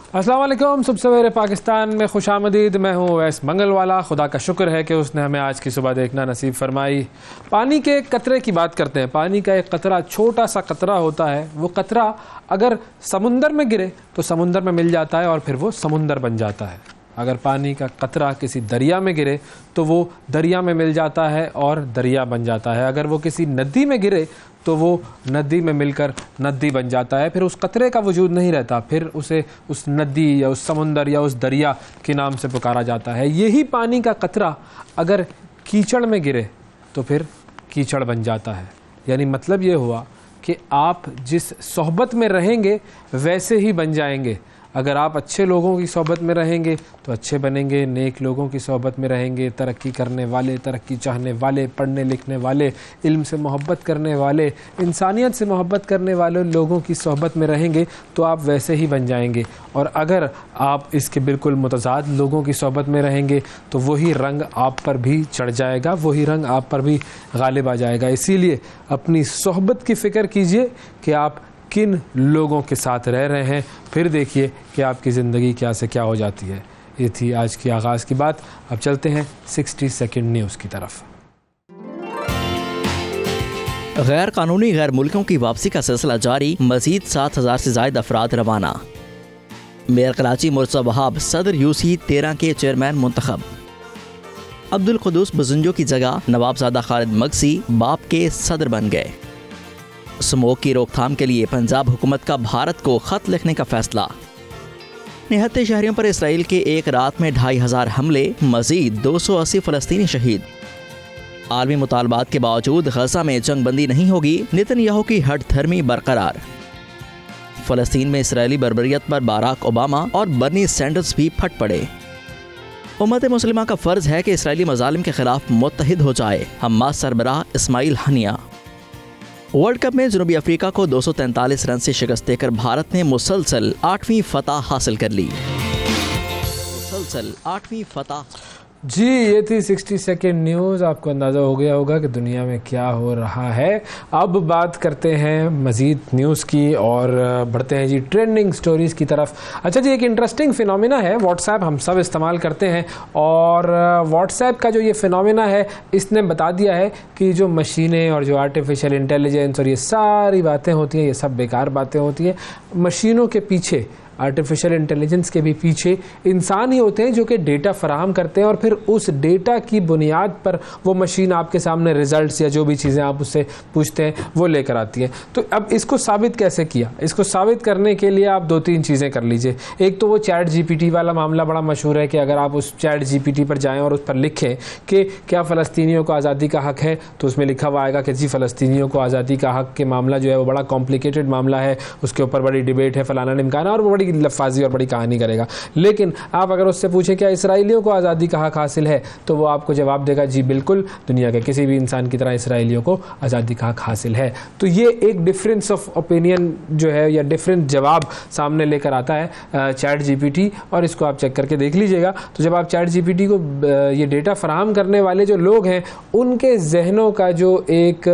अस्सलाम वालेकुम। सुबह सवेरे पाकिस्तान में खुशामदीद। मैं हूँ वैस मंगलवाला। खुदा का शुक्र है कि उसने हमें आज की सुबह देखना नसीब फरमाई। पानी के कतरे की बात करते हैं। पानी का एक कतरा, छोटा सा कतरा होता है। वो कतरा अगर समुंदर में गिरे तो समुंदर में मिल जाता है और फिर वो समुंदर बन जाता है। अगर पानी का कतरा किसी दरिया में गिरे तो वो दरिया में मिल जाता है और दरिया बन जाता है। अगर वो किसी नदी में गिरे तो वो नदी में मिलकर नदी बन जाता है। फिर उस कतरे का वजूद नहीं रहता, फिर उसे उस नदी या उस समुंदर या उस दरिया के नाम से पुकारा जाता है। यही पानी का कतरा अगर कीचड़ में गिरे तो फिर कीचड़ बन जाता है। यानी मतलब ये हुआ कि आप जिस सोहबत में रहेंगे वैसे ही बन जाएंगे। अगर आप अच्छे लोगों की सोहबत में रहेंगे तो अच्छे बनेंगे, नेक लोगों की सोहबत में रहेंगे, तरक्की करने वाले, तरक्की चाहने वाले, पढ़ने लिखने वाले, इल्म से मोहब्बत करने वाले, इंसानियत से मोहब्बत करने वाले लोगों की सोहबत में रहेंगे तो आप वैसे ही बन जाएंगे। और अगर आप इसके बिल्कुल मुतज़ाद लोगों की सोहबत में रहेंगे तो वही रंग आप पर भी चढ़ जाएगा, वही रंग आप पर भी गालिब आ जाएगा। इसीलिए अपनी सोहबत की फ़िक्र कीजिए कि आप किन लोगों के साथ रह रहे हैं, फिर देखिए कि आपकी ज़िंदगी क्या से क्या हो जाती है। ये थी आज की आगाज़ की बात। अब चलते हैं 60 सेकंड न्यूज़ की तरफ। गैर कानूनी गैर मुल्कों की वापसी का सिलसिला जारी, मजीद 7,000 से ज़ायद अफराद रवाना। मेयर कराची मुर्तज़ा वहाब सदर यूसी 13 के चेयरमैन मुंतखब। अब्दुल कुद्दूस बजुंजो की जगह नवाबजादा खालिद मगसी बाप के सदर बन गए। स्मोक की रोकथाम के लिए पंजाब हुकूमत का भारत को ख़त लिखने का फैसला। निहत्ते शहरियों पर इसराइल के एक रात में 2,500 हमले, मजीद 280 फ़लस्तीनी शहीद। आलमी मुतालबात के बावजूद गजा में जंग बंदी नहीं होगी, नेतन्याहू की हठ धर्मी बरकरार। फ़लस्तीन में इसराइली बर्बरियत पर बाराक ओबामा और बर्नी सैंडर्स भी फट पड़े। उम्मत मुस्लिमा का फ़र्ज़ है कि इसराइली मज़ालिम के ख़िलाफ़ मुत्तहिद हो जाए। हमास सरबराह इस्माइल हनिया। वर्ल्ड कप में जनूबी अफ्रीका को 243 रन से शिकस्त देकर भारत ने मुसलसल 8वीं फतह हासिल कर ली। मुसलसल 8वीं फतह। जी, ये थी 60 सेकंड न्यूज़। आपको अंदाज़ा हो गया होगा कि दुनिया में क्या हो रहा है। अब बात करते हैं मज़ीद न्यूज़ की और बढ़ते हैं जी ट्रेंडिंग स्टोरीज़ की तरफ। अच्छा जी, एक इंटरेस्टिंग फिनोमिना है। व्हाट्सएप हम सब इस्तेमाल करते हैं और व्हाट्सएप का जो ये फिनोमिना है इसने बता दिया है कि जो मशीनें और जो आर्टिफिशियल इंटेलिजेंस और ये सारी बातें होती हैं, ये सब बेकार बातें होती हैं। मशीनों के पीछे, आर्टिफिशियल इंटेलिजेंस के भी पीछे इंसान ही होते हैं जो कि डेटा फराहम करते हैं और फिर उस डेटा की बुनियाद पर वो मशीन आपके सामने रिजल्ट्स या जो भी चीज़ें आप उससे पूछते हैं वो लेकर आती है। तो अब इसको साबित कैसे किया? इसको साबित करने के लिए आप 2-3 चीज़ें कर लीजिए। एक तो वो चैट जीपीटी वाला मामला बड़ा मशहूर है कि अगर आप उस चैट जीपीटी पर जाएँ और उस पर लिखें कि क्या फ़लस्तीनियों को आज़ादी का हक़ है, तो उसमें लिखा हुआ आएगा कि जी फ़लस्तीनियों को आज़ादी का हक़ के मामला जो है वो बड़ा कॉम्प्लिकेटेड मामला है, उसके ऊपर बड़ी डिबेट है, फलाना निमकाना, और वो बड़ी लफाजी और बड़ी कहानी करेगा। लेकिन आप अगर उससे पूछे क्या इसराइलियों को आज़ादी का हक़ हासिल है, तो वो आपको जवाब देगा जी बिल्कुल, दुनिया के किसी भी इंसान की तरह इसराइलियों को आज़ादी का हक़ हासिल है। तो ये एक डिफरेंस ऑफ ओपिनियन जो है या डिफरेंट जवाब सामने लेकर आता है चैट जीपीटी, और इसको आप चेक करके देख लीजिएगा। तो जब आप चैट जीपीटी को ये डेटा फराहम करने वाले जो लोग हैं उनके जहनों का जो एक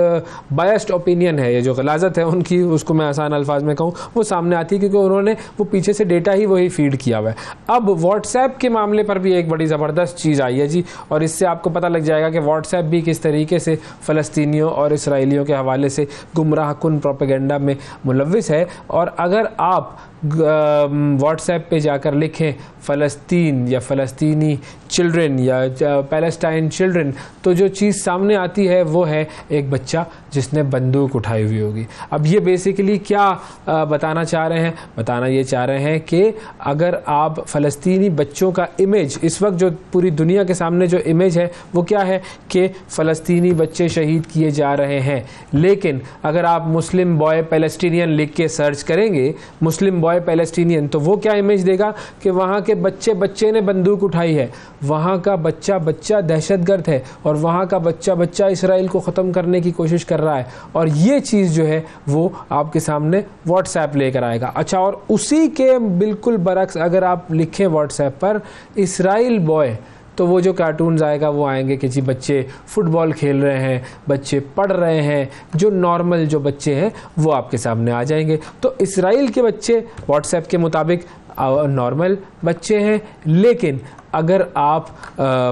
बायस्ड ओपिनियन है, ये जो गलाजत है उनकी, उसको मैं आसान अल्फाज में कहूँ, वो सामने आती है क्योंकि उन्होंने वो पीछे से डेटा ही वही फीड किया हुआ है। अब व्हाट्सएप के मामले पर भी एक बड़ी ज़बरदस्त चीज़ आई है जी, और इससे आपको पता लग जाएगा कि व्हाट्सएप भी किस तरीके से फ़लस्तीनियों और इसराइलियों के हवाले से गुमराह कुन प्रोपेगेंडा में मुलव्विस है। और अगर आप व्हाट्सएप पे जाकर लिखें फ़लस्तीन या फ़लस्तीनी चिल्ड्रन या पैलेस्टाइन चिल्ड्रन, तो जो चीज़ सामने आती है वो है एक बच्चा जिसने बंदूक उठाई हुई होगी। अब ये बेसिकली क्या बताना चाह रहे हैं? बताना ये चाह रहे हैं कि अगर आप फ़लस्तीनी बच्चों का इमेज, इस वक्त जो पूरी दुनिया के सामने जो इमेज है वो क्या है कि फ़लस्तीनी बच्चे शहीद किए जा रहे हैं। लेकिन अगर आप मुस्लिम बॉय पैलेस्टीनियन लिख के सर्च करेंगे, मुस्लिम बॉय पैलेस्टीनियन, तो वो क्या इमेज देगा कि वहाँ के बच्चे ने बंदूक उठाई है, वहाँ का बच्चा दहशतगर्द है और वहाँ का बच्चा इसराइल को ख़त्म करने की कोशिश कर रहा है। और ये चीज़ जो है वो आपके सामने व्हाट्सएप लेकर आएगा। अच्छा, और उसी के बिल्कुल बरक्स अगर आप लिखें व्हाट्सएप पर इसराइल बॉय, तो वो जो कार्टून्स आएगा वो आएंगे कि जी बच्चे फुटबॉल खेल रहे हैं, बच्चे पढ़ रहे हैं, जो नॉर्मल जो बच्चे हैं वो आपके सामने आ जाएंगे। तो इसराइल के बच्चे व्हाट्सएप के मुताबिक नॉर्मल बच्चे हैं, लेकिन अगर आप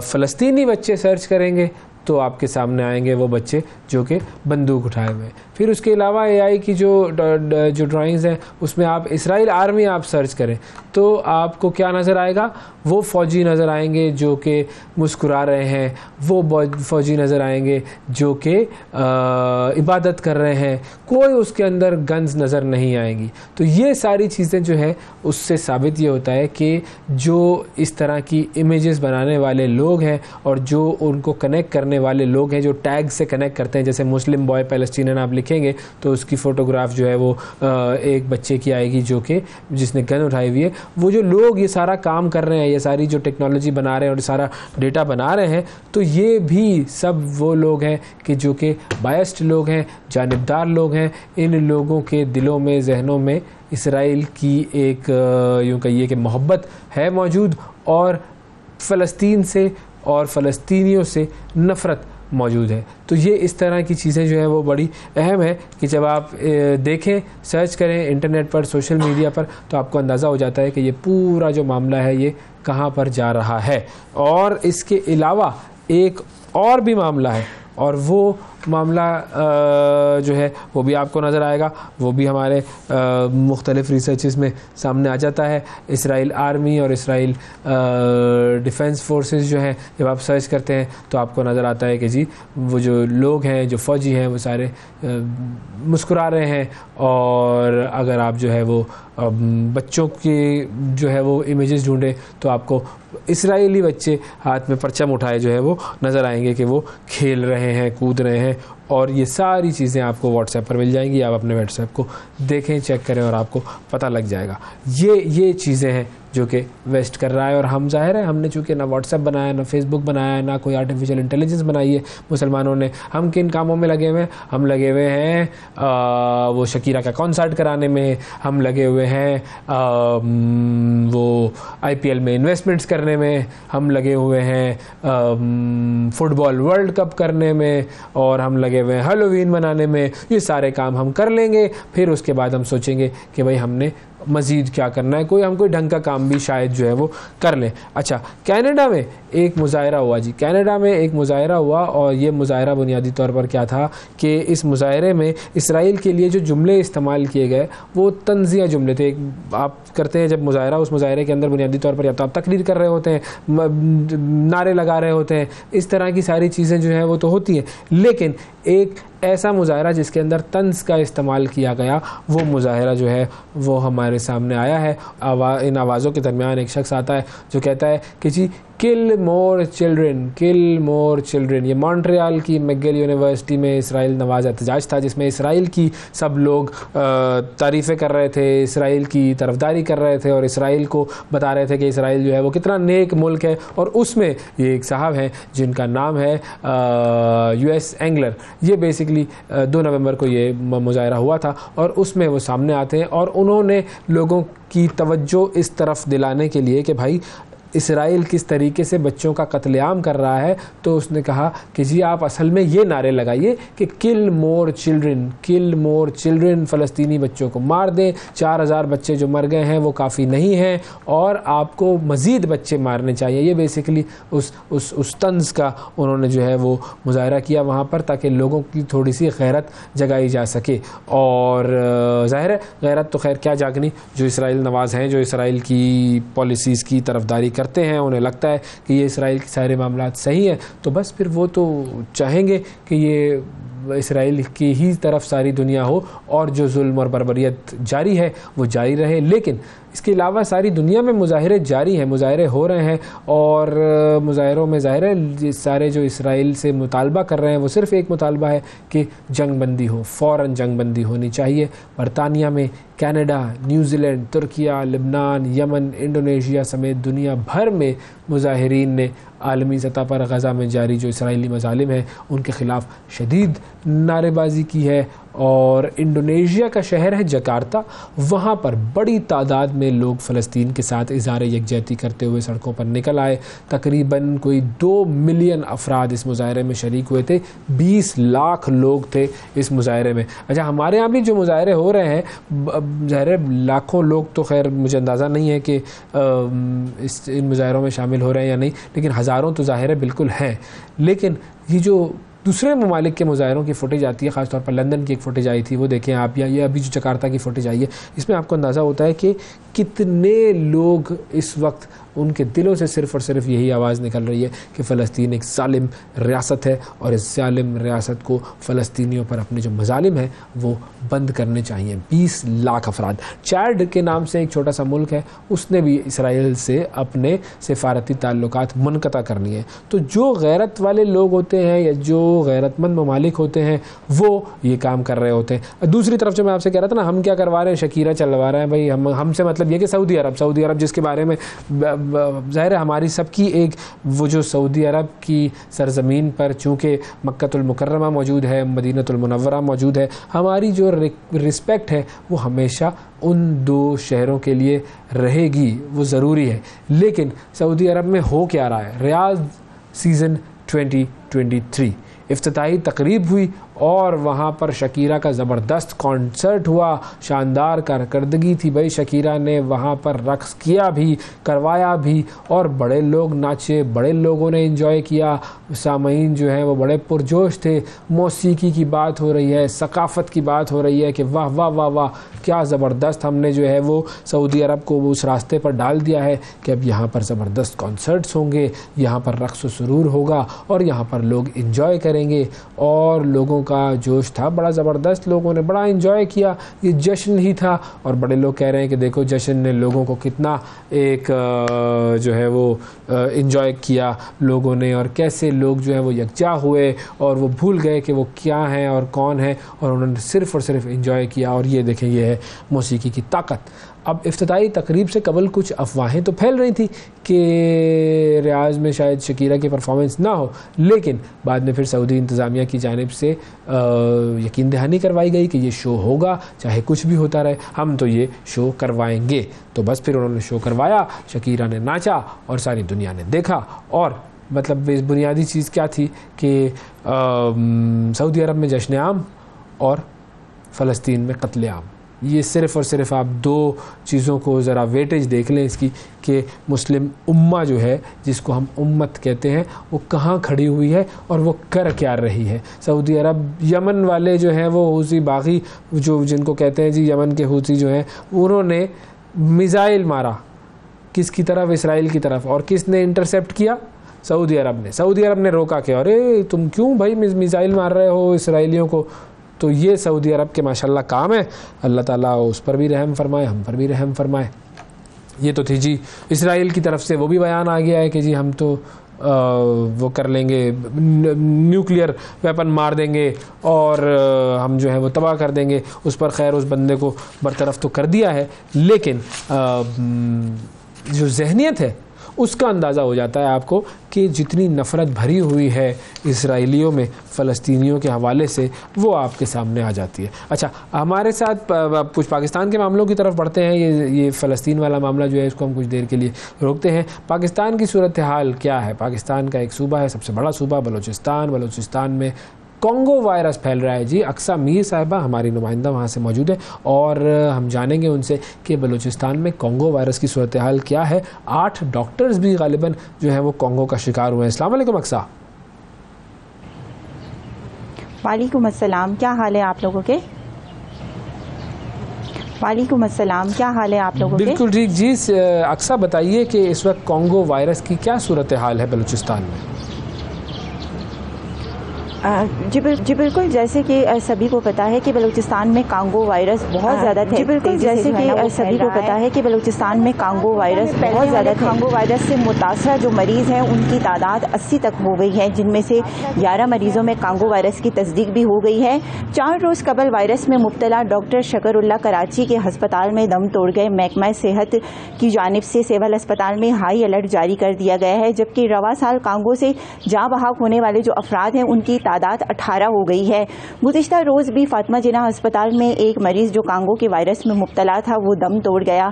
फ़लस्तीनी बच्चे सर्च करेंगे तो आपके सामने आएंगे वो बच्चे जो कि बंदूक उठाए हुए हैं। फिर उसके अलावा एआई की जो ड्राइंग्स हैं उसमें आप इसराइल आर्मी आप सर्च करें तो आपको क्या नज़र आएगा, वो फ़ौजी नज़र आएंगे जो कि मुस्कुरा रहे हैं, वो फ़ौजी नज़र आएंगे जो कि इबादत कर रहे हैं, कोई उसके अंदर गन्स नज़र नहीं आएंगी। तो ये सारी चीज़ें जो है उससे साबित ये होता है कि जो इस तरह की इमेजेस बनाने वाले लोग हैं और जो उनको कनेक्ट करने वाले लोग हैं, जो टैग से कनेक्ट करते हैं, जैसे मुस्लिम बॉय पैलेस्टीनियन आप लिखेंगे तो उसकी फ़ोटोग्राफ जो है वो एक बच्चे की आएगी जो कि जिसने गन उठाई हुई है। वो जो लोग ये सारा काम कर रहे हैं, ये सारी जो टेक्नोलॉजी बना रहे हैं और सारा डेटा बना रहे हैं, तो ये भी सब वो लोग हैं कि जो कि बायस्ड लोग हैं, जानिबदार लोग हैं। इन लोगों के दिलों में, जहनों में इसराइल की एक यूँ कहिए कि मोहब्बत है मौजूद और फ़लस्तीन से और फ़लस्तीनियों से नफ़रत मौजूद है। तो ये इस तरह की चीज़ें जो है वो बड़ी अहम है कि जब आप देखें, सर्च करें इंटरनेट पर, सोशल मीडिया पर, तो आपको अंदाज़ा हो जाता है कि ये पूरा जो मामला है ये कहाँ पर जा रहा है। और इसके अलावा एक और भी मामला है और वो मामला जो है वो भी आपको नज़र आएगा, वो भी हमारे मुख्तलिफ रिसर्चेस में सामने आ जाता है। इसराइल आर्मी और इसराइल डिफेंस फोर्सेस जो हैं, जब आप सर्च करते हैं तो आपको नज़र आता है कि जी वो जो लोग हैं, जो फ़ौजी हैं, वो सारे मुस्कुरा रहे हैं। और अगर आप जो है वो बच्चों की जो है वो इमेजेस ढूंढें तो आपको इसराइली बच्चे हाथ में परचम उठाए जो है वो नज़र आएंगे कि वो खेल रहे हैं, कूद रहे हैं। और ये सारी चीज़ें आपको व्हाट्सएप पर मिल जाएंगी, आप अपने व्हाट्सएप को देखें, चेक करें और आपको पता लग जाएगा। ये चीज़ें हैं जो कि वेस्ट कर रहा है। और हम ज़ाहिर है हमने चूँकि ना व्हाट्सएप बनाया, ना फेसबुक बनाया, ना कोई आर्टिफिशियल इंटेलिजेंस बनाई है मुसलमानों ने। हम किन कामों में लगे हुए हैं? हम लगे हुए हैं वो शकीरा का कॉन्सर्ट कराने में, हम लगे हुए हैं वो IPL में इन्वेस्टमेंट्स करने में, हम लगे हुए हैं फुटबॉल वर्ल्ड कप करने में, और हम लगे हुए हैं हैलोवीन मनाने में। ये सारे काम हम कर लेंगे, फिर उसके बाद हम सोचेंगे कि भाई हमने मज़ीद क्या करना है, हम कोई ढंग का काम भी शायद जो है वो कर लें। अच्छा, कनाडा में एक मुज़ाहरा हुआ जी, कनाडा में एक मुज़ाहरा हुआ और ये मुज़ाहरा बुनियादी तौर पर क्या था कि इस मुज़ाहरे में इसराइल के लिए जो जुमले इस्तेमाल किए गए वो तंज़िया जुमले थे। आप करते हैं जब मुज़ाहरा, उस मुज़ाहरे के अंदर बुनियादी तौर पर या तो आप तकरीर कर रहे होते हैं, नारे लगा रहे होते हैं, इस तरह की सारी चीज़ें जो हैं वो तो होती हैं, लेकिन एक ऐसा मुज़ाहरा जिसके अंदर तंज़ का इस्तेमाल किया गया, वो मुज़ाहरा जो है वो हमारे सामने आया है। इन आवाज़ों के दरमियान एक शख्स आता है जो कहता है कि जी किल मोर चिल्ड्रन, किल मोर चिल्ड्रन। ये मॉन्ट्रियल की मैकगिल यूनिवर्सिटी में इसराइल नवाज़ एहतजाज था, जिसमें इसराइल की सब लोग तारीफ़ें कर रहे थे, इसराइल की तरफदारी कर रहे थे और इसराइल को बता रहे थे कि इसराइल जो है वो कितना नेक मुल्क है। और उसमें ये एक साहब हैं जिनका नाम है US एंगलर। ये बेसिकली 2 नवंबर को ये मुज़ाहरा हुआ था और उसमें वो सामने आते हैं और उन्होंने लोगों की तवज्जो इस तरफ दिलाने के लिए कि भाई इसराइल किस तरीके से बच्चों का कत्लेआम कर रहा है, तो उसने कहा कि जी आप असल में ये नारे लगाइए कि किल मोर चिल्ड्रन, किल मोर चिल्ड्रन, फ़लस्तीनी बच्चों को मार दें। 4000 बच्चे जो मर गए हैं वो काफ़ी नहीं हैं और आपको मज़ीद बच्चे मारने चाहिए। ये बेसिकली उस तंज़ का उन्होंने जो है वो मुज़ाहरा किया वहाँ पर, ताकि लोगों की थोड़ी सी गैरत जगाई जा सके। और ज़ाहिर है गैरत तो खैर क्या जागनी, जो इसराइल नवाज़ हैं, जो इसराइल की पॉलिसीज़ की तरफदारी करते हैं, उन्हें लगता है कि ये इसराइल के सारे मामलात सही हैं, तो बस फिर वो तो चाहेंगे कि ये इसराइल की ही तरफ सारी दुनिया हो और जो जुल्म और बर्बरियत जारी है वो जारी रहे। लेकिन इसके अलावा सारी दुनिया में मुज़ाहरे जारी हैं, मुज़ाहरे हो रहे हैं और मुज़ाहरों में ज़ाहिर है सारे जो इसराइल से मुतालबा कर रहे हैं वो सिर्फ़ एक मुतालबा है कि जंग बंदी हो, फ़ौरन जंग बंदी होनी चाहिए। बरतानिया में, Canada, New Zealand, Türkiye, Lebanon, Yemen, Indonesia समेत दुनिया भर में मुज़ाहिरीन ने आलमी सतह पर गज़ा में जारी जो इसराइली मज़ालिम हैं उनके ख़िलाफ़ शदीद नारेबाजी की है और इंडोनेशिया का शहर है जकार्ता। वहाँ पर बड़ी तादाद में लोग फ़लस्तीन के साथ इज़हार यकजहती करते हुए सड़कों पर निकल आए। तकरीबन कोई 2 मिलियन अफराद इस मुजाहरे में शरीक हुए थे। 20 लाख लोग थे इस मुजाहरे में। अच्छा, हमारे यहाँ भी जो मुजाहरे हो रहे हैं, ज़ाहिर लाखों लोग तो खैर मुझे अंदाज़ा नहीं है कि इन मुजाहरों में शामिल हो रहे हैं या नहीं, लेकिन हज़ारों तो ज़ाहिर बिल्कुल हैं। लेकिन ये जो दूसरे ममालिक के मुजाहरों की फ़ुटेज आती है, ख़ासतौर पर लंदन की एक फ़ुटेज आई थी, वो देखें आप, या ये अभी जो जकार्ता की फ़ुटेज आई है, इसमें आपको अंदाज़ा होता है कि कितने लोग इस वक्त, उनके दिलों से सिर्फ़ और सिर्फ यही आवाज़ निकल रही है कि फ़लस्तीन एक ज़ालिम रियासत है और इस ज़ालिम रियासत को फ़लस्तीनियों पर अपने जो मज़ालिम हैं वो बंद करने चाहिए। 20 लाख अफराद। चैड के नाम से एक छोटा सा मुल्क है, उसने भी इसराइल से अपने सिफारती ताल्लुकात मुनक़ता करनी है। तो जो गैरत वाले लोग होते हैं या जो गैरतमंद ममालिक होते हैं वो ये काम कर रहे होते हैं। दूसरी तरफ जो मैं आपसे कह रहा था ना, हम क्या करवा रहे हैं, शकीरा चलवा रहे हैं भाई। हमसे मतलब ये कि सऊदी अरब जिसके बारे में ज़ाहिर है हमारी सबकी एक, वो जो सऊदी अरब की सरज़मीन पर चूँकि मक्कतुल मुकर्रमा मौजूद है, मदीनतुल मुनव्वरा मौजूद है, हमारी जो रिस्पेक्ट है वो हमेशा उन 2 शहरों के लिए रहेगी, वो ज़रूरी है। लेकिन सऊदी अरब में हो क्या रहा है? रियाद सीज़न 2023 इफ्तिताही तकरीब हुई और वहाँ पर शकीरा का ज़बरदस्त कॉन्सर्ट हुआ। शानदार कारकर्दगी थी भाई। शकीरा ने वहाँ पर रक़्स किया भी, करवाया भी, और बड़े लोग नाचे, बड़े लोगों ने एंजॉय किया। सामीन जो हैं वो बड़े पुरजोश थे। मौसीकी की बात हो रही है, सकाफ़त की बात हो रही है कि वाह वाह वाह वाह, क्या ज़बरदस्त हमने जो है वो सऊदी अरब को उस रास्ते पर डाल दिया है कि अब यहाँ पर ज़बरदस्त कॉन्सर्ट्स होंगे, यहाँ पर रक़्स व सुरूर होगा और यहाँ पर लोग इंजॉय करेंगे। और लोगों का जोश था बड़ा ज़बरदस्त, लोगों ने बड़ा एंजॉय किया। ये जश्न ही था और बड़े लोग कह रहे हैं कि देखो जश्न ने लोगों को कितना एक जो है वो एंजॉय किया लोगों ने, और कैसे लोग जो है वो यकजा हुए और वो भूल गए कि वो क्या हैं और कौन है, और उन्होंने सिर्फ़ और सिर्फ एंजॉय किया। और ये देखें, ये है मौसीकी की ताकत। अब इफ्तिताई तकरीब से कबल कुछ अफवाहें तो फैल रही थी कि रियाज में शायद शकीरा की परफॉर्मेंस ना हो, लेकिन बाद में फिर सऊदी इंतज़ामिया की जानिब से यकीन दहानी करवाई गई कि ये शो होगा, चाहे कुछ भी होता रहे, हम तो ये शो करवाएंगे। तो बस फिर उन्होंने शो करवाया, शकीरा ने नाचा और सारी दुनिया ने देखा। और मतलब बुनियादी चीज़ क्या थी कि सऊदी अरब में जश्न आम और फ़लस्तीन में कत्ले आम। ये सिर्फ़ और सिर्फ आप 2 चीज़ों को ज़रा वेटेज देख लें इसकी, कि मुस्लिम उम्मा जो है, जिसको हम उम्मत कहते हैं, वो कहाँ खड़ी हुई है और वो कर क्या रही है। सऊदी अरब, यमन वाले जो हैं वो हूसी बागी, जो जिनको कहते हैं जी यमन के हूसी जो हैं, उन्होंने मिज़ाइल मारा किसकी तरफ? इसराइल की तरफ। और किसने इंटरसेप्ट किया? सऊदी अरब ने। सऊदी अरब ने रोका कि अरे तुम क्यों भाई मिज़ाइल मार रहे हो इसराइलियों को? तो ये सऊदी अरब के माशाल्लाह काम है। अल्लाह ताला उस पर भी रहम फरमाए, हम पर भी रहम फरमाए। ये तो थी जी इसराइल की तरफ से, वो भी बयान आ गया है कि जी हम तो वो कर लेंगे, न्यूक्लियर वेपन मार देंगे और हम जो है वो तबाह कर देंगे। उस पर खैर उस बंदे को बरतरफ तो कर दिया है, लेकिन जो जहनियत है उसका अंदाज़ा हो जाता है आपको कि जितनी नफ़रत भरी हुई है इसराइलियों में फ़लस्तीनियों के हवाले से, वो आपके सामने आ जाती है। अच्छा, हमारे साथ कुछ पाकिस्तान के मामलों की तरफ बढ़ते हैं। ये फ़लस्तीन वाला मामला जो है इसको हम कुछ देर के लिए रोकते हैं। पाकिस्तान की सूरत हाल क्या है? पाकिस्तान का एक सूबा है, सबसे बड़ा सूबा बलूचिस्तान में कॉन्गो वायरस फैल रहा है जी। अक्सा मीर साहिबा हमारी नुमाइंदा वहाँ से मौजूद है और हम जानेंगे उनसे कि बलूचिस्तान में कॉन्गो वायरस की सूरत हाल क्या है। 8 डॉक्टर्स भी गालिबन जो है वो कॉन्गो का शिकार हुए हैं। अस्सलाम वालेकुम अक्सा। वालेकुम अस्सलाम, क्या हाल है आप लोगों के? वालेकुम अस्सलाम, क्या हाल है आप लोगों के? बिल्कुल ठीक जी। अक्सा बताइए कि इस वक्त कॉन्गो वायरस की क्या सूरत हाल है बलूचिस्तान में? जी बिल्कुल, जैसे कि सभी को पता है कि बलूचिस्तान में कॉन्गो वायरस बहुत ज़्यादा तेज़ी कॉन्गो वायरस से मुतासरा जो मरीज़ हैं उनकी तादाद 80 तक हो गई है, जिनमें से 11 मरीज़ों में कॉन्गो वायरस की तस्दीक भी हो गई है। 4 रोज़ कबल वायरस में मुब्तला डॉक्टर शकरुल्लाह कराची के हस्पताल में दम तोड़ गए। महकमा सेहत की जानिब से सिविल अस्पताल में हाई अलर्ट जारी कर दिया गया है, जबकि रवा साल कॉन्गो से जा बहाक होने वाले जो अफराद हैं उनकी तादाद 18 हो गई है। गुज़िश्ता रोज़ भी फातिमा जिन्ना अस्पताल में एक मरीज़ जो कांगो के वायरस में मुब्तला था वो दम तोड़ गया।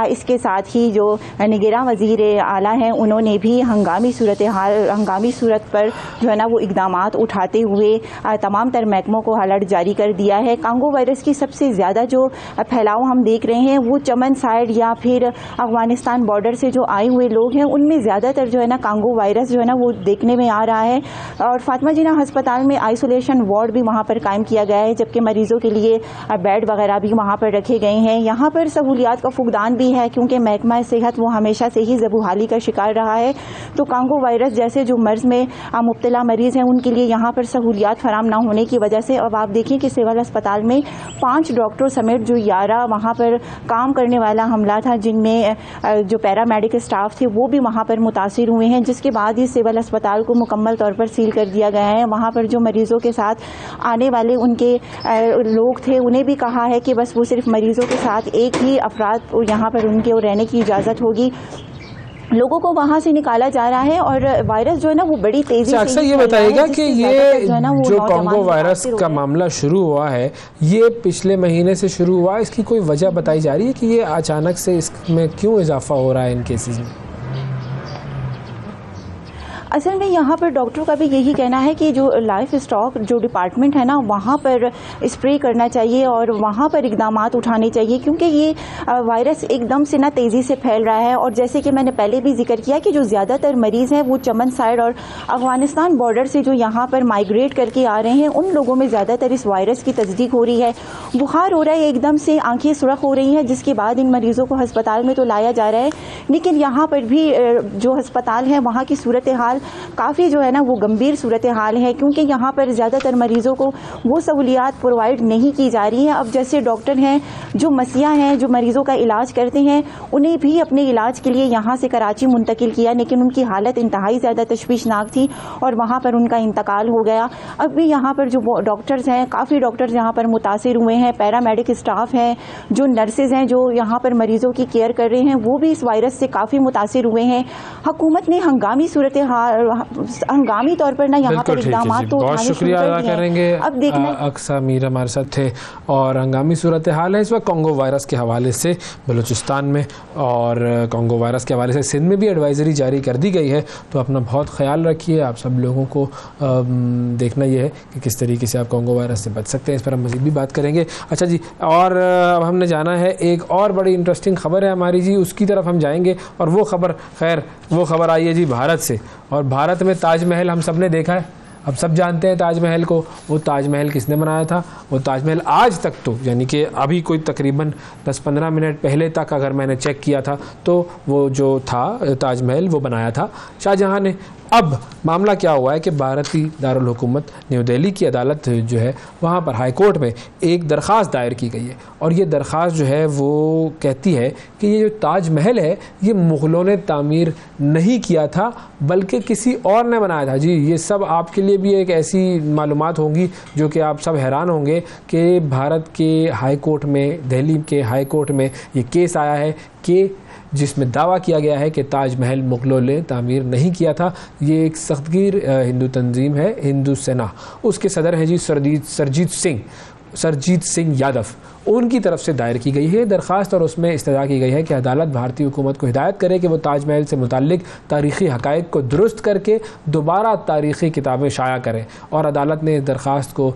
इसके साथ ही जो निगरां वज़ीर आला हैं उन्होंने भी हंगामी सूरत पर जो है ना वो इक़दामात उठाते हुए तमाम तर महकमों को अलर्ट जारी कर दिया है। कांगो वायरस की सबसे ज़्यादा जो फैलाव हम देख रहे हैं वो चमन साइड या फिर अफगानिस्तान बॉर्डर से जो आए हुए लोग हैं उनमें ज़्यादातर जो है ना कांगो वायरस जो है ना वो देखने में आ रहा है। और फातिमा जिन्ना अस्पताल में आइसोलेशन वार्ड भी वहाँ पर कायम किया गया है, जबकि मरीज़ों के लिए बेड वगैरह भी वहाँ पर रखे गए हैं। यहाँ पर सहूलियात का फुकदान भी है क्योंकि महकमा सेहत वो हमेशा से ही ज़बूहाली का शिकार रहा है। तो कांगो वायरस जैसे जो मर्ज़ में मुब्तला मरीज़ हैं उनके लिए यहाँ पर सहूलियात फराम ना होने की वजह से अब आप देखिए कि सिविल अस्पताल में 5 डॉक्टर समेत जो 11 वहाँ पर काम करने वाला हमला था, जिनमें जो पैरामेडिक स्टाफ थे वो भी वहाँ पर मुतासिर हुए हैं, जिसके बाद ही सिविल अस्पताल को मुकम्मल तौर पर सील कर दिया गया है। वहाँ पर जो मरीज़ों के साथ आने वाले उनके लोग थे उन्हें भी कहा है कि बस वो सिर्फ मरीज़ों के साथ एक ही अफराद यहाँ पर उनके रहने की इजाज़त होगी। लोगों को वहाँ से निकाला जा रहा है और वायरस जो है ना वो बड़ी तेजी से अक्सर ये बताइएगा कि ये जो कांगो वायरस का मामला शुरू हुआ है ये पिछले महीने से शुरू हुआ, इसकी कोई वजह बताई जा रही है कि ये अचानक से इसमें क्यों इजाफा हो रहा है इन केसेस में? असल में यहाँ पर डॉक्टरों का भी यही कहना है कि जो लाइफ स्टॉक जो डिपार्टमेंट है ना वहाँ पर स्प्रे करना चाहिए और वहाँ पर इक़दामात उठाने चाहिए, क्योंकि ये वायरस एकदम से ना तेज़ी से फैल रहा है। और जैसे कि मैंने पहले भी जिक्र किया कि जो ज़्यादातर मरीज़ हैं वो चमन साइड और अफगानिस्तान बॉर्डर से जो यहाँ पर माइग्रेट करके आ रहे हैं उन लोगों में ज़्यादातर इस वायरस की तस्दीक हो रही है। बुखार हो रहा है, एकदम से आँखें सुरख हो रही हैं, जिसके बाद इन मरीज़ों को अस्पताल में तो लाया जा रहा है, लेकिन यहाँ पर भी जो अस्पताल है वहाँ की सूरत हाल काफ़ी जो है ना वो गंभीर सूरत हाल है, क्योंकि यहाँ पर ज़्यादातर मरीज़ों को वो सहूलियात प्रोवाइड नहीं की जा रही हैं। अब जैसे डॉक्टर हैं जो मसीहा हैं जो मरीज़ों का इलाज करते हैं उन्हें भी अपने इलाज के लिए यहाँ से कराची मुंतकिल किया, लेकिन उनकी हालत इंतहाई ज़्यादा तशवीशनाक थी और वहाँ पर उनका इंतकाल हो गया। अब भी यहाँ पर जो डॉक्टर्स हैं, काफ़ी डॉक्टर्स यहाँ पर मुतासिर हुए हैं, पैरामेडिक स्टाफ हैं, जो नर्सेज़ हैं जो यहाँ पर मरीज़ों की केयर कर रहे हैं वो भी इस वायरस से काफ़ी मुतासिर हुए हैं। हुकूमत ने हंगामी तौर पर ना यहाँ पर इक़दामात तो बहुत शुक्रिया अदा करेंगे। अब देखना अक्सा मीर हमारे साथ थे और हंगामी सूरत हाल है इस वक्त कांगो वायरस के हवाले से बलूचिस्तान में और कांगो वायरस के हवाले से सिंध में भी एडवाइजरी जारी कर दी गई है। तो अपना बहुत ख्याल रखिए। आप सब लोगों को देखना यह है कि किस तरीके से आप कांगो वायरस से बच सकते हैं, इस पर हम मज़ीद भी बात करेंगे। अच्छा जी, और अब हमने जाना है एक और बड़ी इंटरेस्टिंग खबर है हमारी जी, उसकी तरफ हम जाएंगे। और वो खबर आई है जी भारत से। और भारत में ताजमहल हम सब ने देखा है, अब सब जानते हैं ताजमहल को। वो ताजमहल किसने बनाया था? वो ताजमहल आज तक तो यानी कि अभी कोई तकरीबन 10-15 मिनट पहले तक अगर मैंने चेक किया था तो वो जो था ताजमहल वो बनाया था शाहजहां ने। अब मामला क्या हुआ है कि भारतीय दारुल हुकूमत न्यू दिल्ली की अदालत जो है वहाँ पर हाई कोर्ट में एक दरख्वास्त दायर की गई है और ये दरख्वास्त जो है वो कहती है कि ये जो ताजमहल है ये मुग़लों ने तामीर नहीं किया था बल्कि किसी और ने बनाया था। जी, ये सब आपके लिए भी एक ऐसी मालूमात होंगी जो कि आप सब हैरान होंगे कि भारत के हाई कोर्ट में, दिल्ली के हाई कोर्ट में ये केस आया है कि जिसमें दावा किया गया है कि ताजमहल मुग़लों ने तामीर नहीं किया था। ये एक सख्तगीर हिंदू तंजीम है, हिंदू सेना, उसके सदर हैं जी सरजीत सिंह यादव, उनकी तरफ से दायर की गई है दरख्वास्त और उसमें इस्तदा की गई है कि अदालत भारतीय हुकूमत को हिदायत करे कि वो ताजमहल से मुताल्लिक तारीख़ी हक़ाइक़ को दुरुस्त करके दोबारा तारीख़ी किताबें शाया करें। और अदालत ने इस दरख्वास्त को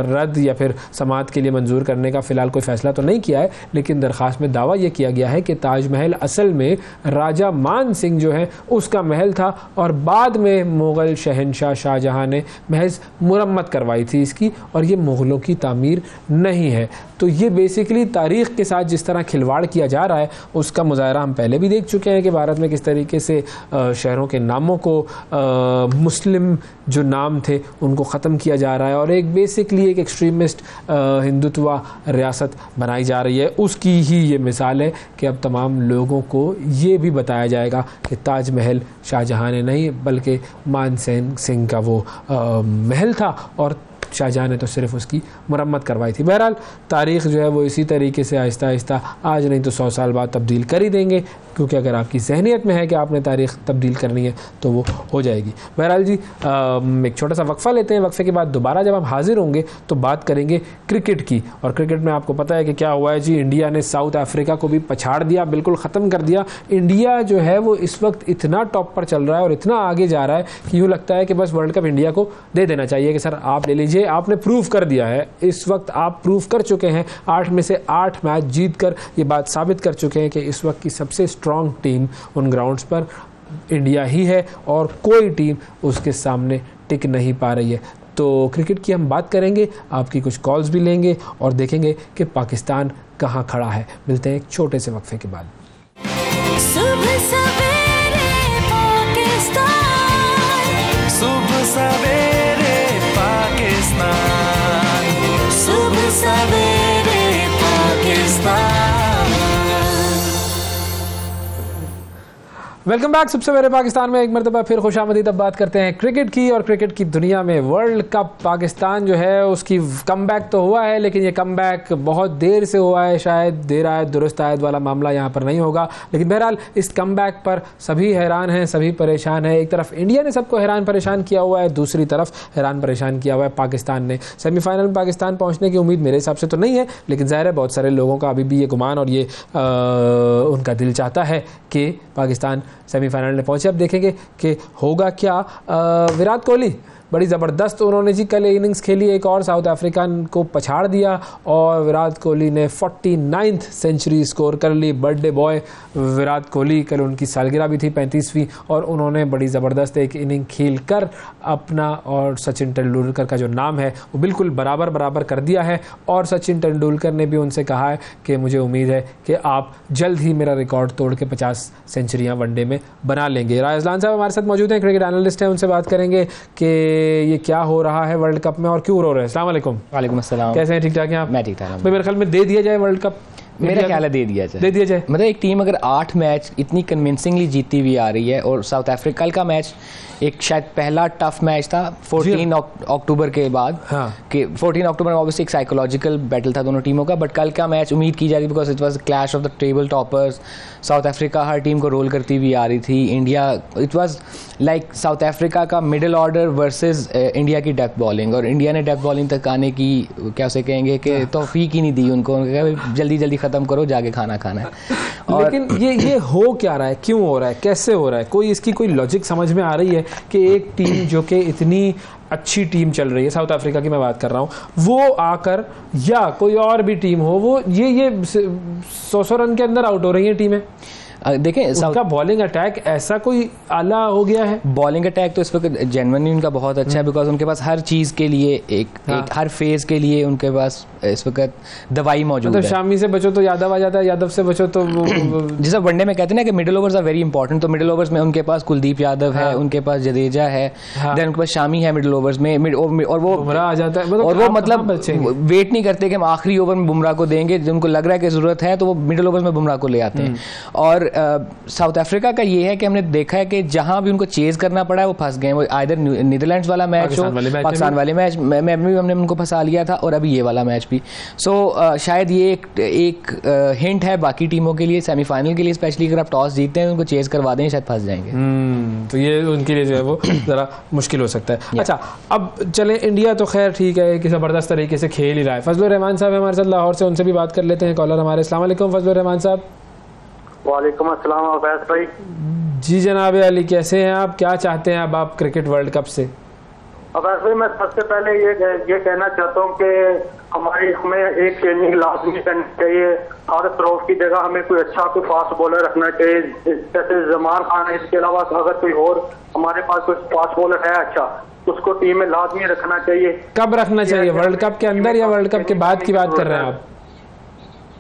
रद्द या फिर समाअत के लिए मंजूर करने का फ़िलहाल कोई फ़ैसला तो नहीं किया है, लेकिन दरख्वास्त में दावा यह किया गया है कि ताजमहल असल में राजा मान सिंह जो है उसका महल था और बाद में मुग़ल शहनशाह शाहजहां ने महज मुरम्मत करवाई थी इसकी, और ये मुग़लों की तामीर नहीं है। तो ये बेसिकली तारीख़ के साथ जिस तरह खिलवाड़ किया जा रहा है उसका मुज़ाहरा हम पहले भी देख चुके हैं कि भारत में किस तरीके से शहरों के नामों को मुस्लिम जो नाम थे उनको ख़त्म किया जा रहा है और एक बेसिकली एक एक्सट्रीमिस्ट हिंदुत्वा रियासत बनाई जा रही है। उसकी ही ये मिसाल है कि अब तमाम लोगों को ये भी बताया जाएगा कि ताजमहल शाहजहां ने नहीं बल्कि मान सिंह का वो महल था और शाहजहाँ ने तो सिर्फ उसकी मुरम्मत करवाई थी। बहरहाल तारीख़ जो है वो इसी तरीके से आहिस्ता आहिस्ता आज नहीं तो 100 साल बाद तब्दील कर ही देंगे, क्योंकि अगर आपकी जहनीत में है कि आपने तारीख़ तब्दील करनी है तो वो हो जाएगी। बहरहाल जी एक छोटा सा वक्फ़ा लेते हैं, वक्फ़े के बाद दोबारा जब हम हाजिर होंगे तो बात करेंगे क्रिकेट की। और क्रिकेट में आपको पता है कि क्या हुआ है जी, इंडिया ने साउथ अफ्रीका को भी पछाड़ दिया, बिल्कुल ख़त्म कर दिया। इंडिया जो है वो इस वक्त इतना टॉप पर चल रहा है और इतना आगे जा रहा है कि यूँ लगता है कि बस वर्ल्ड कप इंडिया को दे देना चाहिए कि सर आप ले लीजिए, आपने प्रूव कर दिया है। इस वक्त आप प्रूव कर चुके हैं, 8 में से 8 मैच जीत कर ये बात साबित कर चुके हैं कि इस वक्त की सबसे स्ट्रॉन्ग टीम उन ग्राउंड्स पर इंडिया ही है और कोई टीम उसके सामने टिक नहीं पा रही है। तो क्रिकेट की हम बात करेंगे, आपकी कुछ कॉल्स भी लेंगे और देखेंगे कि पाकिस्तान कहाँ खड़ा है। मिलते हैं एक छोटे से वक्फे के बाद। सुबह सवेरे पाकिस्तान, सुबह सवेरे पाकिस्तान, सुबह सवेरे पाकिस्तान। वेलकम बैक सुबह सवेरे पाकिस्तान में एक मरतबा फिर खुशामदीद। अब बात करते हैं क्रिकेट की, और क्रिकेट की दुनिया में वर्ल्ड कप पाकिस्तान जो है उसकी कमबैक तो हुआ है, लेकिन ये कमबैक बहुत देर से हुआ है। शायद देर आयत दुरुस्त आयत वाला मामला यहाँ पर नहीं होगा, लेकिन बहरहाल इस कमबैक पर सभी हैरान हैं, सभी परेशान हैं। एक तरफ इंडिया ने सबको हैरान परेशान किया हुआ है, दूसरी तरफ हैरान परेशान किया हुआ है पाकिस्तान ने। सेमीफाइनल में पाकिस्तान पहुँचने की उम्मीद मेरे हिसाब से तो नहीं है, लेकिन ज़ाहिर है बहुत सारे लोगों का अभी भी ये गुमान और ये उनका दिल चाहता है कि पाकिस्तान सेमीफाइनल में पहुंचे। अब देखेंगे कि होगा क्या। विराट कोहली बड़ी ज़बरदस्त उन्होंने जी कल इनिंग्स खेली, एक और साउथ अफ्रीकन को पछाड़ दिया और विराट कोहली ने 49th सेंचुरी स्कोर कर ली। बर्थडे बॉय विराट कोहली, कल उनकी सालगिरह भी थी 35वीं, और उन्होंने बड़ी ज़बरदस्त एक इनिंग खेल कर अपना और सचिन तेंदुलकर का जो नाम है वो बिल्कुल बराबर कर दिया है। और सचिन तेंदुलकर ने भी उनसे कहा है कि मुझे उम्मीद है कि आप जल्द ही मेरा रिकॉर्ड तोड़ के 50 सेंचुरियाँ वनडे में बना लेंगे। रायसलान साहब हमारे साथ मौजूद हैं, क्रिकेट एनालिस्ट हैं, उनसे बात करेंगे कि ये क्या हो रहा है वर्ल्ड कप में और क्यों रो रहे हैं। अस्सलाम वालेकुम। वालेकुम अस्सलाम। कैसे हैं, ठीक ठाक हैं आप? मैं ठीक ठाक हूं। मेरे ख्याल में दे दिया जाए वर्ल्ड कप, मेरा ख्याल है दे दिया जाए। मतलब एक टीम अगर 8 मैच इतनी कन्विंसिंगली जीती हुई आ रही है, और साउथ अफ्रीका का मैच एक शायद पहला टफ मैच था 14 अक्टूबर के बाद। हाँ। कि 14 अक्टूबर में ऑब्वियसली एक साइकोलॉजिकल बैटल था दोनों टीमों का, बट कल का मैच उम्मीद की जा रही because it was clash of the table toppers. South Africa her team को रोल करती हुई आ रही थी। India, it was like south Africa का मिडिल ऑर्डर वर्सेस इंडिया की डेप्थ बॉलिंग, और इंडिया ने डेप्थ बॉलिंग तक आने की क्या उसे कहेंगे कि तौफीक ही नहीं दी उनको। जल्दी जल्दी ख़त्म करो, जाके खाना खाना है। लेकिन ये हो क्या रहा है, क्यों हो रहा है, कैसे हो रहा है? कोई इसकी कोई लॉजिक समझ में आ रही है कि एक टीम जो कि इतनी अच्छी टीम चल रही है, साउथ अफ्रीका की मैं बात कर रहा हूँ, वो आकर या कोई और भी टीम हो, वो ये 100 रन के अंदर आउट हो रही है टीमें? देखें उनका बॉलिंग अटैक ऐसा कोई आला हो गया है। बॉलिंग अटैक तो इस वक्त जेन्युइनली उनका बहुत अच्छा है, बिकॉज उनके पास हर चीज़ के लिए एक हर फेज के लिए उनके पास इस वक्त दवाई मौजूद है। शामी से बचो तो यादव आ जाता है, यादव से बचो तो जैसा वनडे में कहते हैं ना कि middle overs are very important, तो मिडिल ओवर्स में उनके पास कुलदीप यादव है, उनके पास जडेजा है, देन उनके पास शामी है मिडिल ओवर्स में, और वो बुमराह आ जाता है। और वो मतलब वेट नहीं करते कि हम आखिरी ओवर में बुमराह को देंगे, जब उनको लग रहा है कि जरूरत है तो वो मिडिल ओवर्स में बुमराह को ले आते हैं। और साउथ अफ्रीका का ये है कि हमने देखा है कि जहां भी उनको चेज करना पड़ा है वो फंस गए। वो आइदर नीदरलैंड्स वाला मैच हो, पाकिस्तान वाले मैच में भी हमने उनको फंसा लिया था, और अभी ये वाला मैच भी। सो शायद ये एक हिंट है बाकी टीमों के लिए, सेमीफाइनल के लिए स्पेशली, अगर आप टॉस जीतते हैं उनको चेज करवा दें, शायद फंस जाएंगे। तो ये उनके लिए जो है वो जरा मुश्किल हो सकता है। अच्छा, अब चले इंडिया तो खैर ठीक है कि ज़बरदस्त तरीके से खेल ही रहा है। फजलुर रहमान साहब हमारे साथ लाहौर से, उनसे भी बात कर लेते हैं। कॉलर हमारे। अस्सलाम वालेकुम फजलुर रहमान साहब। वालेकुम अस्सलाम अवैस भाई। जी जनाब अली, कैसे हैं आप? क्या चाहते हैं अब आप क्रिकेट वर्ल्ड कप से? अवैस भाई, मैं सबसे पहले ये कहना चाहता हूँ कि हमें एक चेंजिंग लाजमी करनी चाहिए। हारिस रऊफ की जगह हमें कोई अच्छा कोई फास्ट बॉलर रखना चाहिए, जैसे जमान खान है। इसके अलावा अगर कोई और हमारे पास कोई फास्ट बॉलर है अच्छा, उसको टीम में लाजमी रखना चाहिए। कब रखना चाहिए? वर्ल्ड कप के अंदर या वर्ल्ड कप के बाद की बात कर रहे हैं आप?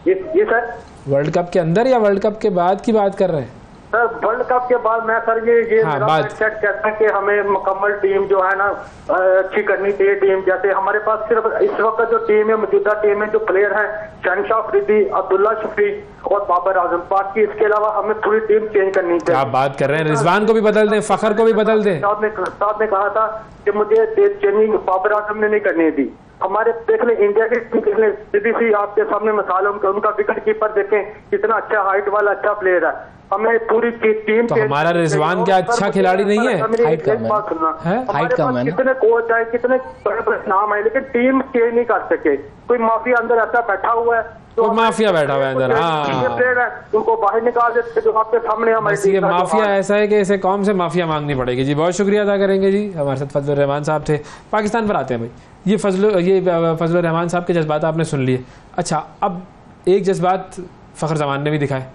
ये सर वर्ल्ड कप के अंदर या वर्ल्ड कप के बाद की बात कर रहे हैं? सर वर्ल्ड कप के बाद मैं सर ये मेरा माइंडसेट कहता है कि हमें मुकम्मल टीम जो है ना अच्छी करनी चाहिए टीम। जैसे हमारे पास सिर्फ इस वक्त जो टीम है, मौजूदा टीम में जो प्लेयर हैं, शहनशाह अफरीदी, अब्दुल्ला शफीक और बाबर आजम, बाकी इसके अलावा हमें पूरी टीम चेंज करनी चाहिए। आप बात कर रहे हैं रिजवान को भी बदल दें, फखर को भी बदल दें। साहब ने कहा था कि मुझे चेंजिंग बाबर आजम ने नहीं करनी थी। हमारे देख लें इंडिया के देख लें, सीधी आपके सामने मिसाल है, उनका विकेट कीपर देखें कितना अच्छा हाइट वाला अच्छा प्लेयर है। हमें पूरी टीम तो हमारा रिजवान क्या अच्छा खिलाड़ी नहीं है? हाइट कम है, कितने कोच आए, कितने बड़े बड़े नाम आए, लेकिन टीम चेंज नहीं कर सके। कोई माफिया अंदर ऐसा बैठा हुआ है, तो माफिया बैठा हुआ है अंदर। हाँ, उनको बाहर निकाल देते जो आपके सामने हमारे। ये माफिया ऐसा है कि इसे कौम से माफिया मांगनी पड़ेगी जी। बहुत शुक्रिया अदा करेंगे जी। हमारे साथ फजलुर रहमान साहब थे। पाकिस्तान पर आते हैं भाई। ये फजलुर रहमान साहब के जज्बात आपने सुन लिए। अच्छा, अब एक जज्बात फ़खर जमान ने भी दिखाए,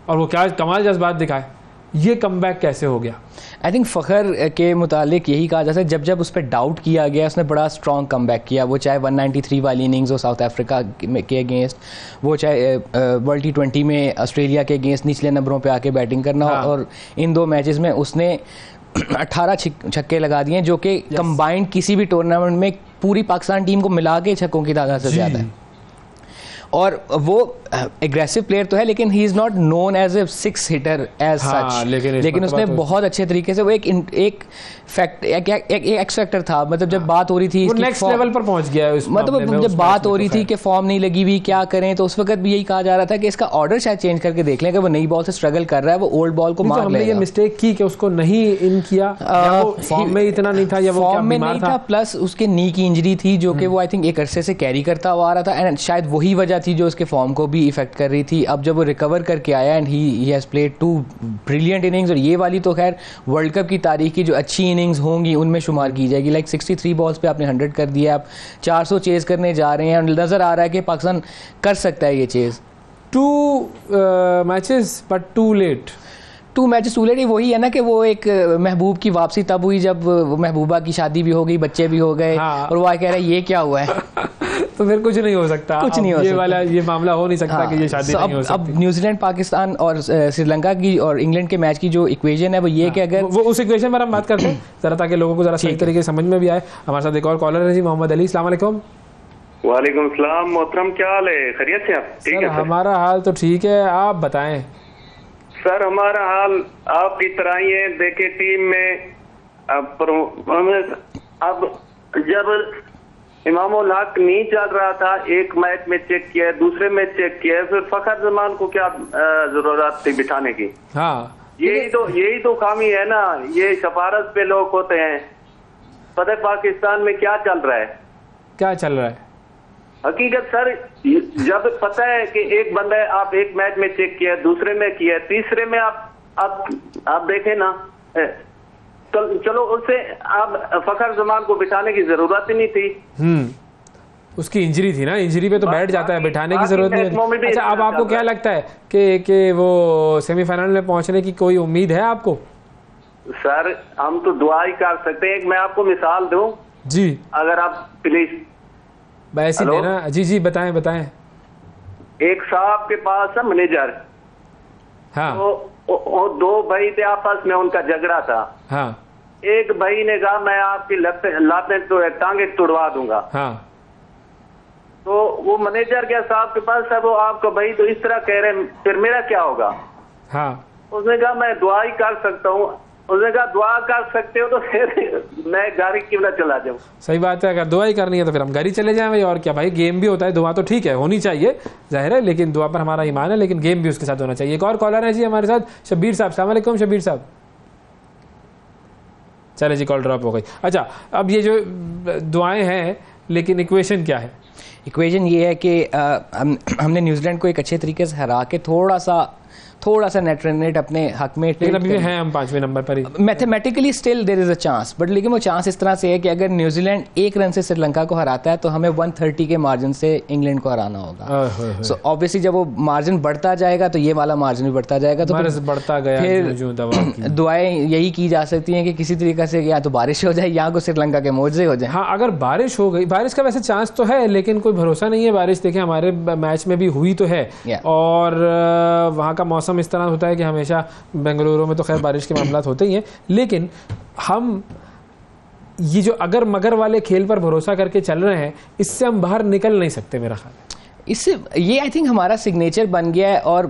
और वो क्या कमाल जज्बात दिखाए। ये कमबैक कैसे हो गया? आई थिंक फ़खर के मुतालिक यही कहा जाता है, जब जब उस पर डाउट किया गया उसने बड़ा स्ट्रॉन्ग कमबैक किया। वो चाहे 193 वाली इनिंग्स हो साउथ अफ्रीका के अगेंस्ट, वो चाहे वर्ल्ड T20 में ऑस्ट्रेलिया के अगेंस्ट निचले नंबरों पे आके बैटिंग करना, और इन 2 मैचेस में उसने 18 छक्के लगा दिए, जो कि कंबाइंड किसी भी टूर्नामेंट में पूरी पाकिस्तान टीम को मिला के छक्कों की तादाद से ज़्यादा है। और वो एग्रेसिव प्लेयर तो है, लेकिन he is not known as a 6 hitter as such. लेकिन उसने बहुत अच्छे तरीके से वो एक एक्स फैक्टर था। मतलब जब बात हो रही थी नेक्स्ट लेवल पर पहुंच गया है, मतलब जब बात हो रही थी कि फॉर्म नहीं लगी हुई क्या करें, तो उस वक्त भी यही कहा जा रहा था कि इसका ऑर्डर शायद चेंज करके देख लें कि वो नई बॉल से स्ट्रगल कर रहा है, वो ओल्ड बॉल को मार लेगा। हमने ये मिस्टेक की कि उसको नहीं इन किया, फॉर्म में इतना नहीं था, या वो फॉर्म में नहीं था, प्लस उसके नी की इंजरी थी जो कि वो आई थिंक एक अरसे से कैरी करता हुआ आ रहा था, एंड शायद वही वजह थी जो उसके फॉर्म को भी इफेक्ट कर रही थी। अब जब वो रिकवर करके आया and he has played 2 brilliant innings, और ये वाली तो खैर वर्ल्ड कप की तारीख की जो अच्छी इनिंग्स होंगी उनमें शुमार की जाएगी। लाइक 63 बॉल्स पे आपने 100 कर दिया, आप 400 चेज करने जा रहे हैं, और नजर आ रहा है कि पाकिस्तान कर सकता है ये chase. 2 matches but too late. 2 matches too late, वही है ना कि वो एक महबूब की वापसी तब हुई जब महबूबा की शादी भी हो गई, बच्चे भी हो गए, और वो कह रहा है ये क्या हुआ है। तो फिर कुछ नहीं हो सकता, कुछ नहीं हो सकता, वाला ये मामला हो नहीं सकता कि ये शादी नहीं हो सकती। अब न्यूजीलैंड, पाकिस्तान और श्रीलंका की और इंग्लैंड के मैच की जो इक्वेशन है वो ये कि अगर वो उस इक्वेशन पर हम बात करते हैं जरा, ताकि लोगों को जरा सही तरीके से समझ में भी आए। हमारे साथ एक और कॉलर है जी, मोहम्मद अली। अस्सलाम वालेकुम। वालेकुम सलाम मोहतरम, क्या हाल है? खैरियत से आप? ठीक है। हमारा हाल तो ठीक है, आप बताएं। सर हमारा हाल आपकी तरह ही है। देखे टीम में अब जब इमाम उल हक नहीं चल रहा था, एक मैच में चेक किया, दूसरे में चेक किया, फिर फखर जमान को क्या जरूरत थी बिठाने की? हाँ, यही तो खामी है ना, ये सिफारश पे लोग होते हैं। पता है पाकिस्तान में क्या चल रहा है? क्या चल रहा है? हकीकत सर, जब पता है कि एक बंदा है, आप एक मैच में चेक किया, दूसरे में किया, तीसरे में आप देखें ना, चलो उससे आप फखर जमान को बिठाने की जरूरत ही नहीं थी। उसकी इंजरी थी ना, इंजरी पे तो बैठ जाता है, बिठाने की जरूरत नहीं। अच्छा, अब आपको क्या लगता है कि वो सेमीफाइनल में पहुंचने की कोई उम्मीद है आपको? सर हम तो दुआ ही कर सकते हैं। एक मैं आपको मिसाल दूं जी, अगर आप प्लीज ऐसी देना। जी बताएं। एक साहब के पास है मैनेजर, हाँ, तो 2 भाई थे, आपस में उनका झगड़ा था। हाँ, एक भाई ने कहा मैं आपकी लातें तो टांगे तुड़वा दूंगा। हाँ, तो वो मैनेजर क्या साहब के पास है, वो आपका भाई तो इस तरह कह रहे हैं, फिर मेरा क्या होगा? हाँ, उसने कहा मैं दुआ ही कर सकता हूँ। उसने कहा दुआ कर सकते हो तो फिर मैं घर क्यों ना चला जाऊँ? सही बात है, अगर दुआ ही करनी है तो फिर हम घर ही चले जाएं भाई, और क्या भाई, गेम भी होता है, दुआ तो ठीक है होनी चाहिए जाहिर है, लेकिन दुआ पर हमारा ईमान है, लेकिन गेम भी उसके साथ होना चाहिए। एक और कॉलर है जी हमारे साथ, शब्बीर साहब। अस्सलाम वालेकुम शब्बीर साहब। चले जी, कॉल ड्रॉप हो गई। अच्छा, अब ये जो दुआएं हैं, लेकिन इक्वेशन क्या है? इक्वेशन ये है कि हमने न्यूजीलैंड को एक अच्छे तरीके से हरा के थोड़ा सा नेट रन रेट अपने हक में, लेकिन अभी भी हैं हम 5वें नंबर पर ही। Mathematically still there is a chance, but लेकिन वो चांस इस तरह से है कि अगर न्यूजीलैंड 1 रन से श्रीलंका को हराता है तो हमें 130 के मार्जिन से इंग्लैंड को हराना होगा। सो ऑब्वियसली जब वो मार्जिन बढ़ता जाएगा तो ये वाला मार्जिन भी बढ़ता जाएगा, तो बढ़ता गया, फिर दुआएं यही की जा सकती हैं कि किसी तरीके से या तो बारिश हो जाए या को श्रीलंका के मोजे हो जाए। हाँ, अगर बारिश हो गई, बारिश का वैसे चांस तो है, लेकिन कोई भरोसा नहीं है बारिश। देखें हमारे मैच में भी हुई तो है, और वहाँ का मौसम मौसम इस तरह होता है कि हमेशा बेंगलुरु में तो खैर बारिश के मामला होते ही हैं, लेकिन हम ये जो अगर मगर वाले खेल पर भरोसा करके चल रहे हैं, इससे हम बाहर निकल नहीं सकते मेरा ख्याल है। इससे ये आई थिंक हमारा सिग्नेचर बन गया है, और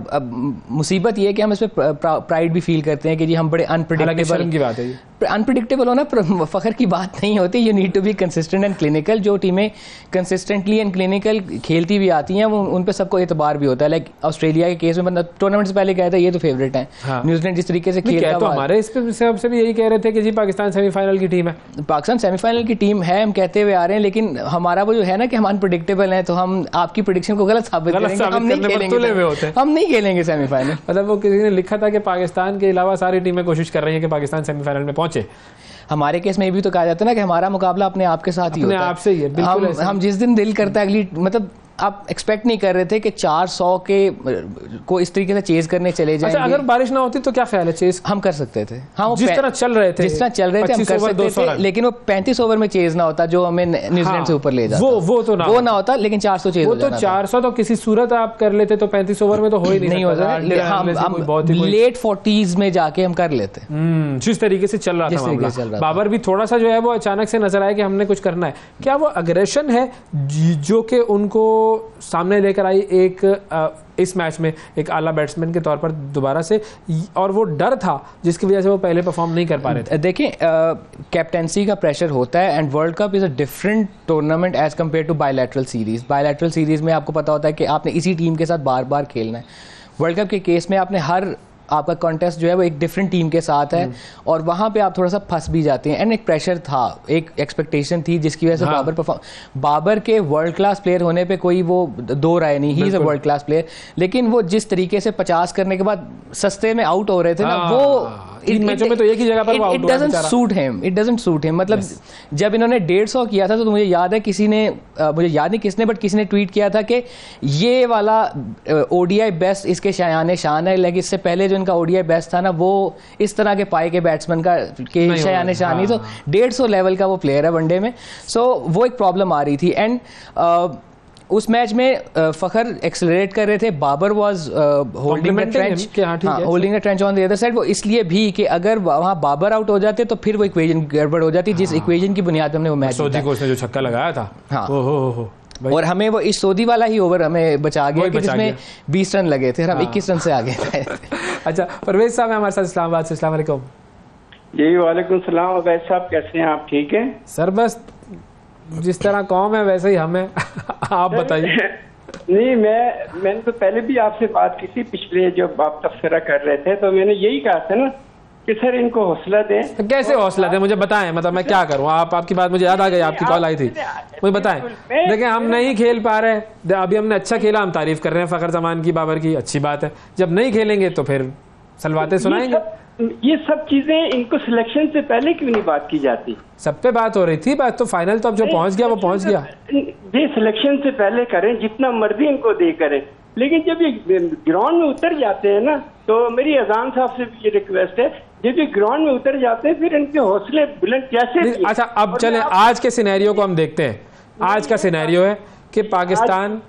मुसीबत ये है कि हम इसमें प्राइड भी फील करते हैं कि जी हम बड़े अनप्रेडिक्टेबल की बात है, अनप्रेडिक्टेबल होना फखर की बात नहीं होती। You need to be consistent and clinical. जो टीमें कंसिस्टेंटली एंड क्लिनिकल खेलती भी आती हैं वो उन पे सबको एतबार भी होता है। लाइक ऑस्ट्रेलिया के केस में मतलब टूर्नामेंट से पहले कहता है ये तो फेवरेट है। न्यूजीलैंड जिस तरीके से खेलता, तो हमारे इस पे सबसे भी यही कह रहे थे कि जी पाकिस्तान सेमीफाइनल की टीम है, पाकिस्तान सेमीफाइनल की टीम है, हम कहते हुए आ रहे हैं, लेकिन हमारा वो जो है ना कि हम अनप्रेडिक्टेबल हैं, तो हम आपकी प्रेडिक्शन को गलत साबित करेंगे, हम नहीं खेलेंगे सेमीफाइनल। मतलब वो किसी ने लिखा था कि पाकिस्तान के अलावा सारी टीमें कोशिश कर रही हैं कि पाकिस्तान सेमीफाइनल में पहुंचे। हमारे केस में ये भी तो कहा जाता है ना कि हमारा मुकाबला अपने आप के साथ ही होता है, आपसे ही है। बिल्कुल हम जिस दिन दिल करता है अगली, मतलब आप एक्सपेक्ट नहीं कर रहे थे कि 400 के को इस तरीके से चेज करने चले जाएंगे। अच्छा, अगर बारिश ना होती तो क्या ख्याल है, चेज हम कर सकते थे? हाँ, जिस तरह चल रहे थे हम कर सकते थे, लेकिन वो 35 ओवर में चेज ना होता जो हमें न्यूजीलैंड से ऊपर ले जाता, वो ना होता, लेकिन 400 चेज, वो तो 400 तो किसी सूरत आप कर लेते, तो 35 ओवर में तो हो ही नहीं होता। हम लेट 40s में जाके हम कर लेते, जिस तरीके से चल रहा था। बाबर भी थोड़ा सा जो है वो अचानक से नजर आया कि हमने कुछ करना है। क्या वो अग्रेशन है जो कि उनको सामने लेकर आई इस मैच में एक आला बैट्समैन के तौर पर दोबारा से, और वो डर था जिसकी वजह से वो पहले परफॉर्म नहीं कर पा रहे थे? देखिए, कैप्टेंसी का प्रेशर होता है, and world cup is a different tournament as compare to bilateral series. Bilateral series में आपको पता होता है कि आपने इसी टीम के साथ बार बार खेलना है। वर्ल्ड कप के केस में आपने आपका कॉन्टेस्ट जो है वो एक डिफरेंट टीम के साथ है, और वहाँ पे आप थोड़ा सा फंस भी जाते हैं। एंड एक प्रेशर था, एक एक्सपेक्टेशन थी जिसकी वजह से बाबर के वर्ल्ड क्लास प्लेयर होने पे कोई वो दो राय नहीं, he is a world class player. लेकिन वो जिस तरीके से 50 करने के बाद सस्ते में आउट हो रहे थे ना, वो मैचों में तो एक ही जगह पर इट डजंट सूट हिम। मतलब जब इन्होंने 150 किया था तो मुझे याद है मुझे याद नहीं किसने, बट किसी ने ट्वीट किया था कि ये वाला ओडीआई बेस्ट इसके शायान शान है, लेकिन इससे पहले जो इनका ओडीआई बेस्ट था ना, वो इस तरह के पाए के बैट्समैन का के शायान शान ही, तो 150 लेवल का वो प्लेयर है वनडे में। सो वो एक प्रॉब्लम आ रही थी। एंड उस मैच में फखर एक्सेलरेट कर रहे थे, Babar was holding the trench on the other side. वो इसलिए भी कि अगर वहां बाबर आउट हो जाते तो फिर वो इक्वेशन गड़बड़ हो जाती, जिस इक्वेशन की बुनियाद पे हमने वो मैच सऊदी को उसने जो छक्का लगाया था, और हमें वो इस सऊदी वाला ही ओवर हमें बचा गया कि जिसमें 20 रन लगे थे, हम 21 रन से आगे थे। अच्छा, परवेज साहब हमारे साथ इस्लामाबाद से। अस्सलाम वालेकुम। जी वालेकुम सलाम। अवैध साहब कैसे हैं आप? ठीक हैं सर, बस जिस तरह कौम है वैसे ही हम हैं। आप बताइए। नहीं, मैंने तो पहले भी आपसे बात की थी, पिछले जब आप तबसरा कर रहे थे तो मैंने यही कहा था ना कि सर इनको हौसला दें। कैसे हौसला दें, मुझे बताएं, मतलब मैं क्या करूं? आपकी बात मुझे याद आ गई, आपकी कॉल आई थी, मुझे बताएं। देखिए, हम नहीं खेल पा रहे, अभी हमने अच्छा खेला, हम तारीफ कर रहे हैं फखर जमान की, बाबर की, अच्छी बात है। जब नहीं खेलेंगे तो फिर सलवाते सुनाएंगे। ये सब चीजें इनको सिलेक्शन से पहले क्यों नहीं बात की जाती? सब पे बात हो रही थी, बात तो फाइनल तो अब जो पहुंच गया वो पहुंच गया। ये सिलेक्शन से पहले करें, जितना मर्जी इनको दे करें, लेकिन जब ये ग्राउंड में उतर जाते हैं ना, तो मेरी अजान साहब से भी ये रिक्वेस्ट है, जब ये ग्राउंड में उतर जाते हैं फिर इनके हौसले बुलंद कैसे? अच्छा, अब चले आज के सिनेरियो को हम देखते हैं। आज का सिनेरियो है कि पाकिस्तान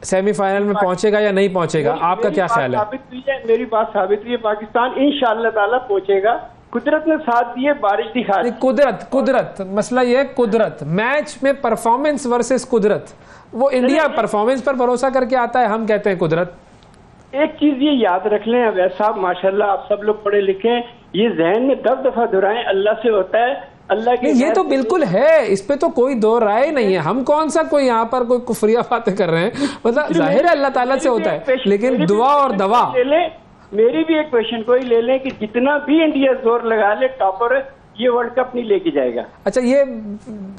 सेमीफाइनल में पहुंचेगा या नहीं पहुंचेगा, आपका क्या ख्याल है? मेरी बात साबित हुई है, पाकिस्तान इंशाअल्लाह ताला पहुंचेगा। कुदरत ने साथ दिए, बारिश दिखा। कुदरत मसला ये है, कुदरत मैच में परफॉर्मेंस वर्सेस कुदरत, वो इंडिया परफॉर्मेंस पर भरोसा करके आता है, हम कहते हैं कुदरत। एक चीज ये याद रख लें अवैध साहब, माशाल्लाह आप सब लोग पढ़े लिखे, ये जहन में 10 दफा दोहराएं, अल्लाह से होता है, अल्लाह के। ये तो बिल्कुल है, इस पे तो कोई दो राय नहीं है। हम कौन सा कोई यहाँ पर कोई कुफरिया बातें कर रहे हैं, मतलब जाहिर है अल्लाह ताला से होता है, लेकिन दुआ और दवा। मेरी भी एक क्वेश्चन कोई ले लें कि जितना भी इंडिया जोर लगा ले, टॉपर ये वर्ल्ड कप नहीं लेके जाएगा। अच्छा, ये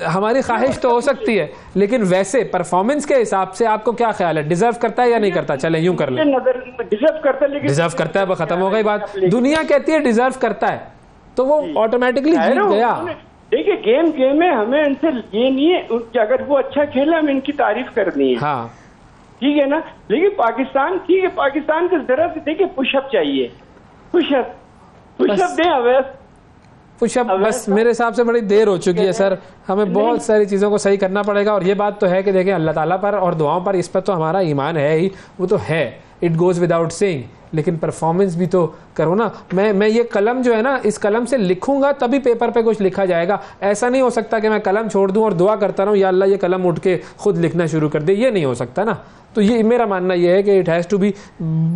हमारी ख्वाहिश तो हो सकती है, लेकिन वैसे परफॉर्मेंस के हिसाब से आपको क्या ख्याल है, डिजर्व करता है या नहीं करता? चले यूं कर ले, डिजर्व करता है, लेकिन डिजर्व करता है, खत्म हो गई बात। दुनिया कहती है डिजर्व करता है, तो वो ऑटोमेटिकली जीत गया। देखिए, गेम है, हमें इनसे ये नहीं है, अगर वो अच्छा खेला हमें इनकी तारीफ करनी है, हाँ ठीक है ना। लेकिन पाकिस्तान, ठीक है, पाकिस्तान को जरा से देखिए पुशअप चाहिए, पुशअप दें अवैध पुशअप। बस मेरे हिसाब से बड़ी देर हो चुकी है सर, हमें बहुत सारी चीज़ों को सही करना पड़ेगा। और ये बात तो है कि देखें, अल्लाह ताला पर और दुआओं पर, इस पर तो हमारा ईमान है ही, वो तो है, इट गोज़ विदाउट सेइंग, लेकिन परफॉर्मेंस भी तो करो ना। मैं ये कलम जो है ना, इस कलम से लिखूंगा तभी पेपर पे कुछ लिखा जाएगा। ऐसा नहीं हो सकता कि मैं कलम छोड़ दूं और दुआ करता रहूं या अल्लाह ये कलम उठ के खुद लिखना शुरू कर दे, ये नहीं हो सकता ना। तो ये मेरा मानना ये है कि it has to be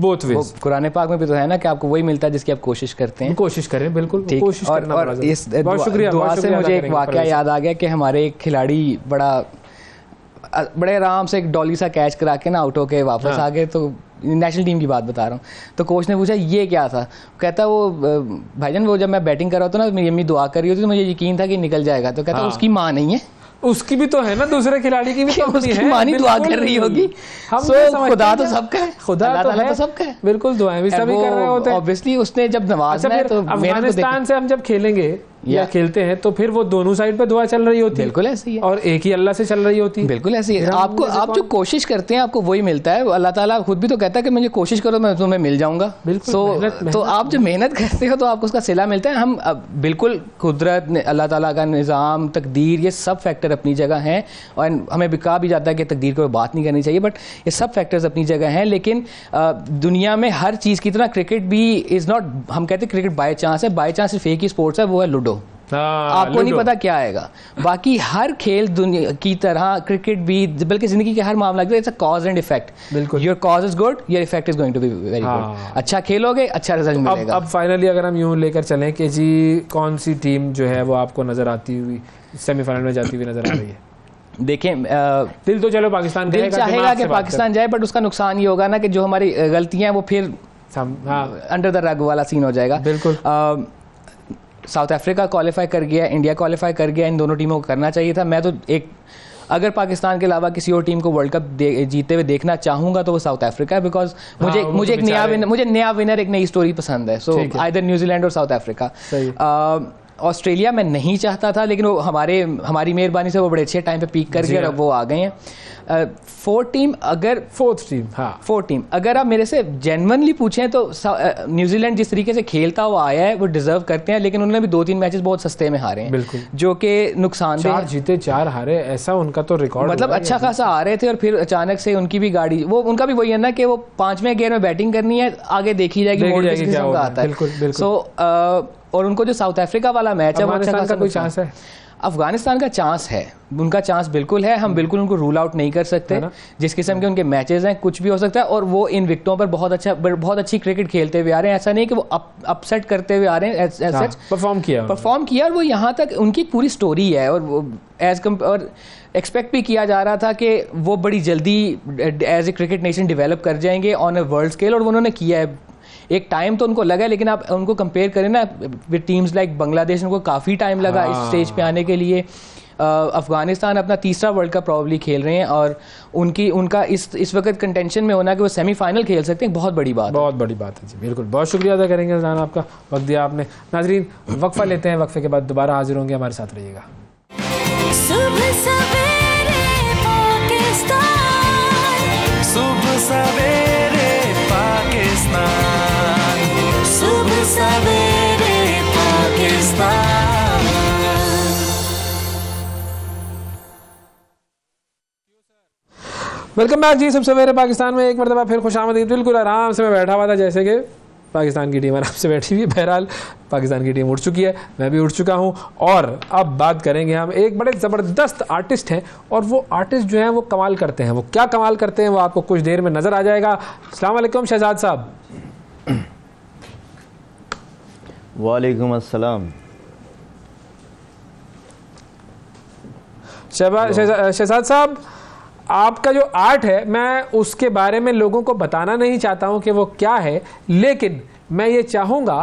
both ways. Quran पाक में भी तो है ना कि आपको वही मिलता है जिसकी आप कोशिश करते हैं। कोशिश करें, बिल्कुल कोशिश करना। और इस दुआ से मुझे एक वाकया याद आ गया कि हमारे एक खिलाड़ी बड़े आराम से एक डॉली सा कैच करा के ना आउट होके वापस आ गए। तो नेशनल टीम की बात बता रहा हूँ। तो कोच ने पूछा ये क्या था, कहता वो भाईजान वो जब मैं बैटिंग कर रहा था ना, मेरी अम्मी दुआ कर रही होती तो मुझे यकीन था कि निकल जाएगा। तो कहता उसकी माँ नहीं है, उसकी भी तो है ना, दूसरे खिलाड़ी की भी तो उसकी माँ नहीं दुआ कर रही होगी। खुदा तो सबका है, खुदा तो सबका है, बिल्कुल दुआएं भी सभी कर रहे होते हैं। ऑब्वियसली उसने जब नवाजना है तो अफगानिस्तान से हम जब खेलेंगे या खेलते हैं तो फिर वो दोनों साइड पे दुआ चल रही होती है। बिल्कुल ऐसी है, और एक ही अल्लाह से चल रही होती है। बिल्कुल ऐसी है। आपको आप जो कोशिश करते हैं आपको वही मिलता है। अल्लाह ताला खुद भी तो कहता है कि मुझे कोशिश करो मैं तुम्हें मिल जाऊंगा। तो आप जो मेहनत करते हो तो आपको उसका सिला मिलता है। हम बिल्कुल कुदरत, अल्लाह ताला का निज़ाम, तकदीर, ये सब फैक्टर अपनी जगह हैं और हमें भी कहा भी जाता है कि तकदीर को बात नहीं करनी चाहिए, बट ये सब फैक्टर्स अपनी जगह हैं। लेकिन दुनिया में हर चीज़ की तरह क्रिकेट भी इज़ नॉट, हम कहते हैं क्रिकेट बाय चांस है, बाय चांस सिर्फ एक ही स्पोर्ट्स है, वो है लूडो। आपको नहीं पता क्या आएगा। बाकी हर खेल दुनिया की तरह क्रिकेट भी, बल्कि जिंदगी के हर मामला it's a cause and effect. बिल्कुल, your cause is good, your effect is going to be very good. अच्छा खेलोगे, अच्छा रिजल्ट मिलेगा। अब फाइनली अगर हम यूं लेकर चलें कि जी कौन सी टीम जो है वो आपको नजर आती हुई सेमीफाइनल में जाती हुई नजर आ रही है? देखें, दिल तो चलो पाकिस्तान दिल चाहेगा कि पाकिस्तान जाए, बट उसका नुकसान ये होगा ना कि जो हमारी गलतियां वो फिर अंडर द रग वाला सीन हो जाएगा। बिल्कुल। साउथ अफ्रीका क्वालिफाई कर गया, इंडिया क्वालिफाई कर गया, इन दोनों टीमों को करना चाहिए था। मैं तो अगर पाकिस्तान के अलावा किसी और टीम को वर्ल्ड कप जीते हुए देखना चाहूंगा तो वो साउथ अफ्रीका है, बिकॉज मुझे एक नया विनर, एक नई स्टोरी पसंद है। सो आइदर न्यूजीलैंड और साउथ अफ्रीका। ऑस्ट्रेलिया मैं नहीं चाहता था, लेकिन वो हमारी मेहरबानी से वो बड़े अच्छे टाइम पे पीक कर गए और अब वो आ गए हैं। फोर्थ टीम अगर आप मेरे से जेन्युइनली पूछें तो न्यूजीलैंड जिस तरीके से खेलता हुआ आया है वो डिजर्व करते हैं, लेकिन उन्होंने भी 2-3 मैचेस बहुत सस्ते में हारे हैं। बिल्कुल, जो कि नुकसान, 4 जीते 4 हारे, ऐसा उनका तो रिकॉर्ड, मतलब अच्छा खासा आ रहे थे और फिर अचानक से उनकी भी गाड़ी, वो उनका भी वही है ना कि वो 5वें गेयर में बैटिंग करनी है, आगे देखी जाएगी मोड आता है। सो और उनको जो साउथ अफ्रीका वाला मैच है वो अच्छा खासा कोई चांस है। अफगानिस्तान का चांस है, उनका चांस बिल्कुल है। हम बिल्कुल उनको रूल आउट नहीं कर सकते। जिस किस्म के उनके मैचेस हैं कुछ भी हो सकता है, और वो इन विकेटों पर बहुत अच्छी क्रिकेट खेलते हुए आ रहे हैं। ऐसा नहीं कि वो अपसेट करते हुए आ रहे हैं, परफॉर्म किया और वो यहाँ तक उनकी पूरी स्टोरी है। और एक्सपेक्ट भी किया जा रहा था कि वो बड़ी जल्दी एज ए क्रिकेट नेशन डेवलप कर जाएंगे ऑन अ वर्ल्ड स्केल, और उन्होंने किया है। एक टाइम तो उनको लगा, लेकिन आप उनको कंपेयर करें ना विद टीम्स लाइक बांग्लादेश, उनको काफ़ी टाइम लगा इस स्टेज पे आने के लिए। अफगानिस्तान अपना 3रा वर्ल्ड कप प्रॉब्ली खेल रहे हैं और उनका इस वक्त कंटेंशन में होना कि वो सेमीफाइनल खेल सकते हैं, बहुत बड़ी बात है जी। बिल्कुल, बहुत शुक्रिया अदा करेंगे जान, आपका वक्त दिया आपने। नाजरीन, वक्फा लेते हैं, वक्फे के बाद दोबारा हाजिर होंगे, हमारे साथ रहिएगा। सुबह सवेरे पाकिस्तान, सुबह सवेरे पाकिस्तान, सुबह सवेरे पाकिस्तान। वेलकम बैक जी। सबसे सवेरे पाकिस्तान में एक मरतबा फिर खुशामदीद। बिल्कुल आराम से मैं बैठा हुआ था, जैसे कि पाकिस्तान की टीम आराम से बैठी हुई है। बहरहाल पाकिस्तान की टीम उठ चुकी है, मैं भी उठ चुका हूं, और अब बात करेंगे हम एक बड़े ज़बरदस्त आर्टिस्ट हैं, और वो आर्टिस्ट जो हैं वो कमाल करते हैं। वो क्या कमाल करते हैं वो आपको कुछ देर में नज़र आ जाएगा। अस्सलाम वालेकुम शहजाद साहब। वालेकुम अस्सलाम। शहजाद साहब, आपका जो आर्ट है मैं उसके बारे में लोगों को बताना नहीं चाहता हूं कि वो क्या है, लेकिन मैं ये चाहूँगा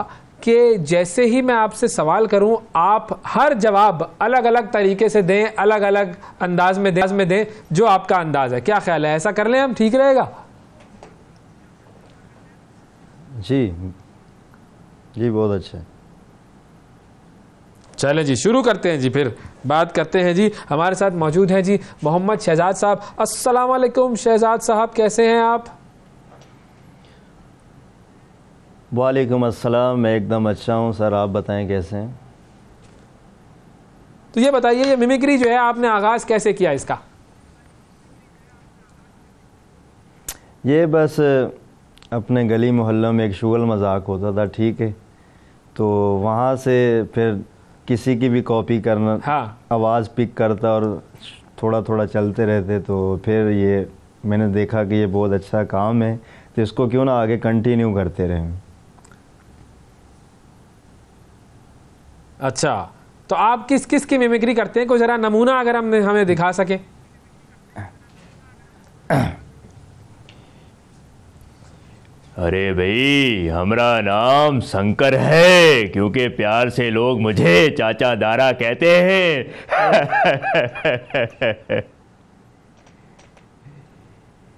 कि जैसे ही मैं आपसे सवाल करूं आप हर जवाब अलग अलग तरीके से दें, अलग अलग अंदाज में दें जो आपका अंदाज है। क्या ख्याल है, ऐसा कर लें हम, ठीक रहेगा? जी बहुत अच्छा है। चलें जी, शुरू करते हैं जी, फिर बात करते हैं जी। हमारे साथ मौजूद हैं जी मोहम्मद शहजाद साहब। अस्सलाम वालेकुम शहजाद साहब, कैसे हैं आप? वालेकुम अस्सलाम, मैं एकदम अच्छा हूं सर, आप बताएं कैसे हैं? तो ये बताइए, ये मिमिक्री जो है आपने आगाज़ कैसे किया इसका? ये बस अपने गली मोहल्लों में एक शुगल मजाक होता था, ठीक है, तो वहाँ से फिर किसी की भी कॉपी करना, हाँ, आवाज़ पिक करता और थोड़ा थोड़ा चलते रहते। तो फिर ये मैंने देखा कि ये बहुत अच्छा काम है, तो इसको क्यों ना आगे कंटिन्यू करते रहें। अच्छा, तो आप किस किस की मिमिक्री करते हैं? कोई ज़रा नमूना अगर हमें दिखा सके। अरे भाई, हमारा नाम शंकर है, क्योंकि प्यार से लोग मुझे चाचा दारा कहते हैं।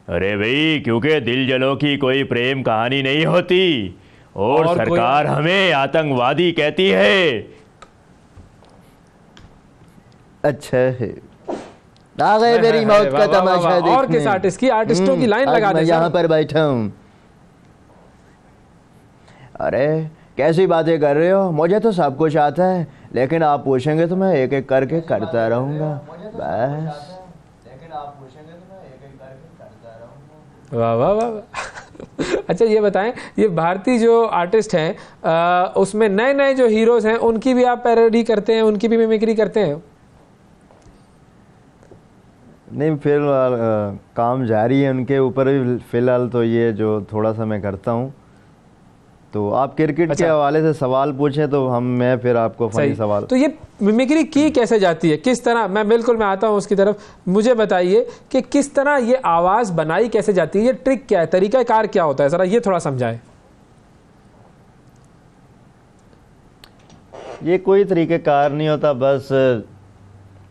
अरे भाई, क्योंकि दिल जलों की कोई प्रेम कहानी नहीं होती और सरकार हमें आतंकवादी कहती है। अच्छा है, आ गए मेरी मौत का तमाशा देखने। और किस आर्टिस्ट की, आर्टिस्टों की लाइन लगा दे। मैं यहाँ पर बैठा हूँ। अरे कैसी बातें कर रहे हो, मुझे तो सब कुछ आता है, लेकिन आप पूछेंगे तो मैं एक एक करके करता रहूँगा बस। वाह वाह वाह। अच्छा ये बताएं, ये भारतीय जो आर्टिस्ट हैं उसमें नए नए जो हीरोज हैं उनकी भी आप पैरोडी करते हैं, उनकी भी मिमिक्री करते हैं? नहीं, फिलहाल काम जारी है उनके ऊपर भी। फिलहाल तो ये जो थोड़ा सा मैं करता हूँ। तो आप क्रिकेट के हवाले से सवाल पूछें तो मैं फिर आपको फनी सवाल। तो ये मिमिक्री की कैसे जाती है, किस तरह? मैं आता हूँ उसकी तरफ। मुझे बताइए कि किस तरह ये आवाज़ बनाई कैसे जाती है, ये ट्रिक क्या है, तरीका कार क्या होता है, ज़रा ये थोड़ा समझाएं। ये कोई तरीके कार नहीं होता, बस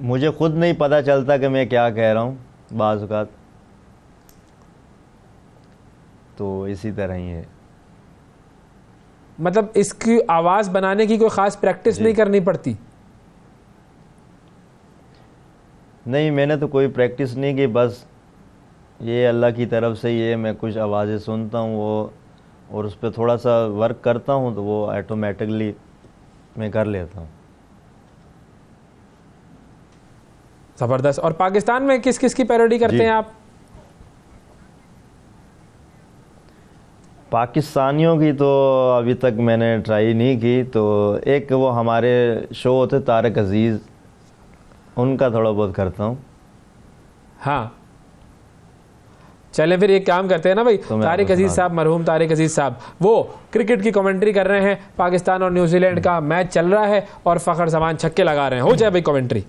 मुझे खुद नहीं पता चलता कि मैं क्या कह रहा हूँ बाज़ औक़ात, तो इसी तरह ही है। मतलब इसकी आवाज़ बनाने की कोई ख़ास प्रैक्टिस नहीं करनी पड़ती? नहीं, मैंने तो कोई प्रैक्टिस नहीं की, बस ये अल्लाह की तरफ से ये मैं कुछ आवाज़ें सुनता हूँ वो और उस पर थोड़ा सा वर्क करता हूँ तो वो ऑटोमेटिकली मैं कर लेता हूँ। ज़बरदस्त। और पाकिस्तान में किस किस की पैरोडी करते हैं आप? पाकिस्तानियों की तो अभी तक मैंने ट्राई नहीं की। तो एक वो हमारे शो होते तारक अजीज़, उनका थोड़ा बहुत करता हूँ। हाँ, चलें फिर एक काम करते हैं ना भाई, तारिक अजीज़ साहब, मरहूम तारिक अजीज़ साहब, वो क्रिकेट की कमेंट्री कर रहे हैं, पाकिस्तान और न्यूजीलैंड का मैच चल रहा है और फ़खर जमान छक्के लगा रहे हैं। हो जाए भाई कमेंट्री।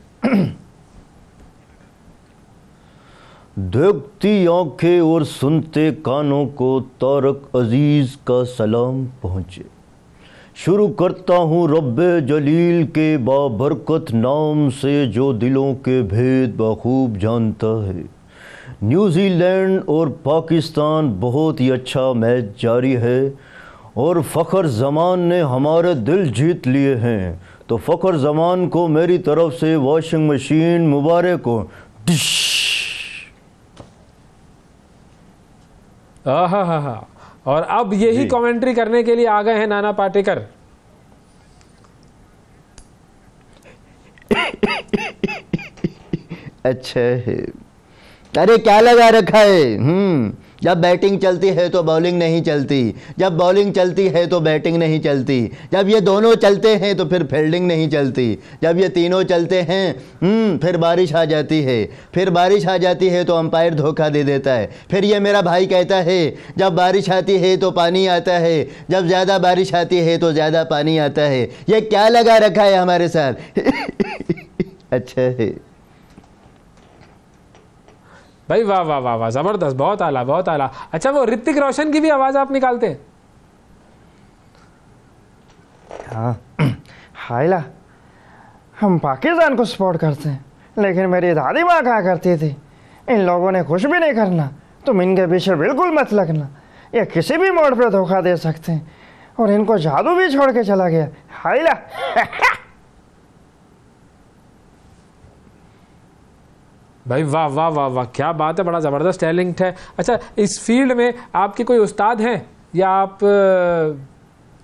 देखती आंखें और सुनते कानों को तारक अजीज का सलाम पहुँचे। शुरू करता हूँ रब्बे जलील के बाबरकत नाम से, जो दिलों के भेद बखूब जानता है। न्यूजीलैंड और पाकिस्तान बहुत ही अच्छा मैच जारी है और फ़खर जमान ने हमारे दिल जीत लिए हैं, तो फ़खर जमान को मेरी तरफ से वॉशिंग मशीन मुबारक हो। हाँ। और अब यही कमेंट्री करने के लिए आ गए हैं नाना पाटेकर। अच्छा है, अरे क्या लगा रखा है? जब बैटिंग चलती है तो बॉलिंग नहीं चलती, जब बॉलिंग चलती है तो बैटिंग नहीं चलती, जब ये दोनों चलते हैं तो फिर फील्डिंग नहीं चलती, जब ये तीनों चलते हैं फिर बारिश आ जाती है, फिर बारिश आ जाती है तो अंपायर धोखा दे देता है। फिर ये मेरा भाई कहता है जब बारिश आती है तो पानी आता है, जब ज़्यादा बारिश आती है तो ज़्यादा पानी आता है। ये क्या लगा रखा है हमारे साथ? अच्छा है भाई, वाह वाह वाह वाह, ज़बरदस्त, बहुत आला बहुत आला। अच्छा, वो ऋतिक रोशन की भी आवाज़ आप निकालते हैं? हाँ, हाइला, हम पाकिस्तान को सपोर्ट करते हैं, लेकिन मेरी दादी माँ कहा करती थी इन लोगों ने कुछ भी नहीं करना, तुम इनके पीछे बिल्कुल मत लगना, ये किसी भी मोड़ पे धोखा दे सकते हैं, और इनको जादू भी छोड़ के चला गया। हाइला। भाई वाह वाह वाह वाह, क्या बात है, बड़ा ज़बरदस्त टैलेंट है। अच्छा, इस फील्ड में आपके कोई उस्ताद हैं या आप